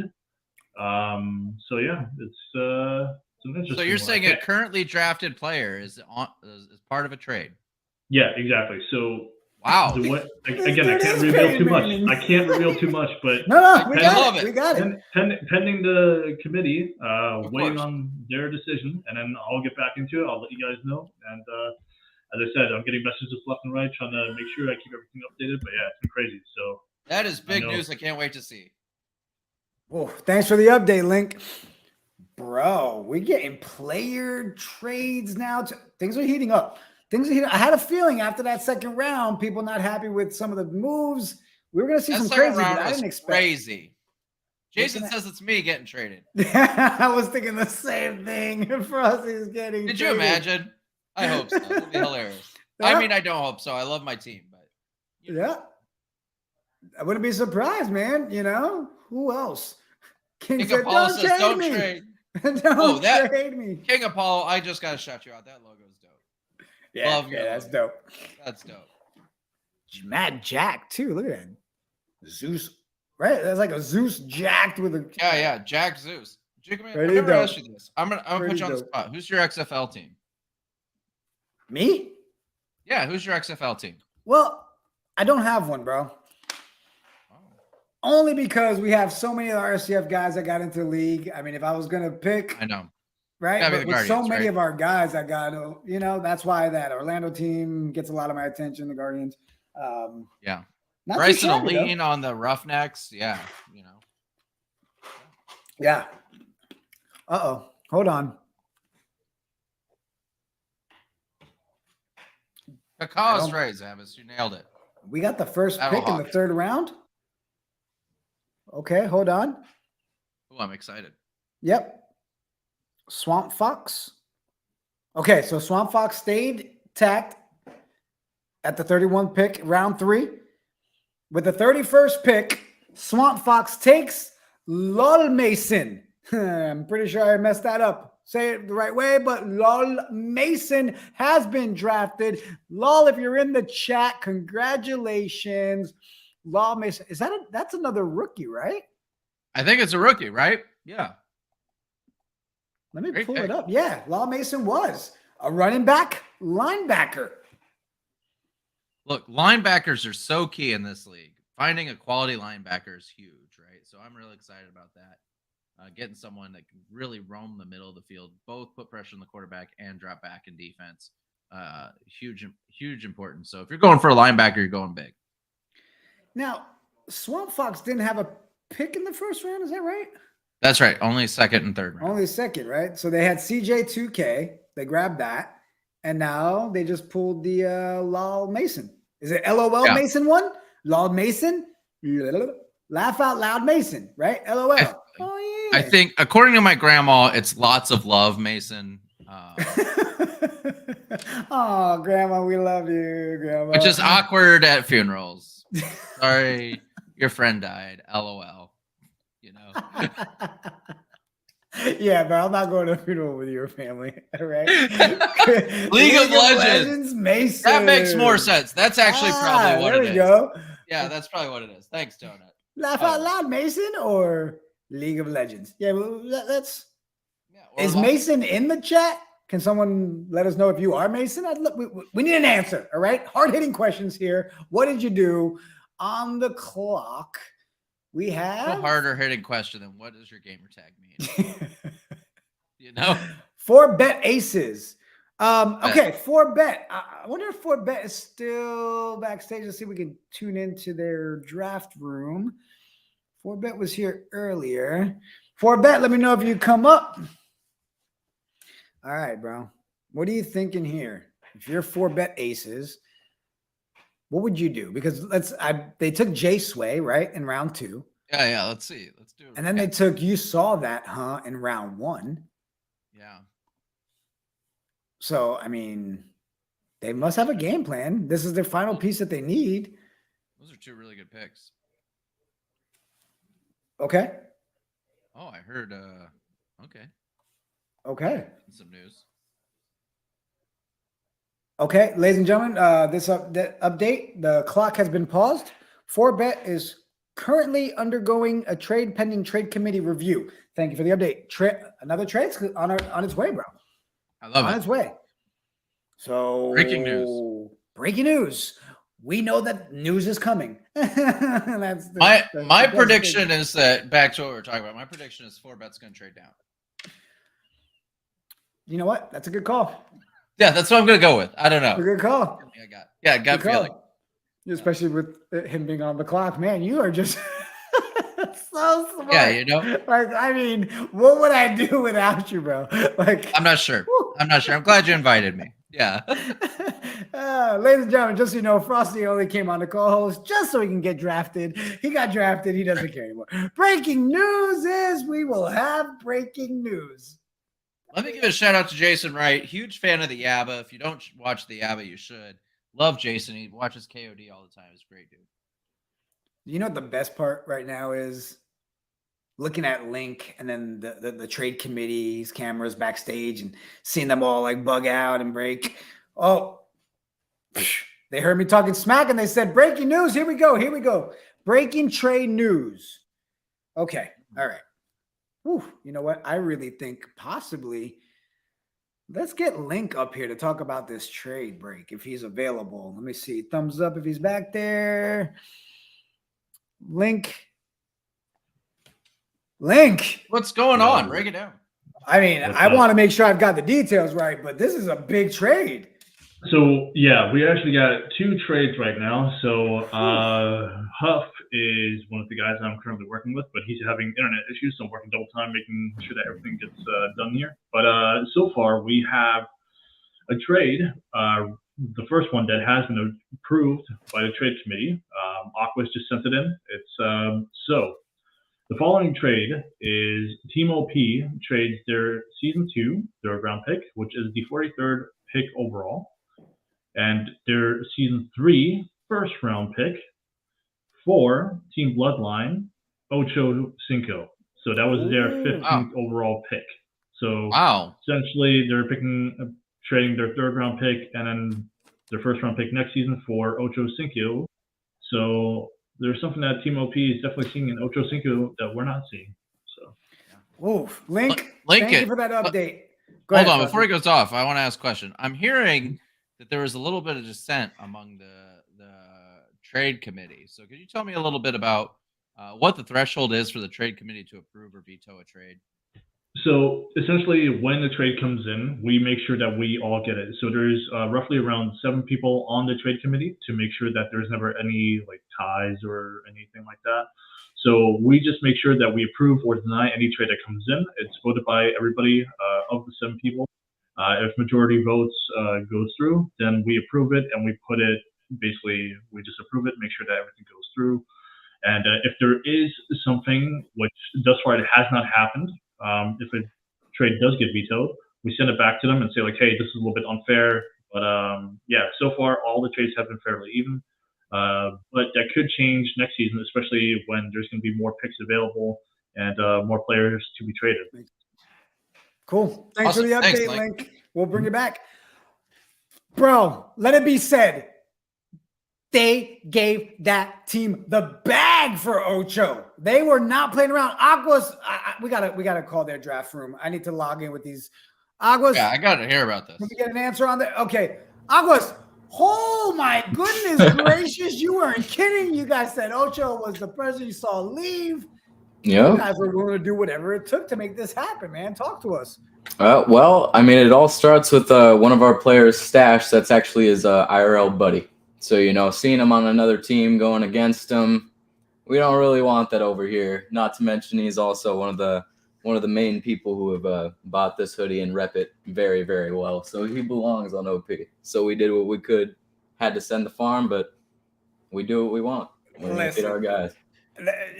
So yeah, it's an interesting. So you're saying a currently drafted player is part of a trade? Yeah, exactly. So wow. Again, I can't reveal too much. But no, we got it. We got it. Pending the committee waiting on their decision, and then I'll get back into it. I'll let you guys know. And as I said, I'm getting messages left and right, trying to make sure I keep everything updated. But yeah, it's been crazy. So that is big news. I can't wait to see. Oh, thanks for the update, Link. Bro, we're getting player trades now. Things are heating up. I had a feeling after that second round, people not happy with some of the moves. We were going to see some crazy, but I didn't expect. Crazy. Jason says it's me getting traded. I was thinking the same thing. Frosty's getting Did you imagine? I hope so. It'll be hilarious. Yeah. I mean, I don't hope so. I love my team, but yeah. I wouldn't be surprised, man. You know, who else? King Apollo says, don't trade. Don't trade me. King Apollo, I just got to shout you out. That logo's dope. Yeah, that's dope. That's dope. Mad Jack, too. Look at that. Zeus. Right? That's like a Zeus jacked with a. Yeah. Jack Zeus. I've never asked you this. I'm gonna put you on the spot. Who's your XFL team? Me? Yeah, who's your XFL team? Well, I don't have one, bro. Only because we have so many of the RCF guys that got into the league. I mean, if I was going to pick. I know. Right? But with so many of our guys, I got to, that's why that Orlando team gets a lot of my attention, the Guardians. Yeah. Bryson will lean on the Roughnecks. Yeah. Yeah. Uh-oh. Hold on. Kakaw's trades, Avis. You nailed it. We got the first pick in the third round. Okay, hold on. Oh, I'm excited. Yep. Swamp Fox. Okay, so Swamp Fox stayed tacked at the 31 pick, round 3. With the 31st pick, Swamp Fox takes Lol Mason. I'm pretty sure I messed that up. Say it the right way, but Lol Mason has been drafted. Lol, if you're in the chat, congratulations. Lol Mason. That's another rookie, right? I think it's a rookie, right? Yeah. Let me pull it up. Yeah, Lol Mason was. a running back, linebacker. Look, linebackers are so key in this league. Finding a quality linebacker is huge, right? So I'm really excited about that. Getting someone that can really roam the middle of the field, both put pressure on the quarterback and drop back in defense. Huge importance. So if you're going for a linebacker, you're going big. Now, Swamp Fox didn't have a pick in the first round. Is that right? That's right. Only second and third round. Only second, right? So they had CJ2K. They grabbed that. And now they just pulled the Lol Mason. Is it LOL Mason one? Lol Mason? Laugh out loud Mason, right? LOL. Oh, yeah. I think, according to my grandma, it's lots of love, Mason. Oh, Grandma, we love you, Grandma. Which is awkward at funerals. Sorry, your friend died. LOL. You know. Yeah, but I'm not going to a funeral with your family. All right. League of Legends, Mason. That makes more sense. That's actually probably what it is. There we go. Yeah, that's probably what it is. Thanks, Donut. Laugh out loud, Mason, or League of Legends? Yeah, well, let's. Yeah, is Mason in the chat? Can someone let us know if you are Mason? We need an answer. All right. Hard-hitting questions here. What did you do on the clock? We have a harder hitting question than what does your gamer tag mean? You know, 4Bet Aces. Okay, 4Bet. I wonder if 4Bet is still backstage. Let's see if we can tune into their draft room. 4Bet was here earlier. 4Bet, let me know if you come up. All right, bro. What are you thinking here? If you're 4Bet Aces, what would you do? Because they took Jay Sway, right, in round 2. Yeah. Let's see. Let's do it. And then they took You Saw That, huh, in round 1. Yeah. So, I mean, they must have a game plan. This is their final piece that they need. Those are 2 really good picks. Okay. Oh, I heard. Okay. Okay. Some news. Okay, ladies and gentlemen, this update, the clock has been paused. 4Bet is currently undergoing a pending trade committee review. Thank you for the update. Another trade's on its way, bro. I love it. On its way. So breaking news. Breaking news. We know that news is coming. That's my prediction is that, back to what we were talking about, my prediction is 4Bet's going to trade down. You know what? That's a good call. Yeah, that's what I'm going to go with. I don't know. A good call. Gut feeling. Especially with him being on the clock. Man, you are just so smart. Yeah, you know. Like, I mean, what would I do without you, bro? Like, I'm not sure. I'm glad you invited me. Yeah. Ladies and gentlemen, just so you know, Frosty only came on the co-host just so he can get drafted. He got drafted. He doesn't care anymore. Breaking news is we will have breaking news. Let me give a shout out to Jason Wright. Huge fan of the Yabba. If you don't watch the Yabba, you should. Love Jason. He watches KOD all the time. He's a great dude. You know what the best part right now is? Looking at Link and then the trade committee's cameras backstage and seeing them all like bug out and break. Oh, they heard me talking smack and they said, breaking news. Here we go. Breaking trade news. Okay. All right. Whew, you know what? I really think possibly let's get Link up here to talk about this trade break if he's available. Let me see. Thumbs up if he's back there. Link. What's going on? Break it down. I mean, I want to make sure I've got the details right, but this is a big trade. So, yeah, we actually got 2 trades right now. So, Huff is one of the guys I'm currently working with, but he's having internet issues, so I'm working double time, making sure that everything gets done here. But so far, we have a trade. The first one that has been approved by the trade committee. Aquas just sent it in. It's so the following trade is Team OP trades their Season 2 third round pick, which is the 43rd pick overall, and their Season 3 first round pick for Team Bloodline, Ocho Cinco. So that was their 15th overall pick. So essentially they're trading their third round pick and then their first round pick next season for Ocho Cinco. So there's something that Team OP is definitely seeing in Ocho Cinco that we're not seeing. So, Link, thank you for that update. Hold on, before he goes off, I want to ask a question. I'm hearing that there was a little bit of dissent among the trade committee. So could you tell me a little bit about what the threshold is for the trade committee to approve or veto a trade? So essentially, when the trade comes in, we make sure that we all get it. So there's roughly around 7 people on the trade committee to make sure that there's never any like ties or anything like that. So we just make sure that we approve or deny any trade that comes in. It's voted by everybody of the 7 people. If majority votes goes through, then we approve it and we put it, basically, we just approve it, make sure that everything goes through. And if there is something which thus far it has not happened, if a trade does get vetoed, we send it back to them and say like, hey, this is a little bit unfair. But yeah, so far all the trades have been fairly even. But that could change next season, especially when there's going to be more picks available and more players to be traded. Cool. Thanks for the update, Link. We'll bring it back. Bro, let it be said. They gave that team the bag for Ocho. They were not playing around. Aguas, we gotta call their draft room. I need to log in with these. Aguas. Yeah, I gotta hear about this. Let me get an answer on that. Okay. Aguas. Oh my goodness gracious. You weren't kidding. You guys said Ocho was the person you saw leave. Yeah. You guys were willing to do whatever it took to make this happen, man. Talk to us. Well, I mean, it all starts with one of our players' stash. That's actually his IRL buddy. So, you know, seeing him on another team going against him, we don't really want that over here. Not to mention he's also one of the main people who have bought this hoodie and rep it very, very well. So he belongs on OP. So we did what we could. Had to send the farm, but we do what we want. We get our guys.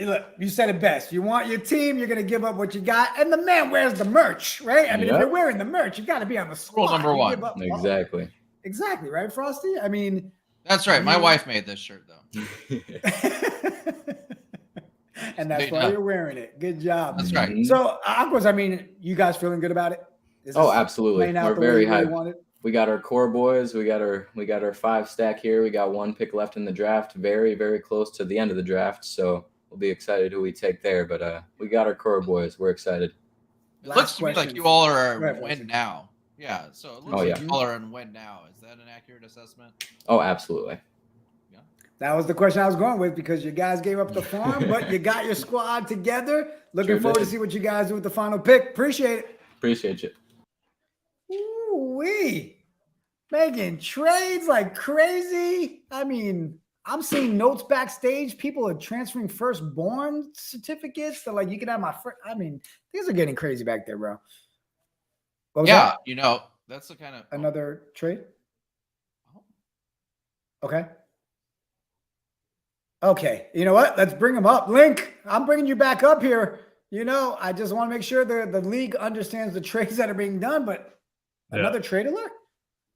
Look, you said it best. You want your team, you're going to give up what you got. And the man wears the merch, right? I mean, if you're wearing the merch, you got to be on the squad. Rule number 1. Exactly. Exactly, right, Frosty? I mean... That's right. My wife made this shirt, though. And that's why you're wearing it. Good job. That's right. So, Aquas, I mean, you guys feeling good about it? Oh, absolutely. We're very hyped. We got our core boys. We got our 5-stack here. We got 1 pick left in the draft. Very, very close to the end of the draft. So we'll be excited who we take there. But we got our core boys. We're excited. It looks to me like you all are win now. Yeah. So it looks like you all are in win now. Is that an accurate assessment? Oh, absolutely. That was the question I was going with because you guys gave up the farm, but you got your squad together. Looking forward to see what you guys do with the final pick. Appreciate it. Appreciate you. Ooh-wee. Making trades like crazy. I mean, I'm seeing notes backstage. People are transferring firstborn certificates. So, like, you can have my first. I mean, things are getting crazy back there, bro. Yeah, you know, that's the kind of another trade. Okay. Okay, you know what? Let's bring him up. Link, I'm bringing you back up here. You know, I just want to make sure the league understands the trades that are being done, but another trade alert?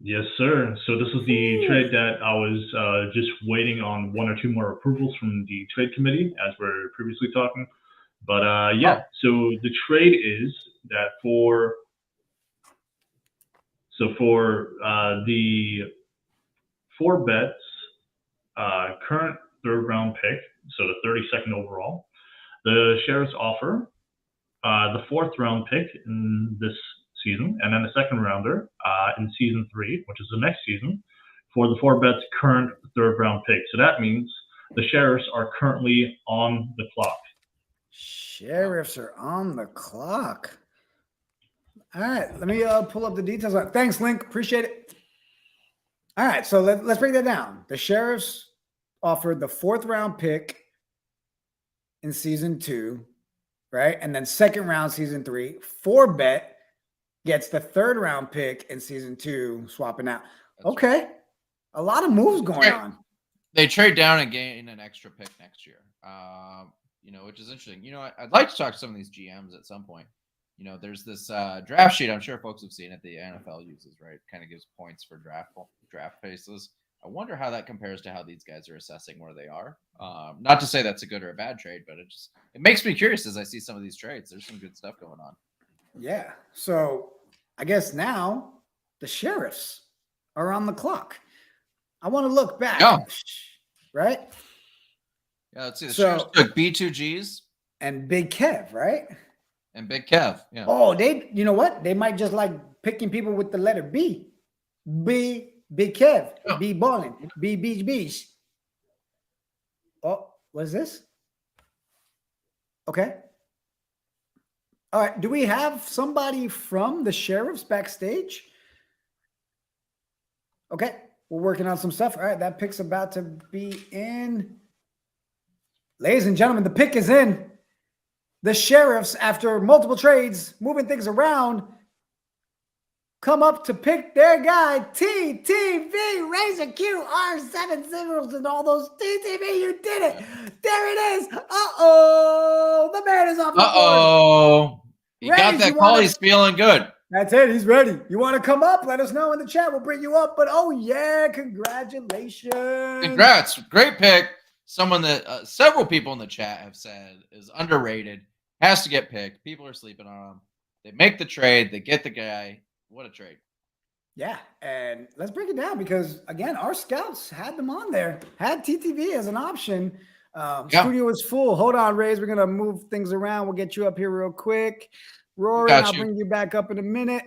Yes, sir. So this is the trade that I was just waiting on 1 or 2 more approvals from the trade committee, as we're previously talking. But yeah, so the trade is that for the 4 bets current 3rd round pick, so the 32nd overall, the Sheriffs offer the 4th round pick in this season, and then the 2nd rounder in season 3, which is the next season, for the 4 bets current 3rd round pick. So that means the Sheriffs are currently on the clock. Sheriffs are on the clock. All right, let me pull up the details. Thanks, Link. Appreciate it. All right, so let's break that down. The Sheriffs offered the 4th round pick in season 2, right? And then 2nd round, season 3. 4bet gets the 3rd round pick in season 2, swapping out. Okay. A lot of moves going on. They trade down and gain an extra pick next year. You know, which is interesting. You know, I'd like to talk to some of these GMs at some point. You know, there's this draft sheet I'm sure folks have seen it, the NFL uses, right? Kind of gives points for draft paces. I wonder how that compares to how these guys are assessing where they are. Not to say that's a good or a bad trade, but it makes me curious as I see some of these trades. There's some good stuff going on. Yeah. So I guess now the Sheriffs are on the clock. I want to look back. Yeah. Right? Yeah, let's see. The Sheriffs took B2Gs. And Big Kev, right? And Big Kev. Yeah. Oh, you know what? They might just like picking people with the letter B. Big Kev. Oh. B Ballin. B Beach Beach. Oh, what's this? Okay. All right. Do we have somebody from the Sheriffs backstage? Okay. We're working on some stuff. All right. That pick's about to be in. Ladies and gentlemen, the pick is in. The Sheriffs, after multiple trades, moving things around, come up to pick their guy, TTV, Razor Q, R7 Symbols, and all those. TTV, you did it. There it is. Uh-oh. The man is off the board. Uh-oh. He got Raze, that call. He's feeling good. That's it. He's ready. You want to come up? Let us know in the chat. We'll bring you up. But, oh, yeah, congratulations. Congrats. Great pick. Someone that several people in the chat have said is underrated. Has to get picked. People are sleeping on him. They make the trade. They get the guy. What a trade. Yeah, and let's break it down because, again, our scouts had them on there, had TTV as an option. Studio is full. Hold on, Raze. We're going to move things around. We'll get you up here real quick. Rory, I'll bring you back up in a minute.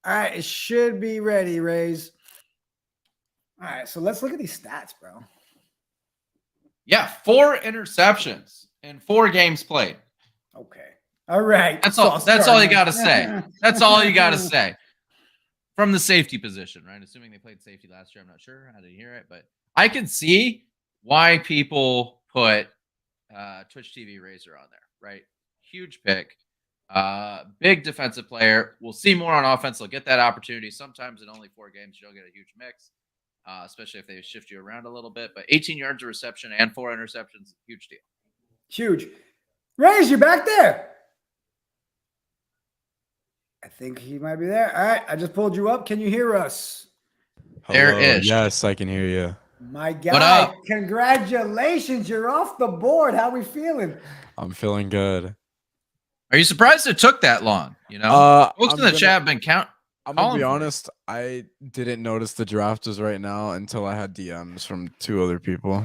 All right, it should be ready, Raze. All right, so let's look at these stats, bro. Yeah, 4 interceptions in 4 games played. Okay. All right. That's all. That's all you got to say. That's all you got to say. From the safety position, right? Assuming they played safety last year, I'm not sure. I didn't hear it, but I can see why people put Twitch TV Razor on there, right? Huge pick, big defensive player. We'll see more on offense. They'll get that opportunity. Sometimes in only 4 games, you'll get a huge mix. Especially if they shift you around a little bit. But 18 yards of reception and 4 interceptions, huge deal. Huge. Raze, you back there? I think he might be there. All right, I just pulled you up. Can you hear us? There is. Yes, I can hear you. My guy, congratulations. You're off the board. How we feeling? I'm feeling good. Are you surprised it took that long? You know, folks in the chat have been I'm gonna be honest. I didn't notice the draft was right now until I had DMs from 2 other people.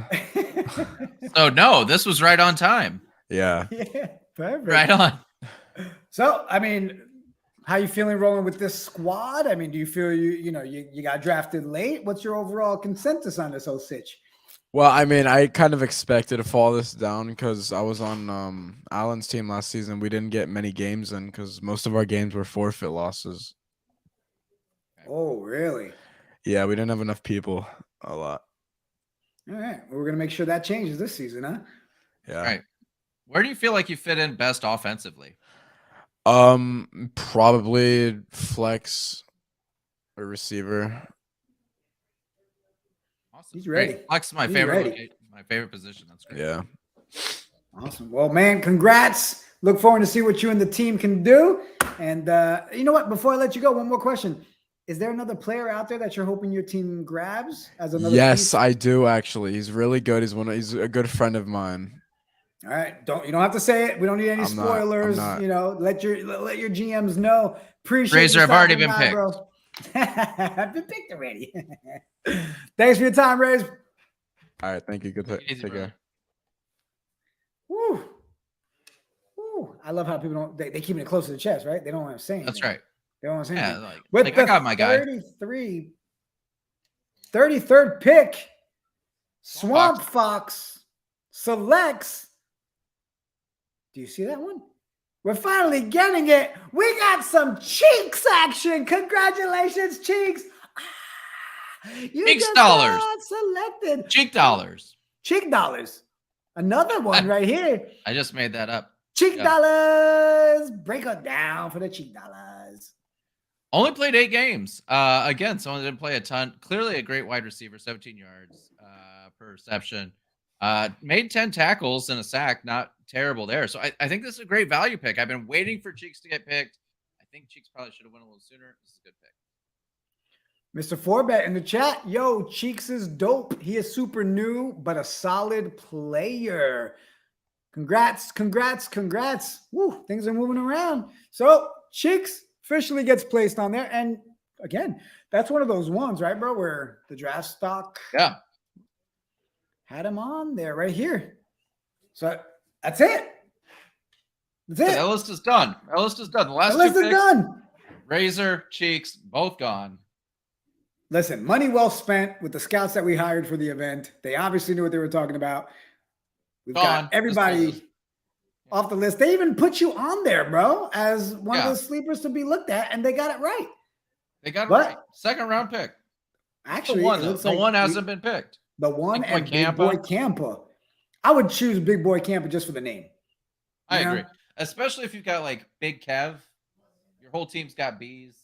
So no, this was right on time. Yeah. Yeah, perfect. Right on. So, I mean, how you feeling rolling with this squad? I mean, do you feel you got drafted late? What's your overall consensus on this whole sitch? Well, I mean, I kind of expected to fall this down because I was on Allen's team last season. We didn't get many games in because most of our games were forfeit losses. Oh, really? Yeah, we didn't have enough people a lot. All right. Well, we're going to make sure that changes this season, huh? Yeah. All right. Where do you feel like you fit in best offensively? Probably flex or receiver. Awesome. He's ready. Great. Flex is my He's favorite. ready. My favorite position. That's great. Yeah. Awesome. Well, man, congrats. Look forward to see what you and the team can do. And you know what? Before I let you go, one more question. Is there another player out there that you're hoping your team grabs as another? Yes, piece? I do actually. He's really good. He's a good friend of mine. All right. You don't have to say it. We don't need any spoilers. You know, let your GMs know. Appreciate Razor, you I've already stopping been by, picked. bro. I've been picked already. Thanks for your time, Raze. All right, thank you. Good take care. Woo. Woo. I love how people don't they keep it close to the chest, right? They don't want to say anything. That's right. They don't want to say anything. Like, With I the got my guy. 33rd pick, Swamp Fox selects. Do you see that one? We're finally getting it. We got some Cheeks action. Congratulations, Cheeks. You Cheeks just dollars. got selected. Cheek dollars. Cheek dollars. Another one right here. I just made that up. Cheek Yeah. dollars. Break it down for the cheek dollars. Only played 8 games. Again, someone didn't play a ton. Clearly a great wide receiver, 17 yards per reception. Made 10 tackles and a sack. Not terrible there. So I think this is a great value pick. I've been waiting for Cheeks to get picked. I think Cheeks probably should have went a little sooner. This is a good pick. Mr. Forbet in the chat. Yo, Cheeks is dope. He is super new, but a solid player. Congrats, congrats, congrats. Woo, things are moving around. So Cheeks officially gets placed on there. And again, that's one of those ones, right, bro, where the draft stock had him on there right here. So that's it. That's it. That list is done. That list is done. The last The list two is picks, done. Razor, Cheeks, both gone. Listen, money well spent with the scouts that we hired for the event. They obviously knew what they were talking about. We've Gone. got everybody off the list. They even put you on there, bro, as one of the sleepers to be looked at, and they got it right. They got it right. Second round pick. Actually, the one hasn't been picked. The one Big Boy and Big Campa. Boy Campa. I would choose Big Boy Campa just for the name. I You know? agree. Especially if you've got like Big Kev. Your whole team's got B's.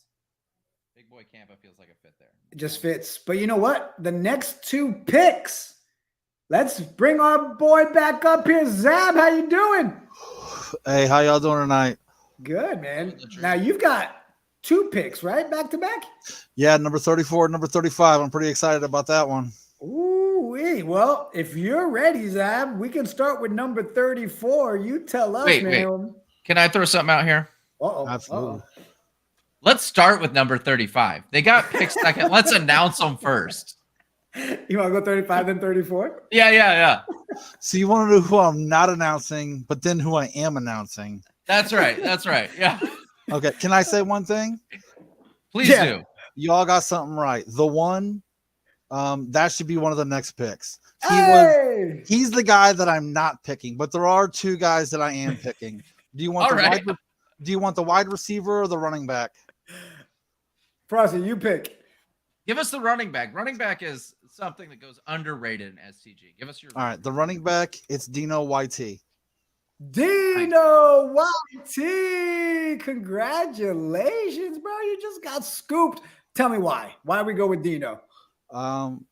Big Boy Campa feels like a fit there. It just fits. But you know what? The next two picks. Let's bring our boy back up here. Zab, how you doing? Hey, how y'all doing tonight? Good, man. Now you've got two picks, right? Back to back? Yeah, number 34, number 35. I'm pretty excited about that one. Ooh, well, if you're ready, Zab, we can start with number 34. You tell us, Wait. man. Can I throw something out here? Uh-oh. Absolutely. Let's start with number 35. They got picked second. Let's announce them first. You want to go 35 then 34? Yeah. So you want to know who I'm not announcing, but then who I am announcing. That's right. Yeah. Okay. Can I say one thing? Please do. Y'all got something right. The one, that should be one of the next picks. He's the guy that I'm not picking, but there are two guys that I am picking. Do you want do you want the wide receiver or the running back? Frosty, you pick. Give us the running back. Running back is something that goes underrated in STG. Give us your. All right, the running back, it's Dino YT. Dino YT. Congratulations, bro. You just got scooped. Tell me why. Why we go with Dino?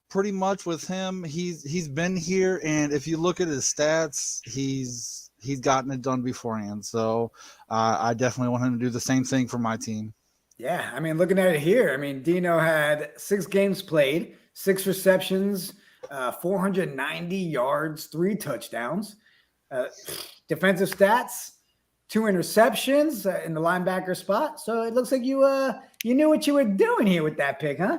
Pretty much with him, he's been here, and if you look at his stats, he's gotten it done beforehand. So I definitely want him to do the same thing for my team. Yeah, I mean, looking at it here, I mean, Dino had 6 games played, 6 receptions, 490 yards, 3 touchdowns, defensive stats, 2 interceptions in the linebacker spot. So it looks like you knew what you were doing here with that pick, huh?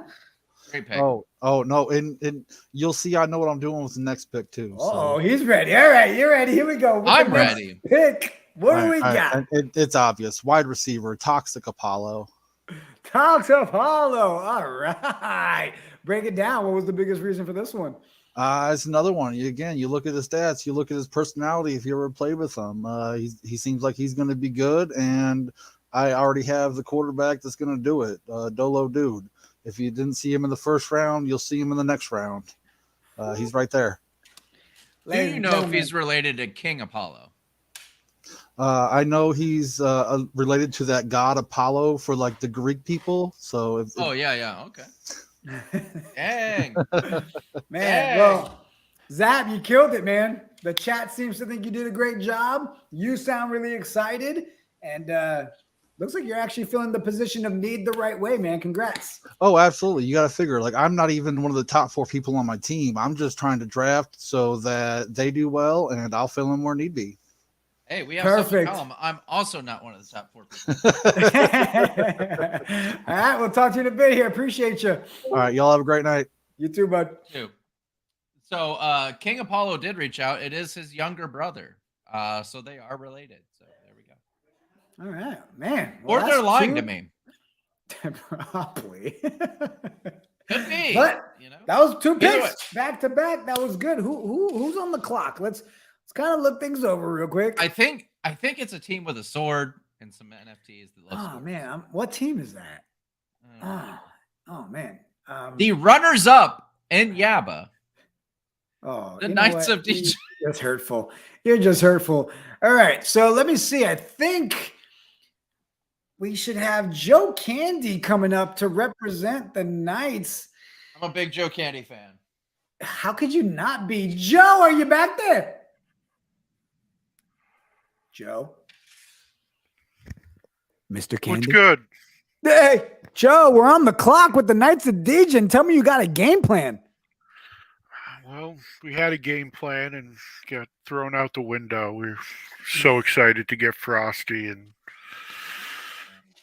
Great pick. Oh no, and you'll see I know what I'm doing with the next pick too. Oh, he's ready. All right, you're ready. Here we go. I'm ready. Pick. What do we got? It's obvious. Wide receiver, Toxic Apollo. Toxic Apollo. All right. Break it down. What was the biggest reason for this one? It's another one. You look at his stats, you look at his personality. If you ever played with him, he seems like he's going to be good, and I already have the quarterback that's going to do it. Dolo Dude. If you didn't see him in the first round, you'll see him in the next round. He's right there. Do you know if he's related to King Apollo? I know he's related to that god Apollo for like the Greek people. So Yeah. Okay. Dang. Man, well, Zab, you killed it, man. The chat seems to think you did a great job. You sound really excited. And looks like you're actually filling the position of need the right way, man. Congrats. Oh, absolutely. You got to figure, like, I'm not even one of the top 4 people on my team. I'm just trying to draft so that they do well, and I'll fill in where need be. Hey, we have something to column. I'm also not one of the top 4 people. All right, we'll talk to you in a bit here. Appreciate you. All right, y'all have a great night. You too, bud. So King Apollo did reach out. It is his younger brother. So they are related. So there we go. All right, man. Or they're lying to me. Probably. Could be. But you know, that was 2 Either way. picks back to back. That was good. Who's on the clock? Let's kind of look things over real quick. I think it's a team with a sword and some NFTs that love Oh swords. man, what team is that? Oh man. The runners-up in Yaba. Oh, The you know Knights what? of DJ. You're just hurtful. You're just hurtful. All right, so let me see. I think we should have Joe Candy coming up to represent the Knights. I'm a big Joe Candy fan. How could you not be? Joe, are you back there? Joe? Mr. Candy? What's good? Hey, Joe, we're on the clock with the Knights of Degen. Tell me you got a game plan. Well, we had a game plan and got thrown out the window. We're so excited to get Frosty, and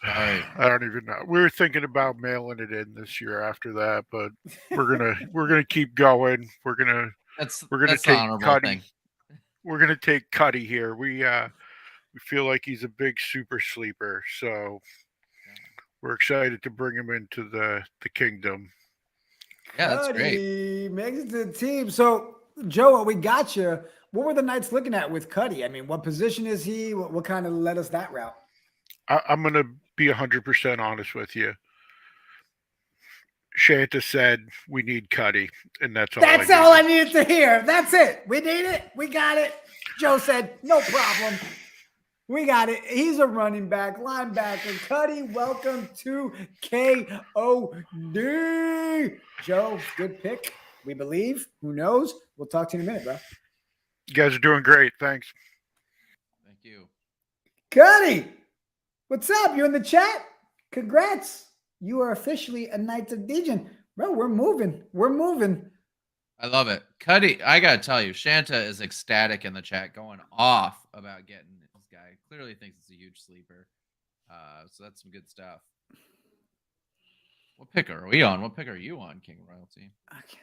I don't even know. We were thinking about mailing it in this year after that, but we're gonna keep going. We're gonna That's take the honorable Cuddy. thing. We're gonna take Cuddy here. we feel like he's a big super sleeper. So we're excited to bring him into the kingdom. Yeah, that's great. Cuddy makes it to the team. So, Joe, we got you. What were the Knights looking at with Cuddy? I mean, what position is he? What kind of led us that route? I'm going to be 100% honest with you. Shanta said we need Cuddy, and that's all. That's all I needed to hear. That's it. We need it. We got it. Joe said, no problem. We got it. He's a running back, linebacker. Cuddy, welcome to KOD. Joe, good pick. We believe. Who knows? We'll talk to you in a minute, bro. You guys are doing great. Thanks. Thank you. Cuddy, what's up? You in the chat? Congrats. You are officially a Knights of Legion. Bro, we're moving. We're moving. I love it. Cuddy, I got to tell you, Shanta is ecstatic in the chat, going off about getting this guy. Clearly thinks it's a huge sleeper. So that's some good stuff. What pick are we on? What pick are you on, King Royalty? Okay.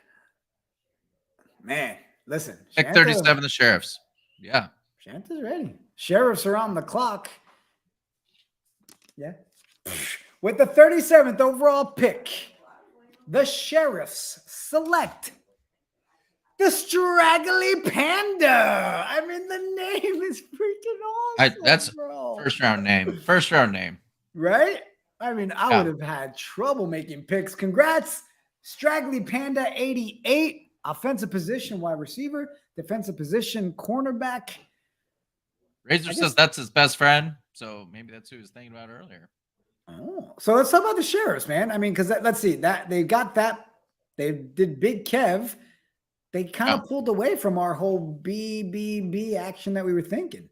Man, listen. Pick 37, the Sheriffs. Yeah. Shanta's ready. Sheriffs are on the clock. Yeah. With the 37th overall pick, the Sheriffs select the Straggly Panda. I mean, the name is freaking awesome. That's bro. First round name. First round name. Right? I mean, I would have had trouble making picks. Congrats. Straggly Panda 88. Offensive position, wide receiver. Defensive position, cornerback. Razor says that's his best friend. So maybe that's who he was thinking about earlier. Oh, so let's talk about the Sheriffs, man. I mean, because let's see that they got that. They did Big Kev. They kind of pulled away from our whole BBB action that we were thinking.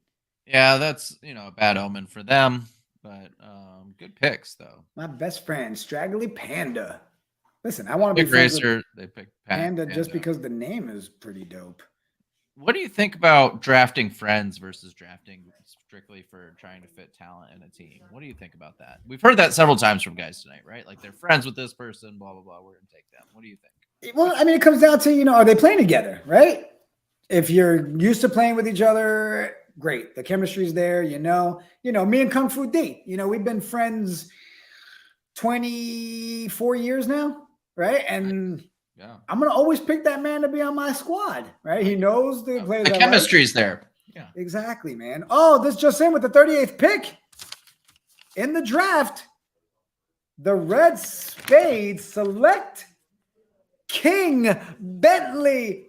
Yeah, that's a bad omen for them, but good picks though. My best friend, Straggly Panda. Listen, I want to be Racer. They picked Panda just because the name is pretty dope. What do you think about drafting friends versus drafting strictly for trying to fit talent in a team? What do you think about that? We've heard that several times from guys tonight, right? Like they're friends with this person, blah, blah, blah. We're going to take them. What do you think? Well, I mean, it comes down to, are they playing together, right? If you're used to playing with each other, great. The chemistry's there, me and Kung Fu D, we've been friends 24 years now, right? And yeah, I'm going to always pick that man to be on my squad, right? He knows the players. The chemistry's there. Yeah, exactly, man. Oh, this just in with the 38th pick in the draft. The Red Spades select King Bentley.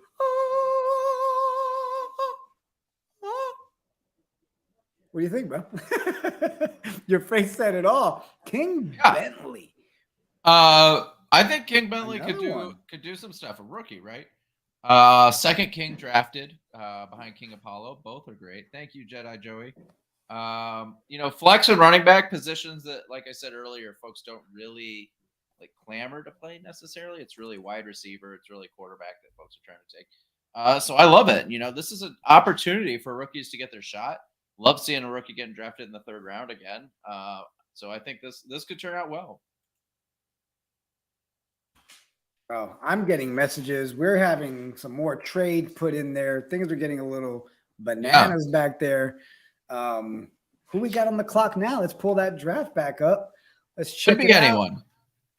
What do you think, bro? Your face said it all. King Bentley. I think King Bentley could do some stuff. A rookie, right? Second King drafted behind King Apollo. Both are great. Thank you, Jedi Joey. Flex and running back positions that, like I said earlier, folks don't really clamor to play necessarily. It's really wide receiver. It's really quarterback that folks are trying to take. So I love it. This is an opportunity for rookies to get their shot. Love seeing a rookie getting drafted in the third round again. So I think this could turn out well. Oh, I'm getting messages. We're having some more trades put in there. Things are getting a little bananas back there. Who we got on the clock now? Let's pull that draft back up. Let's check Could be anyone.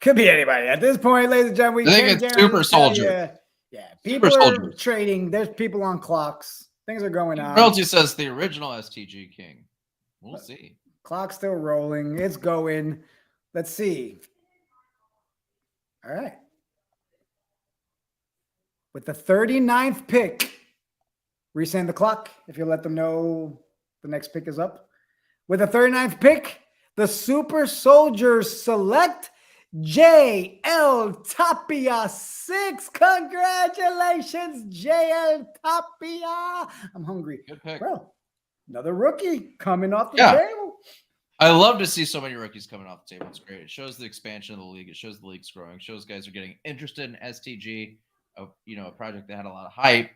Could be anybody. At this point, ladies and gentlemen, I think it's Super Soldier. Yeah, people are trading. There's people on clocks. Things are going on. Royalty says the original STG King. We'll see. Clock's still rolling. It's going. Let's see. All right. With the 39th pick, resend the clock if you let them know the next pick is up. With the 39th pick, the Super Soldiers select JL Tapia 6. Congratulations, JL Tapia. I'm hungry. Good pick. Bro, another rookie coming off the table. I love to see so many rookies coming off the table. It's great. It shows the expansion of the league. It shows the league's growing. It shows guys are getting interested in STG. A project that had a lot of hype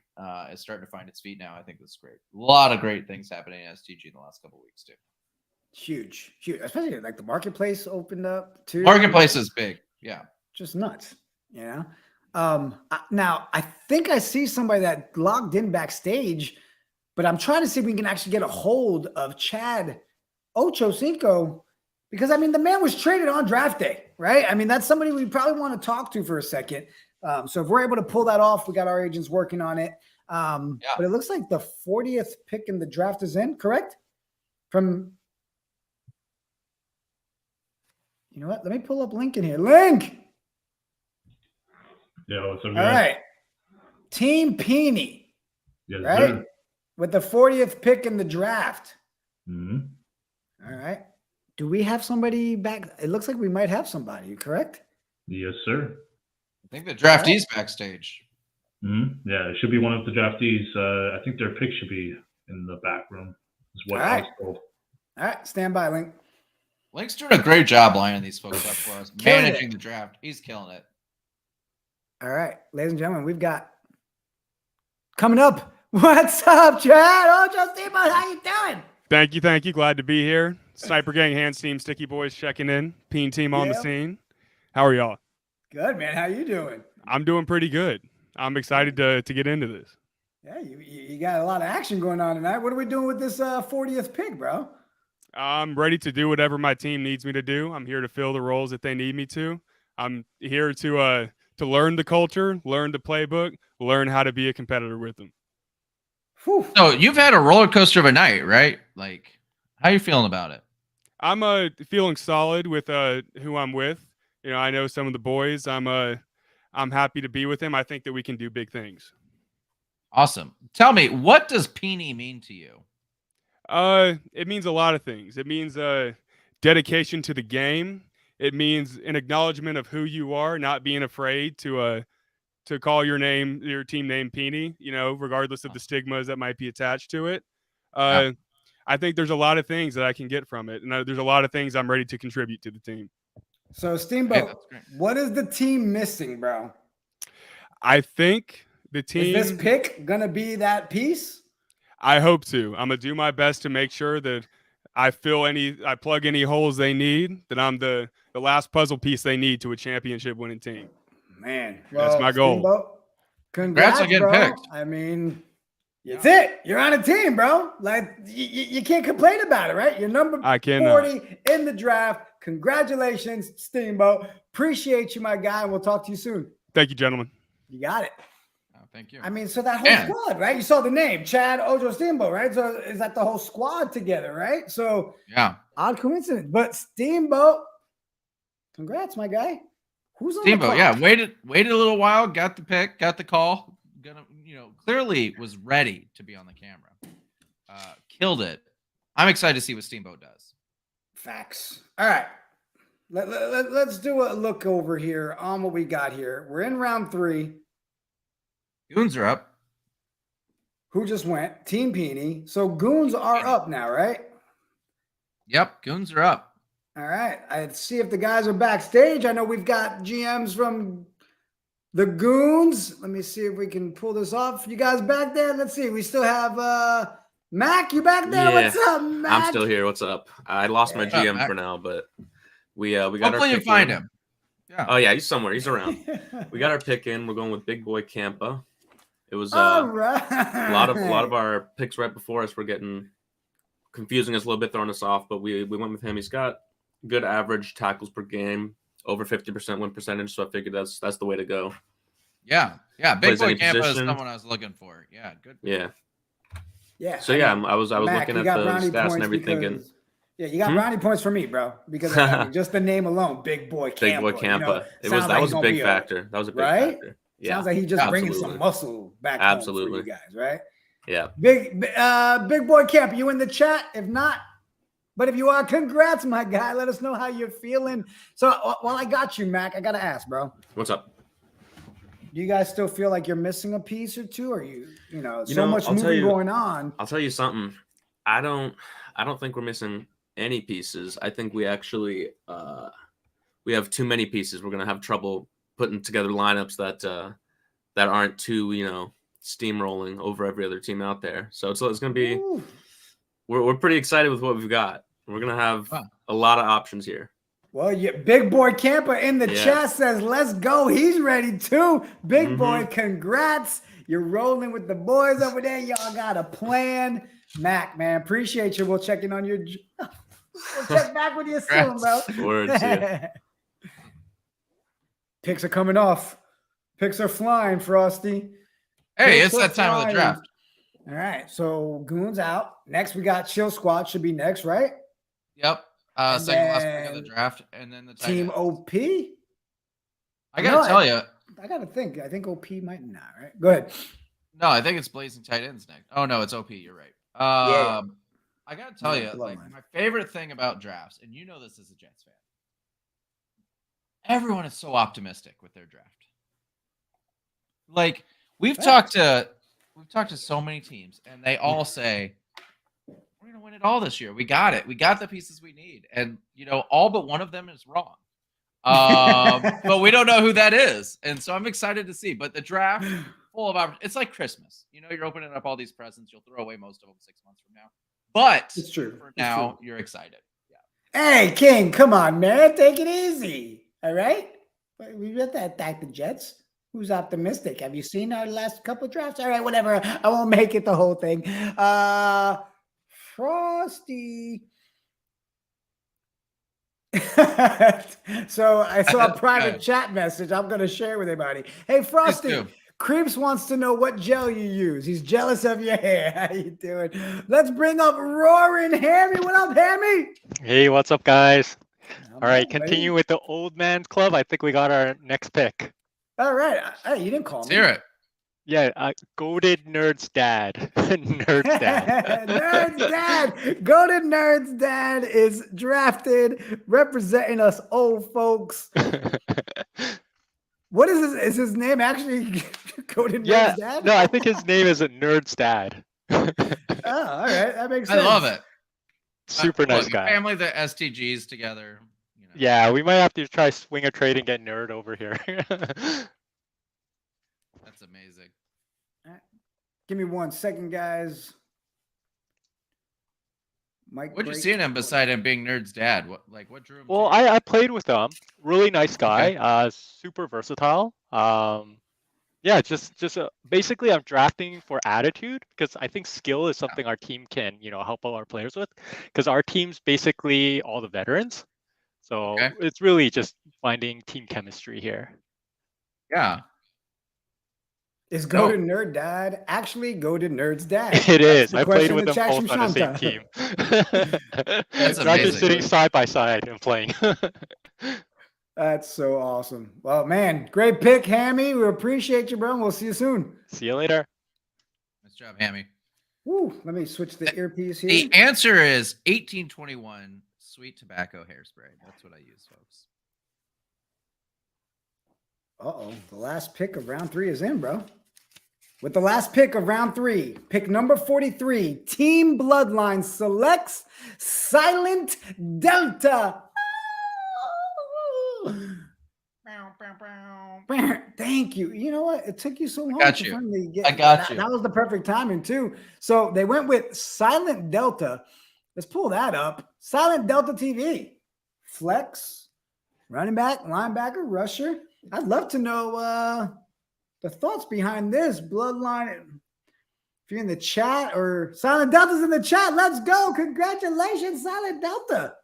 is starting to find its feet now. I think this is great. A lot of great things happening in STG in the last couple of weeks too. Huge, especially the marketplace opened up too. Marketplace is big, yeah, just nuts. Now I think I see somebody that logged in backstage but I'm trying to see if we can actually get a hold of Chad Ochocinco, because I mean, the man was traded on draft day, right? I mean, that's somebody we probably want to talk to for a second. So if we're able to pull that off, we got our agents working on it. But it looks like the 40th pick in the draft is in, correct? You know what? Let me pull up Lincoln here. Link. Yeah, what's up, All guys? right. Team Peony. Yes, right? sir. With the 40th pick in the draft. Mhm. All right. Do we have somebody back? It looks like we might have somebody, correct? Yes, sir. I think the draftee's backstage. Yeah, it should be one of the draftees. I think their pick should be in the back room. Is what All I right. was told. All right. Stand by, Link. Link's doing a great job lining these folks up for us, Killing managing it. the draft. He's killing it. All right. Ladies and gentlemen, we've got coming up. What's up, Chad? Oh, Justin, how you doing? Thank you. Glad to be here. Sniper Gang, Hands Team, Sticky Boys checking in. Peen Team on the Yeah. scene. How are y'all? Good, man. How you doing? I'm doing pretty good. I'm excited to get into this. Yeah, you got a lot of action going on tonight. What are we doing with this 40th pick, bro? I'm ready to do whatever my team needs me to do. I'm here to fill the roles that they need me to. I'm here to learn the culture, learn the playbook, learn how to be a competitor with them. So you've had a roller coaster of a night, right? Like, how you feeling about it? I'm feeling solid with who I'm with. You know, I know some of the boys. I'm happy to be with them. I think that we can do big things. Awesome. Tell me, what does Peony mean to you? It means a lot of things. It means dedication to the game. It means an acknowledgement of who you are, not being afraid to call your team name Peony, you know, regardless of the stigmas that might be attached to it. I think there's a lot of things that I can get from it, and there's a lot of things I'm ready to contribute to the team. So, Steamboat, what is the team missing, bro? I think the team. Is this pick gonna be that piece? I hope to. I'm gonna do my best to make sure that I plug any holes they need, that I'm the last puzzle piece they need to a championship winning team. Man, that's my goal. Steamboat, congrats on getting bro. picked. I mean, it's it. You're on a team, bro. Like you can't complain about it, right? You're number I can, 40 in the draft. Congratulations, Steamboat. Appreciate you, my guy. And we'll talk to you soon. Thank you, gentlemen. You got it. Thank you. I mean, so that whole squad, right? You saw the name, Chad Ojo Steamboat, right? So is that the whole squad together, right? So yeah, odd coincidence. But Steamboat, congrats, my guy. Who's on Steamboat? the Yeah, clock? waited a little while, got the pick, got the call. Clearly was ready to be on the camera. Killed it. I'm excited to see what Steamboat does. Facts. All right. Let's do a look over here on what we got here. We're in round 3. Goons are up. Who just went? Team Peony. So Goons are up now, right? Yep, Goons are up. All right. I'd see if the guys are backstage. I know we've got GMs from the Goons. Let me see if we can pull this off. You guys back there? Let's see. We still have Mac. You back there? Yeah, What's up, Mac? I'm still here. What's up? I lost my Yeah. GM for now, but we got Hopefully our you pick find in. him. Yeah. Oh yeah, he's somewhere. He's around. We got our pick in. We're going with Big Boy Campa. It was All right. a lot of our picks right before us were getting confusing us a little bit, throwing us off, but we went with him. He's got good average tackles per game, over 50% win percentage, so I figured that's the way to go. Yeah. Big Plays Boy any Campa is position. someone I was looking for. Yeah, good. Yeah. Yeah. So yeah, I was Mac, looking you at got the brownie stats and points everything. because- Yeah, you got brownie points for me, bro. Because I mean, just the name alone, Big Boy Campa. Big Boy Campa. That was a big factor. That was a big factor. Yeah. Sounds like he just bringing some absolutely. muscle back Absolutely. home for you guys, right? Yeah. Big Boy Campa, you in the chat? If not, but if you are, congrats, my guy. Let us know how you're feeling. So while I got you, Mac, I gotta ask, bro. What's up? Do you guys still feel like you're missing a piece or two? Or you You so know, much I'll tell moving you- going on? I'll tell you something. I don't think we're missing any pieces. I think we actually we have too many pieces. We're gonna have trouble putting together lineups that aren't too steamrolling over every other team out there. So it's gonna be we're pretty excited with what we've got. We're gonna have a lot of options here. Well, Big Boy Campa in the Yeah. chat says, let's go. He's ready too. Big Boy, congrats. You're rolling with the boys over there. Y'all got a plan. Mac, man, appreciate you. We'll check in on your. We'll check back with you soon, bro. Words, yeah. Picks are coming off. Picks are flying, Frosty. Hey, Picks it's are that time of the flying. draft. All right, so Goon's out. Next, we got Chill Squad should be next, right? Yep. And Second last pick of the then draft, and then the tight Team end. OP. I gotta tell you. I gotta think. I think OP might not. Right. Go ahead. No, I think it's Blazing tight ends next. Oh no, it's OP. You're right. Yeah. I gotta tell you, like my favorite thing about drafts, and you know this as a Jets fan. Everyone is so optimistic with their draft. Like we've talked to so many teams, and they all say we're gonna win it all this year. We got it. We got the pieces we need, and all but one of them is wrong. But we don't know who that is, and so I'm excited to see. But the draft, full of opportunities. It's like Christmas. You're opening up all these presents. You'll throw away most of them 6 months from now. But it's true. For now, you're excited. Hey, King, come on, man. Take it easy. All right? We got to attack the Jets. Who's optimistic? Have you seen our last couple drafts? All right, whatever. I won't make it the whole thing. Frosty. So I saw a private chat message I'm going to share with everybody. Hey, Frosty. Creeps wants to know what gel you use. He's jealous of your hair. How you doing? Let's bring up Roaring Hammy. What up, Hammy? Hey, what's up, guys? All right, continue with the old man's club. I think we got our next pick. All right. Hey, you didn't call me. Hear it. Yeah, goated Nerd's dad. Nerd's dad. Nerd's dad. Goated Nerd's dad is drafted, representing us old folks. What is his? Is his name actually Goated Nerd's dad? No, I think his name is Nerd's dad. Oh, all right. That makes sense. I love it. Super nice guy. Family, the STGs together. Yeah, we might have to try swing a trade and get Nerd over here. That's amazing. Give me 1 second, guys. Mike, what'd you see in him beside him being Nerd's dad? What drew him? Well, I played with him. Really nice guy. Super versatile. Yeah, just basically I'm drafting for attitude because I think skill is something our team can help all our players with because our team's basically all the veterans. So it's really just finding team chemistry here. Yeah. Is Goated Nerd dad actually Goated Nerd's dad? It is. I question played with in the them chat both from on the same Shanta. team. That's Not just amazing. sitting side by side and playing. That's so awesome. Well, man, great pick, Hammy. We appreciate you, bro. And we'll see you soon. See you later. Nice job, Hammy. Woo, let me switch the earpiece here. The answer is 1821 Sweet Tobacco Hairspray. That's what I use, folks. Uh-oh. The last pick of round 3 is in, bro. With the last pick of round 3, pick number 43, Team Bloodline selects Silent Delta. Thank you. You know what? It took you so long got to you. finally get I got that. you. That was the perfect timing, too. So they went with Silent Delta. Let's pull that up. Silent Delta TV. Flex, running back, linebacker, rusher. I'd love to know the thoughts behind this. Bloodline. If you're in the chat or Silent Delta's in the chat, let's go. Congratulations, Silent Delta.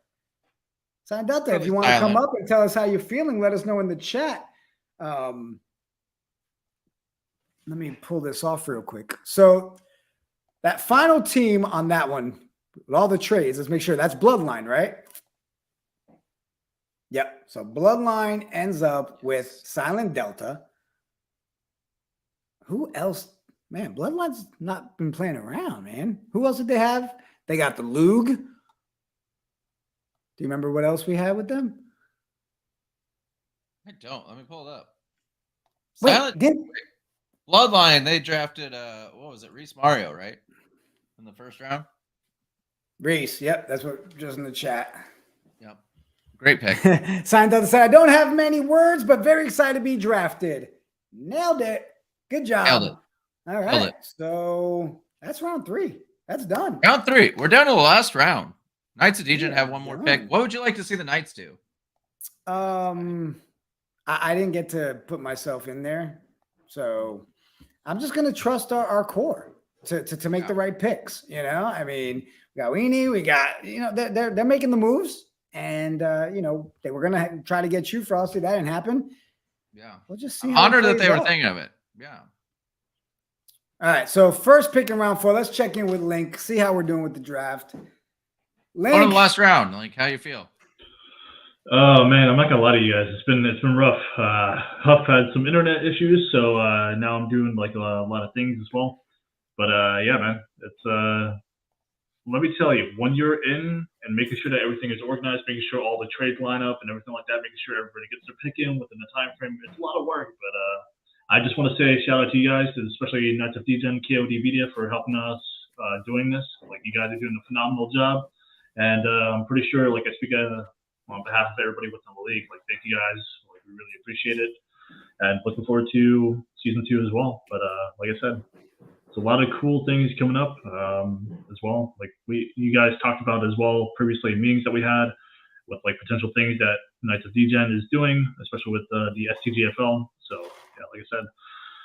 Silent Delta, if you want to come up and tell us how you're feeling, let us know in the chat. Let me pull this off real quick. So that final team on that one, with all the trades, let's make sure that's Bloodline, right? Yep. So Bloodline ends up with Silent Delta. Who else? Man, Bloodline's not been playing around, man. Who else did they have? They got the Lug. Do you remember what else we had with them? I don't. Let me pull it up. Wait, Silent Bloodline, they drafted what was it? Reese Mario, right? In the first round? Reese, yep, that's what just in the chat. Yep. Great pick. Silent Delta said, I don't have many words, but very excited to be drafted. Nailed it. Good job. Nailed it. All right. Nailed it. So that's round 3. That's done. Round 3. We're down to the last round. Knights of Degen have one more pick. What would you like to see the Knights do? I didn't get to put myself in there. So I'm just going to trust our core to make the right picks. You know, I mean, we got Weenie, we got, you know, they're making the moves, and you know, they were going to try to get you, Frosty. That didn't happen. Yeah, we'll just see. I'm honored that they were thinking of it. Yeah. All right, so first pick in round 4. Let's check in with Link, see how we're doing with the draft. Link, on to the last round. Like, how you feel? Oh man, I'm not gonna lie to you guys. It's been rough. Huff had some internet issues, so now I'm doing like a lot of things as well. But yeah, man, it's let me tell you, when you're in and making sure that everything is organized, making sure all the trades line up and everything like that, making sure everybody gets their pick in within the time frame, it's a lot of work. But I just want to say shout out to you guys, especially Knights of Degen, KOD Media, for helping us doing this. Like, you guys are doing a phenomenal job, and I'm pretty sure, like, I speak on behalf of everybody within the league. Like, thank you guys. Like, we really appreciate it, and looking forward to season 2 as well. But like I said, it's a lot of cool things coming up as well. Like you guys talked about as well previously, meetings that we had with like potential things that Knights of Degen is doing, especially with the STGFL. So yeah, like I said,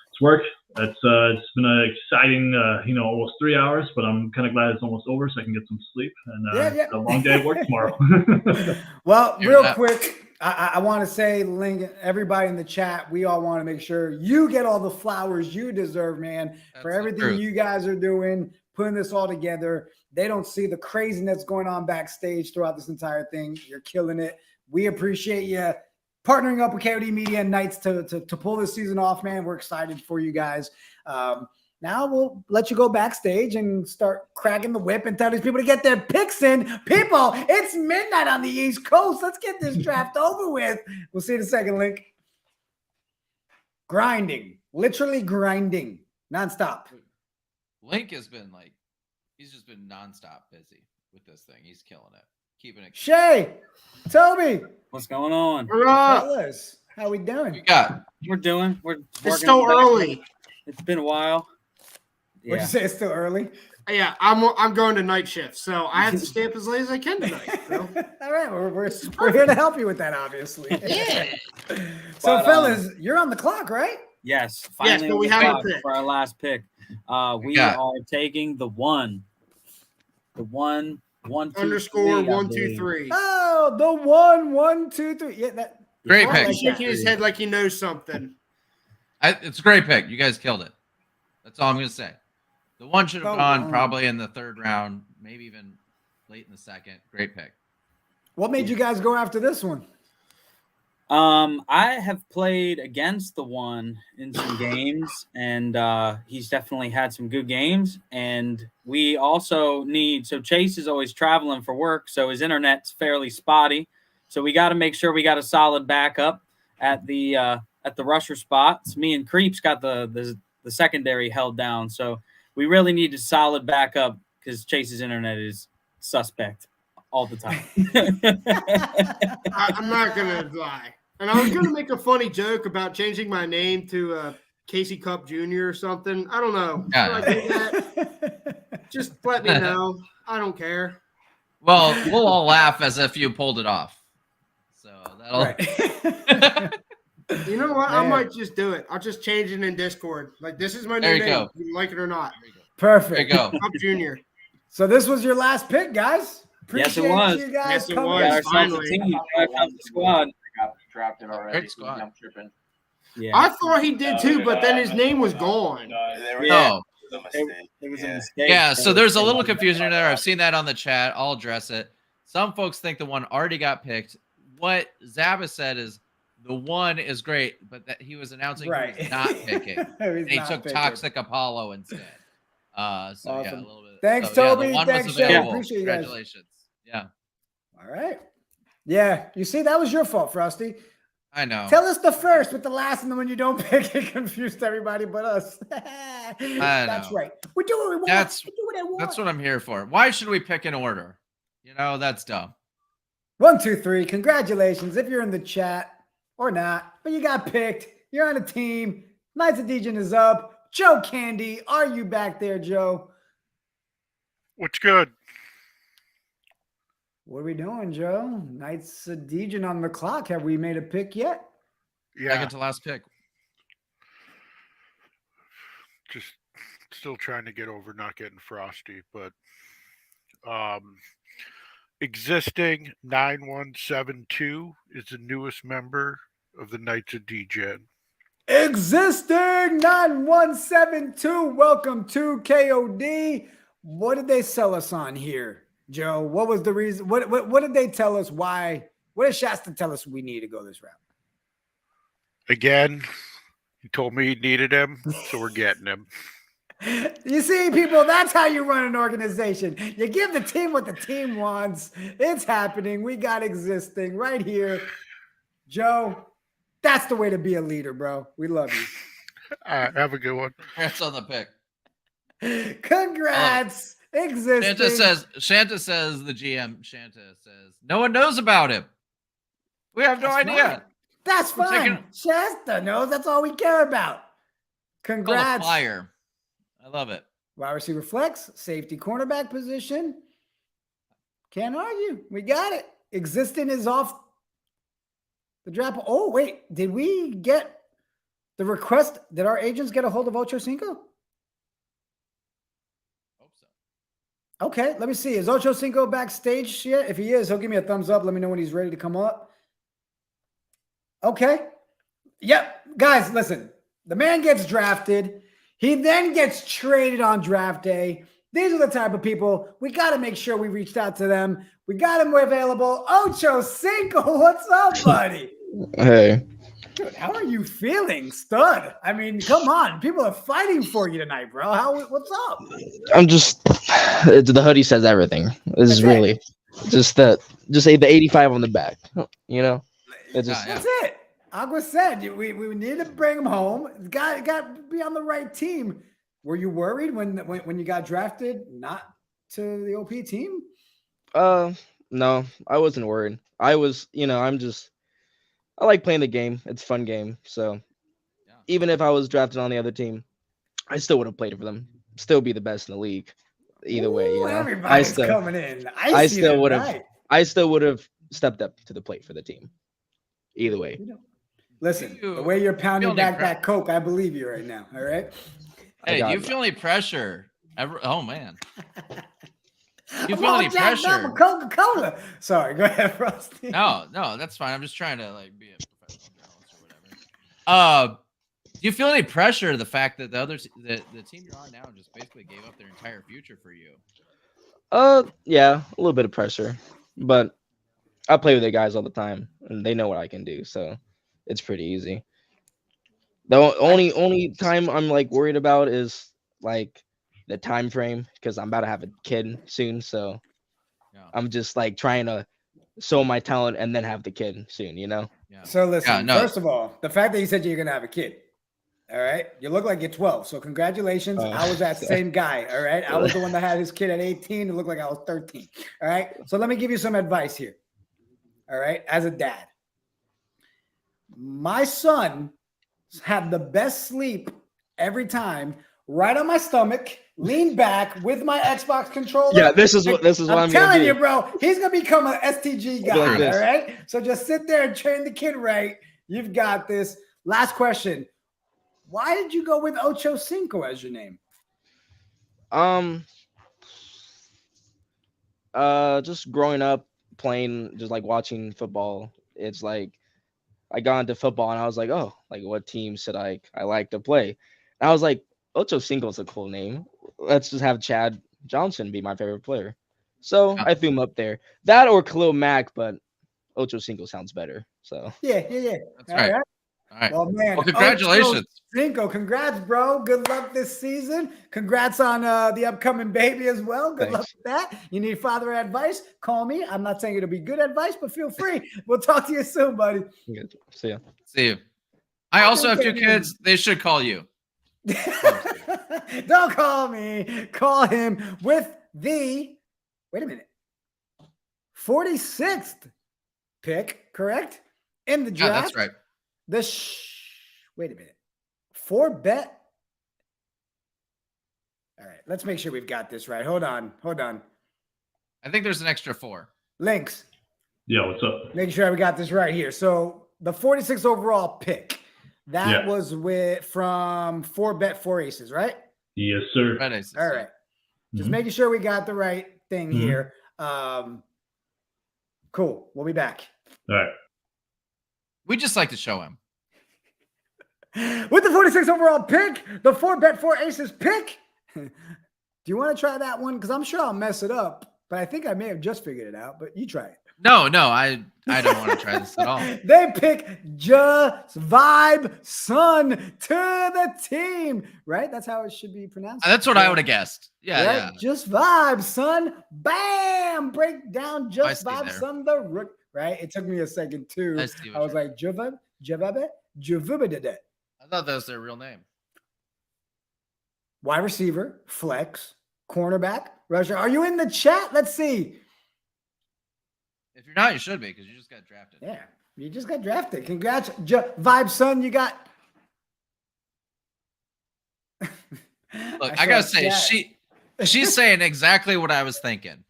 it's work. It's been an exciting, almost 3 hours, but I'm kind of glad it's almost over so I can get some sleep and a long day at work tomorrow. Well, real quick, I want to say, Link, everybody in the chat, we all want to make sure you get all the flowers you deserve, man, for everything you guys are doing, putting this all together. They don't see the craziness going on backstage throughout this entire thing. You're killing it. We appreciate you partnering up with KOD Media and Knights to pull this season off, man. We're excited for you guys. Now we'll let you go backstage and start cracking the whip and tell these people to get their picks in. People, it's midnight on the East Coast. Let's get this draft over with. We'll see you in a second, Link. Grinding, literally grinding, nonstop. Link has been like, he's just been nonstop busy with this thing. He's killing it, keeping it. Shay, Toby, what's going on? Fellas, how we doing? We're doing. It's still early. It's been a while. What'd you say? It's still early? Yeah, I'm going to night shift, so I have to stay up as late as I can tonight. So. All right, we're here to help you with that, obviously. Yeah. So, fellas, you're on the clock, right? Yes. Yes, Finally, but we have a pick for our last pick. We are taking the one. The one, 1, 2, underscore 3, 1, 2, 3. Oh, the 1, 1, 2, 3. Yeah, that great pick. He's shaking his head like he knows something. It's a great pick. You guys killed it. That's all I'm gonna say. The one should have gone probably in the 3rd round, maybe even late in the 2nd. Great pick. What made you guys go after this one? I have played against the one in some games, and he's definitely had some good games. And we also so Chase is always traveling for work, so his internet's fairly spotty. So we got to make sure we got a solid backup at the rusher spots. Me and Creeps got the secondary held down, so we really need a solid backup because Chase's internet is suspect all the time. I'm not gonna lie, and I was gonna make a funny joke about changing my name to Casey Cup Jr. or something. I don't know. Just let me know. I don't care. Well, we'll all laugh as if you pulled it off. So that'll. Right. You know what? Man. I might just do it. I'll just change it in Discord. Like, this is my new name. Go. You like it or not. Perfect. There you go. Cup Junior. So this was your last pick, guys. Yes, it was. You guys yes, it was. Finally. The squad. Got drafted already. Great squad. I'm tripping. Yeah. I thought he did too, but then his name was gone. No. It was a mistake. Yeah, so there's a little confusion there. I've seen that on the chat. I'll address it. Some folks think the one already got picked. What Zabba said is the one is great, but that he was announcing he was not picking. And he took Toxic Apollo instead. So awesome. Yeah, a little bit. Thanks, so, Toby. Yeah, the one Thanks, was Shay. available. Appreciate you guys. Congratulations. Yeah. All right. Yeah, you see, that was your fault, Frosty. I know. Tell us the first with the last, and then when you don't pick, it confused everybody but us. That's right. We do what we want. We do what I want. That's what I'm here for. Why should we pick in order? You know, that's dumb. 1, 2, 3. Congratulations if you're in the chat or not, but you got picked. You're on a team. Knights of Degen is up. Joe Candy, are you back there, Joe? What's good? What are we doing, Joe? Knights of Degen on the clock. Have we made a pick yet? Yeah. Second to last pick. just still trying to get over not getting Frosty, but existing 9172 is the newest member of the Knights of DGen. Existing 9172. Welcome to KOD. What did they sell us on here, Joe? What was the reason? What did they tell us? Why? What did Shasta tell us we need to go this route? Again, he told me he needed him, so we're getting him. You see, people, that's how you run an organization. You give the team what the team wants. It's happening. We got existing right here. Joe, that's the way to be a leader, bro. We love you. All right, have a good one. Congrats on the pick. Congrats. Existing. Shanta says, the GM, Shanta says, no one knows about him. We have no idea. Fine. That's fine. Shasta knows. That's all we care about. Congrats. Flyer. I love it. Wide receiver flex, safety cornerback position. Can't argue. We got it. Existing is off the draft. Oh, wait. Did we get the request? Did our agents get a hold of Ocho Cinco? Hope so. Okay, let me see. Is Ocho Cinco backstage yet? If he is, he'll give me a thumbs up. Let me know when he's ready to come up. Okay. Yep. Guys, listen. The man gets drafted. He then gets traded on draft day. These are the type of people we got to make sure we reached out to them. We got him available. Ocho Cinco, what's up, buddy? Hey. Dude, how are you feeling, stud? I mean, come on. People are fighting for you tonight, bro. What's up? I'm just the hoodie says everything. This is really just say the 85 on the back. You know? That's it. Agua said we need to bring him home. Got to be on the right team. Were you worried when you got drafted not to the OP team? No, I wasn't worried. I was, I like playing the game. It's a fun game. So even if I was drafted on the other team, I still would have played for them. Still be the best in the league. Either way, everybody's coming in. I still would have stepped up to the plate for the team. Either way. Listen, the way you're pounding back that Coke, I believe you right now. All right. Hey, do you feel any pressure? Oh man. You feel any pressure? Coca-Cola. Sorry, go ahead, Frosty. No, that's fine. I'm just trying to be a professional journalist or whatever. Do you feel any pressure the fact that the team you're on now just basically gave up their entire future for you? Yeah, a little bit of pressure, but I play with the guys all the time, and they know what I can do, so it's pretty easy. The only time I'm worried about is the time frame, because I'm about to have a kid soon, so I'm just trying to show my talent and then have the kid soon, Yeah. So listen, first of all, the fact that you said you're gonna have a kid, all right, you look like you're 12, so congratulations. I was that same guy, all right. I was the one that had his kid at 18. It looked like I was 13. All right, so let me give you some advice here. All right, as a dad, my son had the best sleep every time, right on my stomach, lean back with my Xbox controller. Yeah, this is what I'm telling you, bro. He's gonna become an STG guy. All right, so just sit there and train the kid right. You've got this. Last question: why did you go with Ocho Cinco as your name? Just growing up playing, just watching football. It's I got into football and I was what team should I like to play? And I was Ocho Cinco is a cool name. Let's just have Chad Johnson be my favorite player. So I threw him up there. That or Khalil Mack, but Ocho Cinco sounds better. So yeah. That's right. All right. Well, man. Well, congratulations. Ocho Cinco, congrats, bro. Good luck this season. Congrats on the upcoming baby as well. Good luck with that. You need father advice? Call me. I'm not saying it'll be good advice, but feel free. We'll talk to you soon, buddy. Good. See ya. See you. I also have 2 kids. They should call you. Don't call me. Call him with the, wait a minute, 46th pick, correct? In the draft. Yeah, that's right. Wait a minute. 4-bet. All right, let's make sure we've got this right. Hold on. I think there's an extra 4. Links. Yeah, what's up? Make sure we got this right here. So the 46th overall pick. That was from 4Bet4 Aces, right? Yes, sir. Red Aces. All right. Just making sure we got the right thing here. Cool. We'll be back. All right. We just like to show him. With the 46 overall pick, the 4Bet4 Aces pick. Do you want to try that one? Because I'm sure I'll mess it up, but I think I may have just figured it out, but you try it. No, I don't want to try this at all. They pick Just Vibe Son to the team, right? That's how it should be pronounced. That's what I would have guessed. Yeah, right? yeah. Just Vibe Son. Bam! Break down Just Feisty Vibe there. Son the rook. Right? It took me a second too. I was like, Juvabe. I thought that was their real name. Wide receiver, flex, cornerback, rusher. Are you in the chat? Let's see. If you're not, you should be because you just got drafted. Yeah, you just got drafted. Congrats, Vibe Son. You got. Look, I gotta say, she's saying exactly what I was thinking.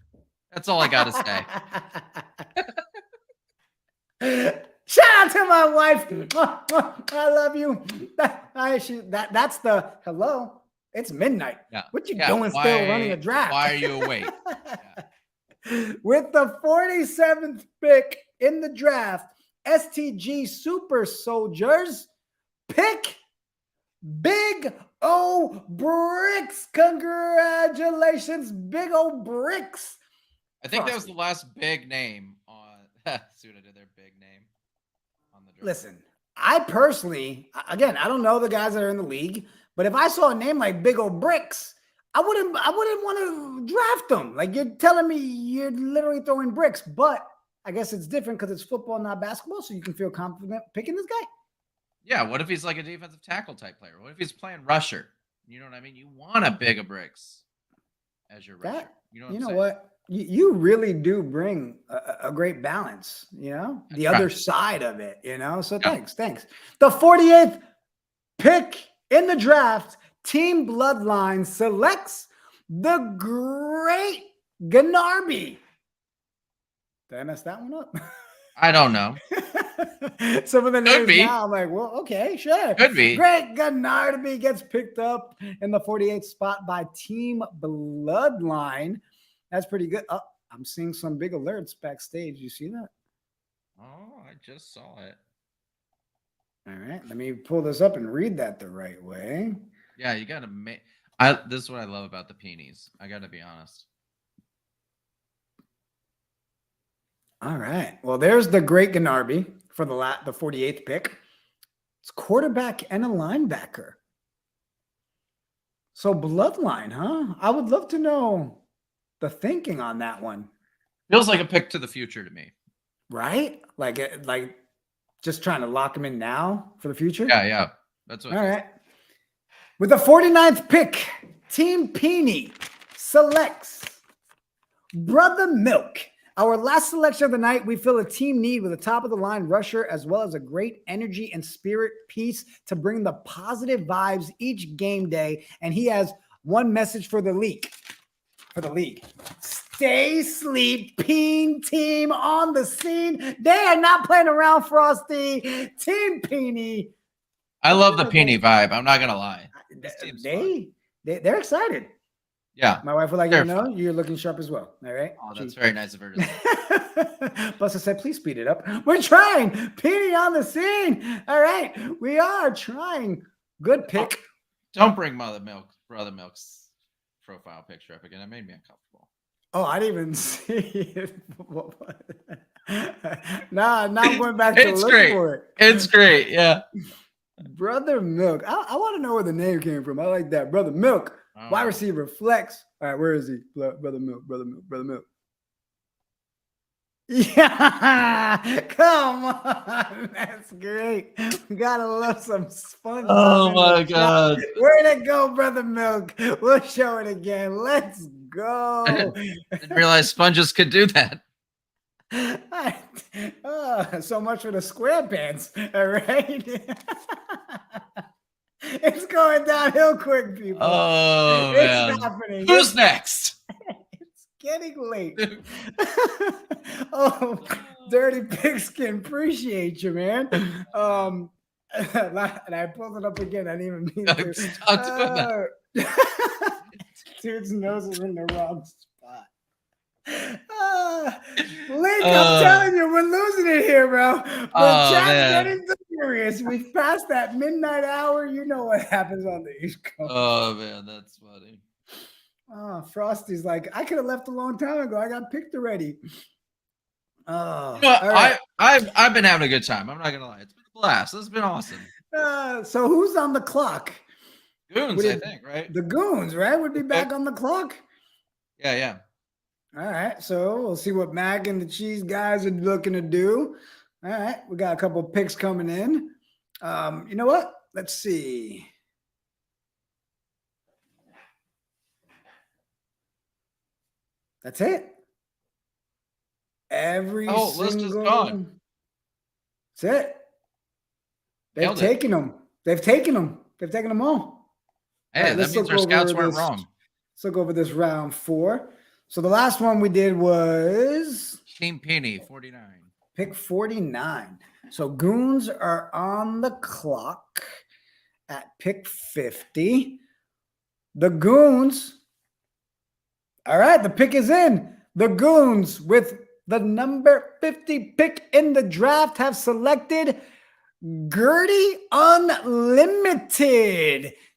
That's all I gotta say. Shout out to my wife. I love you. That's the hello. It's midnight. Yeah. What you doing still running a draft? Why are you awake? With the 47th pick in the draft, STG Super Soldiers pick Big O Bricks. Congratulations, Big O Bricks. I think that was the last big name on Suda did their big name on the draft. Listen, I personally, again, I don't know the guys that are in the league, but if I saw a name like Big O Bricks, I wouldn't want to draft them. Like, you're telling me you're literally throwing bricks, but I guess it's different because it's football, not basketball, so you can feel confident picking this guy. Yeah, what if he's like a defensive tackle type player? What if he's playing rusher? You know what I mean? You want a Big O Bricks as your rusher. You know what? You really do bring a great balance, the other side of it, So thanks. The 48th pick in the draft, Team Bloodline selects the great Ganarbi. Did I mess that one up? I don't know. Some of the Could names be. now, I'm like, well, okay, sure. Could be. Great Ganarbi gets picked up in the 48th spot by Team Bloodline. That's pretty good. Oh, I'm seeing some big alerts backstage. You see that? Oh, I just saw it. All right. Let me pull this up and read that the right way. Yeah, you gotta make. This is what I love about the Peonies. I gotta be honest. All right. Well, there's the great Ganarbi for the 48th pick. It's quarterback and a linebacker. So Bloodline, huh? I would love to know the thinking on that one. Feels like a pick to the future to me. Right? Like just trying to lock him in now for the future? Yeah. That's what. All right. With the 49th pick, Team Peony selects Brother Milk. Our last selection of the night, we fill a team need with a top-of-the-line rusher as well as a great energy and spirit piece to bring the positive vibes each game day. And he has one message for the league. Stay sleep, Peen team on the scene. They are not playing around, Frosty. Team Peony. I love the Peony vibe. I'm not gonna lie. They're excited. Yeah. My wife would like you to know you're looking sharp as well. All right. Oh, that's very nice of her to say. Buster said, please speed it up. We're trying. Peony on the scene. All right. We are trying. Good pick. Don't bring Brother Milk's profile picture up again. It made me uncomfortable. Oh, I didn't even see it. Nah, now I'm going back to look for it. It's great. Yeah. Brother Milk. I want to know where the name came from. I like that. Brother Milk. Wide receiver, flex. All right, where is he? Brother Milk. Yeah, come on. That's great. We gotta love some SpongeBob. Oh my God. Where'd it go, Brother Milk? We'll show it again. Let's go. Didn't realize sponges could do that. So much for the SquarePants. All right. It's going downhill quick, people. Oh, it's man. happening. Who's next? It's getting late. Oh, Dirty Pigskin. Appreciate you, man. And I pulled it up again. I didn't even mean to. Dude's nose is in the wrong spot. Link, I'm telling you, we're losing it here, bro. The chat's getting delirious. We've passed that midnight hour. You know what happens on the East Coast. Oh man, that's funny. Oh, Frosty's like, I could have left a long time ago. I got picked already. Oh, You know what? all right. I've been having a good time. I'm not gonna lie. It's been a blast. This has been awesome. So who's on the clock? Goons, I think, right? The Goons, right? Would be back on the clock. Yeah. All right, so we'll see what Mac and the Cheese guys are looking to do. All right, we got a couple of picks coming in. You know what? Let's see. That's it. Every list is single. gone. That's it. They've Nailed it. taken them. They've taken them. They've taken them all. Hey, All right, that let's means look our scouts over weren't this. wrong. Let's look over this round 4. So the last one we did was Team Penny, 49. pick 49. So Goons are on the clock at pick 50. The Goons. All right, the pick is in. The Goons with the number 50 pick in the draft have selected Gertie Unlimited.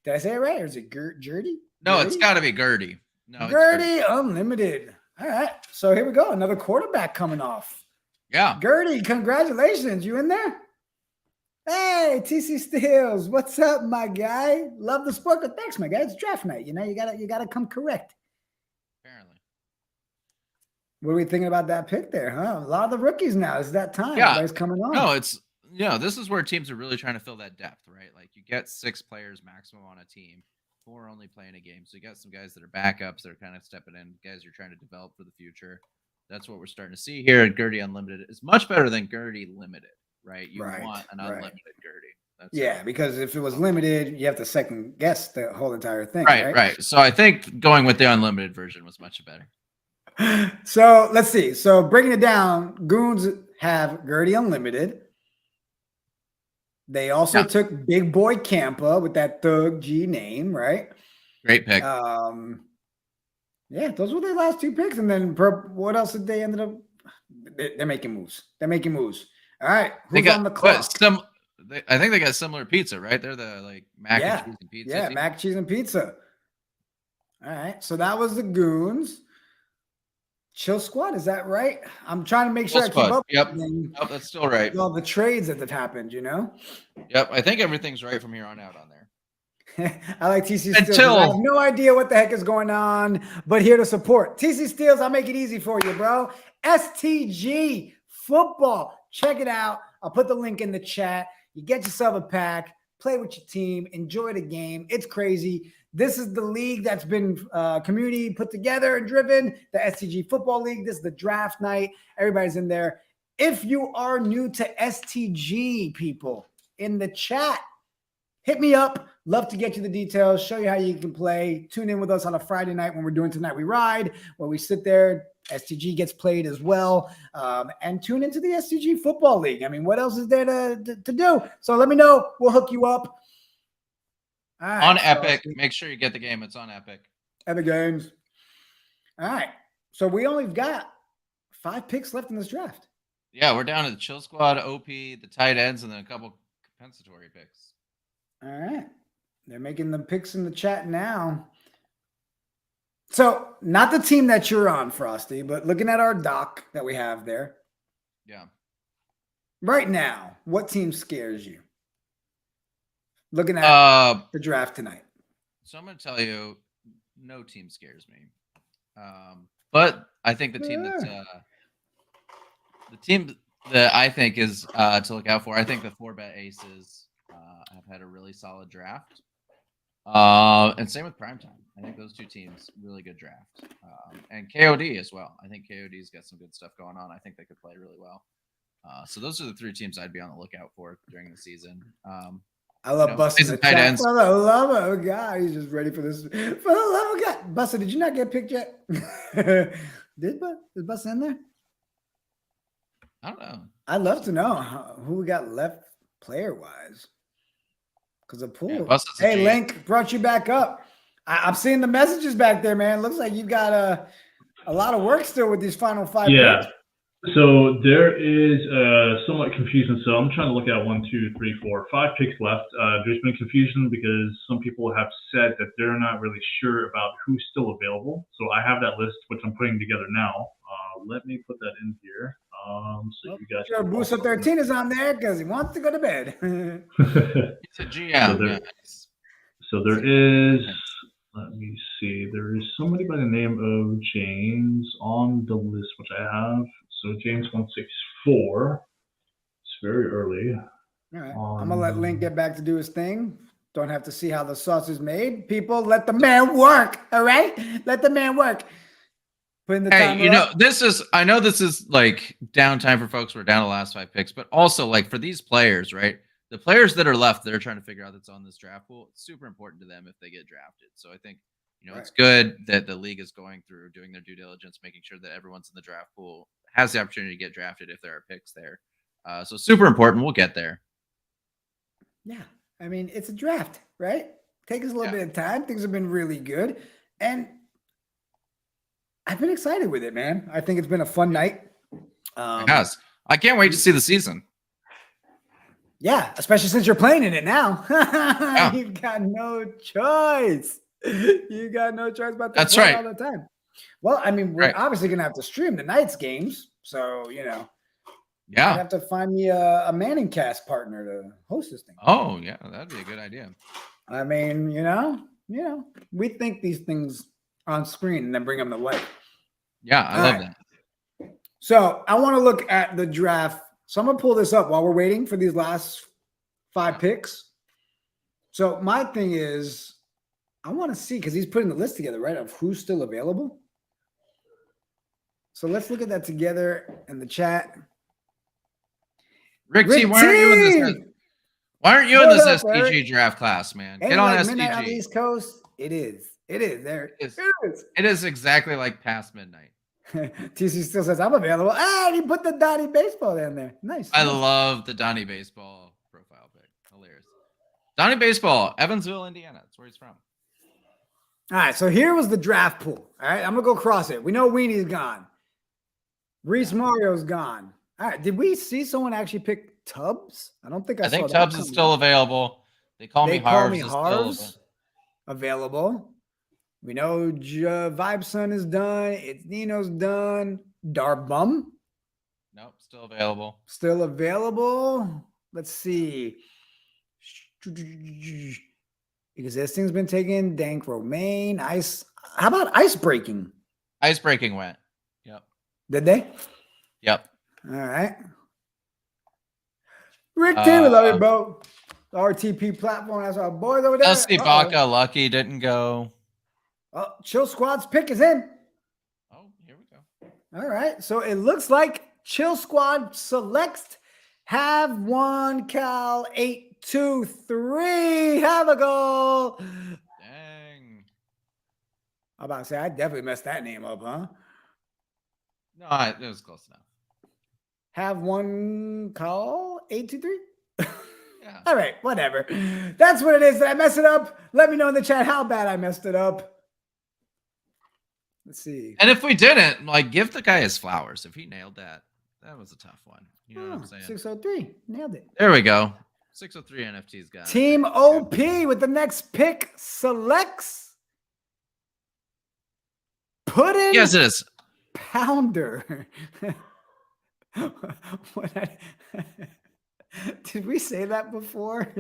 Did I say it right? Or is it Gertie? No, it's got to be Gertie. No, it's Gertie Unlimited. All right. So here we go. Another quarterback coming off. Yeah. Gertie, congratulations. You in there? Hey, TC Steels. What's up, my guy? Love the sport. But thanks, my guy. It's draft night. You know, you gotta come correct. Apparently. What are we thinking about that pick there, huh? A lot of the rookies now. It's that time. Yeah. Everybody's coming on. No, it's this is where teams are really trying to fill that depth, right? Like you get 6 players maximum on a team. 4 only playing a game. So you got some guys that are backups that are kind of stepping in, guys you're trying to develop for the future. That's what we're starting to see here. Gertie Unlimited is much better than Gertie Limited, right? You want an unlimited Gertie. That's because if it was limited, you have to second guess the whole entire thing. Right. So I think going with the unlimited version was much better. So let's see. So breaking it down, Goons have Gertie Unlimited. They also took Big Boy Campa with that Thug G name, right? Great pick. Yeah, those were their last 2 picks. And then what else did they ended up? They're making moves. They're making moves. All right. Who's on the clock? I think they got similar pizza, right? They're the mac and cheese and pizza. Yeah, mac, cheese, and pizza. All right. So that was the Goons. Chill Squad, is that right? I'm trying to make sure I keep up. Yep, that's still right. All the trades that have happened, you know? Yep, I think everything's right from here on out on there. I like TC Steels. I have no idea what the heck is going on, but here to support. TC Steels, I'll make it easy for you, bro. STG Football. Check it out. I'll put the link in the chat. You get yourself a pack, play with your team, enjoy the game. It's crazy. This is the league that's been community put together and driven, the STG Football League. This is the draft night. Everybody's in there. If you are new to STG, people, in the chat, hit me up. Love to get you the details, show you how you can play. Tune in with us on a Friday night when we're doing Tonight We Ride, where we sit there. STG gets played as well. And tune into the STG Football League. I mean, what else is there to do? So let me know. We'll hook you up. All right, on Epic. Make sure you get the game. It's on Epic. Epic Games. All right. So we only got 5 picks left in this draft. Yeah, we're down to the Chill Squad, OP, the tight ends, and then a couple compensatory picks. All right. They're making the picks in the chat now. So not the team that you're on, Frosty, but looking at our doc that we have there. Yeah. Right now, what team scares you? Looking at the draft tonight. So I'm going to tell you, no team scares me. But I think the team that I think is to look out for, I think the 4-bet Aces have had a really solid draft. And same with Primetime. I think those 2 teams, really good draft. And KOD as well. I think KOD's got some good stuff going on. I think they could play really well. So those are the 3 teams I'd be on the lookout for during the season. I love Buster. I love it. Oh, God. He's just ready for this. For the love of God. Buster, did you not get picked yet? Is Buster in there? I don't know. I'd love to know who we got left player-wise. because of pool. Yeah, hey, Link, brought you back up. I'm seeing the messages back there, man. Looks like you've got a lot of work still with these final 5 Yeah. picks. So there is somewhat confusion. So I'm trying to look at 1, 2, 3, 4, 5 picks left. There's been confusion because some people have said that they're not really sure about who's still available. So I have that list, which I'm putting together now. Let me put that in here. So you guys. Sure, Busa 13 is on there because he wants to go to bed. It's a GM. So there is. Let me see. There is somebody by the name of James on the list, which I have. So James 164. It's very early. All right. I'm gonna let Link get back to do his thing. Don't have to see how the sauce is made. People, let the man work. All right, let the man work. Putting the Hey, timer up. I know this is like downtime for folks who are down the last 5 picks, but also like for these players, right? The players that are left that are trying to figure out that's on this draft pool, it's super important to them if they get drafted. So I think, it's good that the league is going through, doing their due diligence, making sure that everyone's in the draft pool has the opportunity to get drafted if there are picks there. So super important. We'll get there. Yeah. I mean, it's a draft, right? Take us a little bit of time. Things have been really good. And I've been excited with it, man. I think it's been a fun night. It has. I can't wait to see the season. Yeah, especially since you're playing in it now. You've got no choice. You got no choice but to That's play right. all the time. Well, I mean, we're obviously gonna have to stream the night's games, so I have to find me a Manning cast partner to host this thing. Oh yeah, that'd be a good idea. I mean, we think these things on screen and then bring them to life. Yeah, I love that. So I want to look at the draft. So I'm gonna pull this up while we're waiting for these last 5 picks. So my thing is, I want to see, because he's putting the list together, right, of who's still available. So let's look at that together in the chat. Rick T, why aren't you in this STG draft class, man? Get on STG. Midnight on the East Coast. It is. There. It is. It is exactly like past midnight. TC still says I'm available. And he put the Donnie baseball down there. Nice. I love the Donnie baseball profile pic. Hilarious. Donnie baseball, Evansville, Indiana. That's where he's from. All right, so here was the draft pool. All right, I'm gonna go cross it. We know Weenie's gone. Reese Mario's gone. All right, did we see someone actually pick Tubbs? I don't think I saw think that Tubbs coming. is still available. They call me Harvs. Available. We know Vibe Son is done. It's Nino's done. Darbum. Nope, still available. Still available. Let's see. Existing's been taken. Dank Romaine. Ice. How about ice breaking? Ice breaking went. Yep. Did they? Yep. All right. Rick T, we love you, bro. The RTP platform. That's our boys over there. Dusty Baca Lucky didn't go. Oh, Chill Squad's pick is in. Oh, here we go. All right. So it looks like Chill Squad selects have one Cal 823. Have a goal. Dang. I'm about to say I definitely messed that name up, huh? No, it was close enough. Have one call 823. Yeah. All right, whatever. That's what it is. Did I mess it up? Let me know in the chat how bad I messed it up. Let's see. And if we didn't, give the guy his flowers. If he nailed that, that was a tough one. You know what I'm saying? 603. Nailed it. There we go. 603 NFT's got it. Team OP with the next pick selects. Put in. Yes, it is. Pounder. Did we say that before?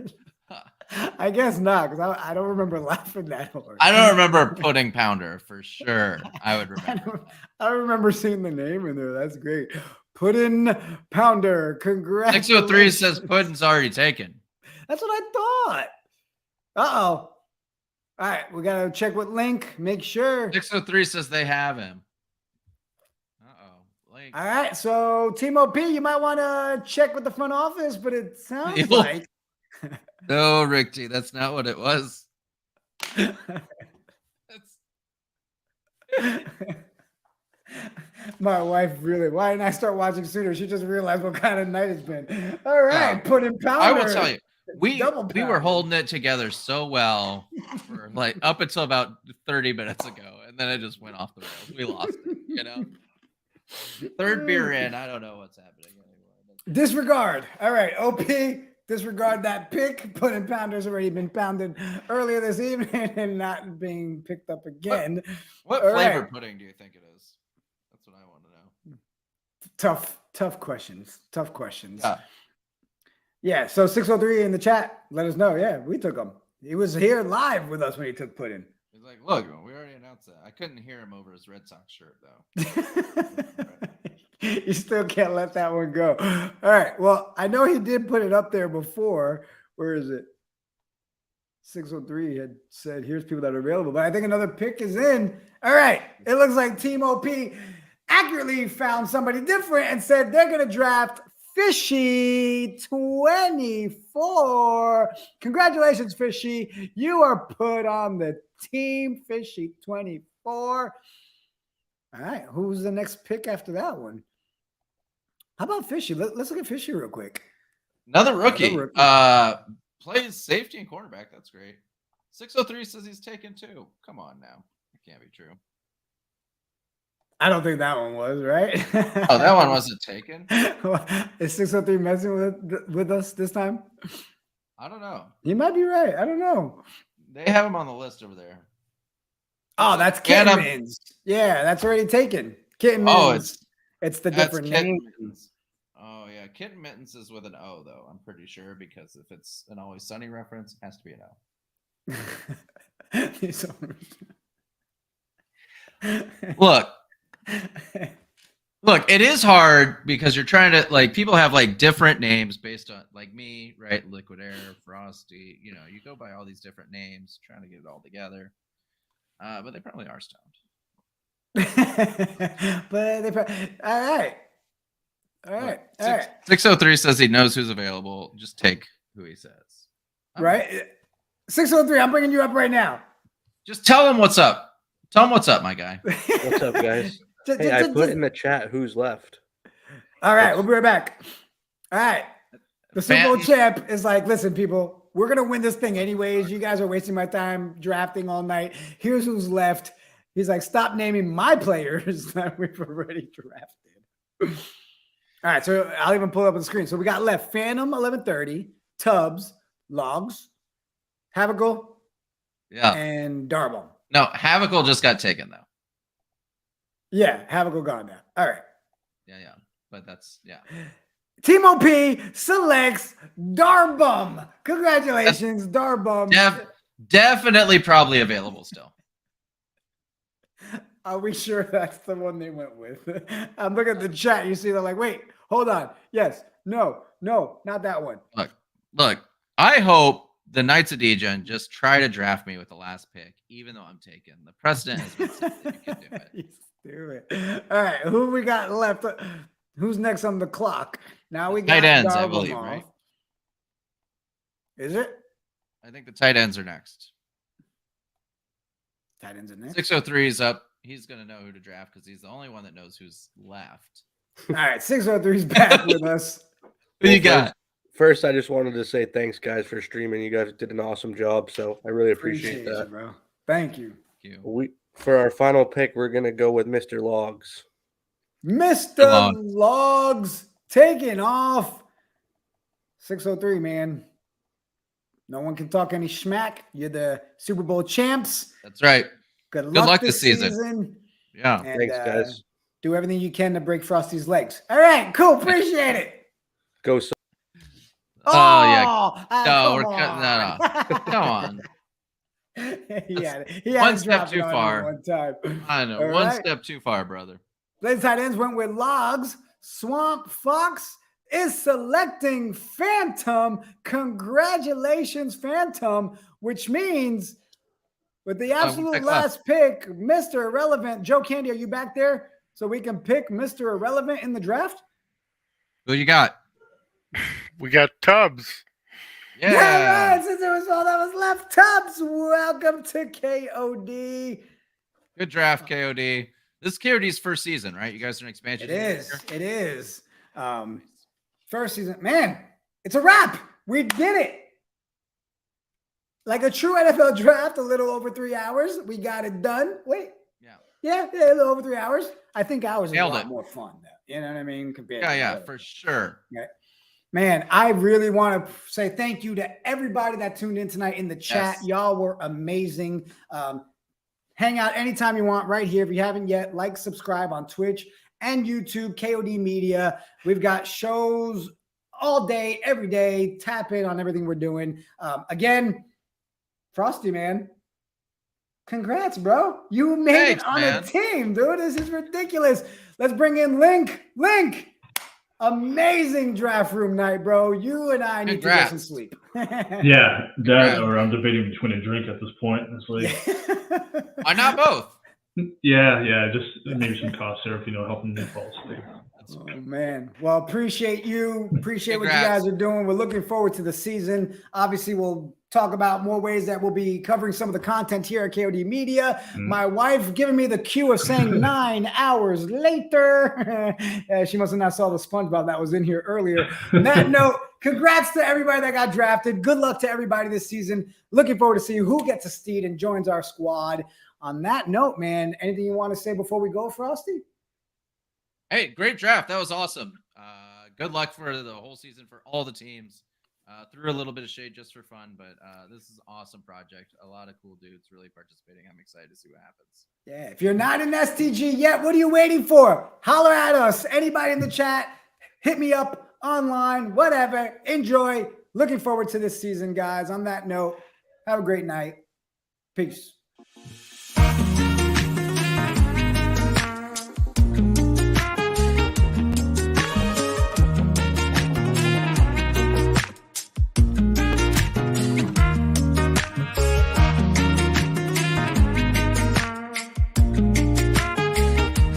I guess not, because I don't remember laughing that hard. I don't remember putting Pounder for sure. I would remember. I don't remember seeing the name in there. That's great. Put in Pounder. Congrats. 603 says Puddin's already taken. That's what I thought. Uh-oh. All right, we got to check with Link, make sure. 603 says they have him. Link. All right, so Team OP, you might want to check with the front office, but it sounds like. No, Rick T, that's not what it was. My wife really, why didn't I start watching sooner? She just realized what kind of night it's been. All right, put in Pounder. I will tell you. we Double were pound. holding it together so well for like up until about 30 minutes ago, and then it just went off the rails. We lost it, you know. Third beer in, I don't know what's happening anymore. Disregard. All right, OP. Disregard that pick. Pudding Pounder's already been pounded earlier this evening and not being picked up again. What All flavor right. pudding do you think it is? That's what I want to know. Tough questions. Tough questions. Yeah. Yeah. So 603 in the chat, let us know. Yeah, we took him. He was here live with us when he took Pudding. He's like, look, we already announced that. I couldn't hear him over his Red Sox shirt though. You still can't let that one go. All right. Well, I know he did put it up there before. Where is it? 603 had said, here's people that are available, but I think another pick is in. All right. It looks like Team OP accurately found somebody different and said they're going to draft Fishy 24. Congratulations, Fishy. You are put on the team, Fishy 24. All right. Who's the next pick after that one? How about Fishy? Let's look at Fishy real quick. Another rookie. Plays safety and cornerback. That's great. 603 says he's taken 2. Come on now. It can't be true. I don't think that one was, right? Oh, that one wasn't taken? Is 603 messing with us this time? I don't know. You might be right. I don't know. They have him on the list over there. Oh, that's Kittenmans. Yeah, that's already taken. Kittenmans. Oh, it's the different name. Oh, yeah. Kitten Mittens is with an O, though. I'm pretty sure, because if it's an Always Sunny reference, it has to be an O. Look, it is hard because you're trying to, like, people have, like, different names based on, like me, right? Liquid Air, Frosty. You know, you go by all these different names, trying to get it all together. But they probably are stoned. But they probably, all right. All right. 603 says he knows who's available. Just take who he says. Right? 603, I'm bringing you up right now. Just tell him what's up. Tell him what's up, my guy. What's up, guys? Hey, I put in the chat who's left. All right, we'll be right back. All right. The Super Bowl champ is like, listen, people, we're going to win this thing anyways. You guys are wasting my time drafting all night. Here's who's left. He's like, stop naming my players that we've already drafted. All right, so I'll even pull it up on the screen. So we got left Phantom 1130, Tubbs, Logs, Havigal, and Darboh. No, Havigal just got taken, though. Yeah, Havigal gone now. All right. Yeah. But that's, yeah. Team OP selects Darboh. Congratulations, Darboh. Definitely probably available still. Are we sure that's the one they went with? I'm looking at the chat. You see, they're like, wait, hold on. Yes, no, not that one. Look, I hope the Knights of Degen just try to draft me with the last pick, even though I'm taken. The precedent has been set that you can do it. Do it. All right, who we got left? Who's next on the clock? Now we got tight ends, I Darboh believe, off. right? Is it? I think the tight ends are next. Tight ends are next. 603 is up. He's going to know who to draft because he's the only one that knows who's left. All right, 603 is back with us. Who you got? First, I just wanted to say thanks, guys, for streaming. You guys did an awesome job, so I really appreciate that. You, bro. Thank you. For our final pick, we're gonna go with Mr. Logs. Mr. Logs taking off. 603, man. No one can talk any schmack. You're the Super Bowl champs. That's right. Good luck this season. Yeah. And, thanks, guys. Do everything you can to break Frosty's legs. All right, cool. Appreciate it. Go. So yeah. No, we're cutting that off. Come on. He had one step too on far. One time. I know. All One right. step too far, brother. Ladies tight ends went with Logs. Swamp Fox is selecting Phantom. Congratulations, Phantom, which means with the absolute last pick, Mr. Irrelevant. Joe Candy, are you back there so we can pick Mr. Irrelevant in the draft? Who you got? We got Tubbs. Yeah, right. Since it was all that was left, Tubbs, welcome to KOD. Good draft, KOD. This is KOD's first season, right? You guys are an expansion. It is. First season. Man, it's a wrap. We did it. like a true NFL draft, a little over 3 hours. We got it done. Wait. Yeah, a little over 3 hours. I think hours is a lot more fun, though. You know what I mean? Compared to for sure. Yeah. Man, I really want to say thank you to everybody that tuned in tonight in the chat. Yes. Y'all were amazing. Hang out anytime you want right here. If you haven't yet, like, subscribe on Twitch and YouTube, KOD Media. We've got shows all day, every day. Tap in on everything we're doing. Again, Frosty, man, congrats, bro. You made it on a team, dude. This is ridiculous. Let's bring in Link. Link, amazing draft room night, bro. You and I need to get some sleep. Yeah, that or I'm debating between a drink at this point. It's like, why not both? Yeah, just maybe some cough syrup, helping me fall asleep. Oh, man. Well, appreciate you. Appreciate what you guys are doing. We're looking forward to the season. Obviously, we'll talk about more ways that we'll be covering some of the content here at KOD Media. My wife giving me the cue of saying 9 hours later. She must have not saw the SpongeBob that was in here earlier. On that note, congrats to everybody that got drafted. Good luck to everybody this season. Looking forward to seeing who gets a steed and joins our squad. On that note, man, anything you want to say before we go, Frosty? Hey, great draft. That was awesome. Good luck for the whole season for all the teams. Threw a little bit of shade just for fun, but this is an awesome project. A lot of cool dudes really participating. I'm excited to see what happens. Yeah, if you're not in STG yet, what are you waiting for? Holler at us. Anybody in the chat, hit me up online, whatever. Enjoy. Looking forward to this season, guys. On that note, have a great night. Peace.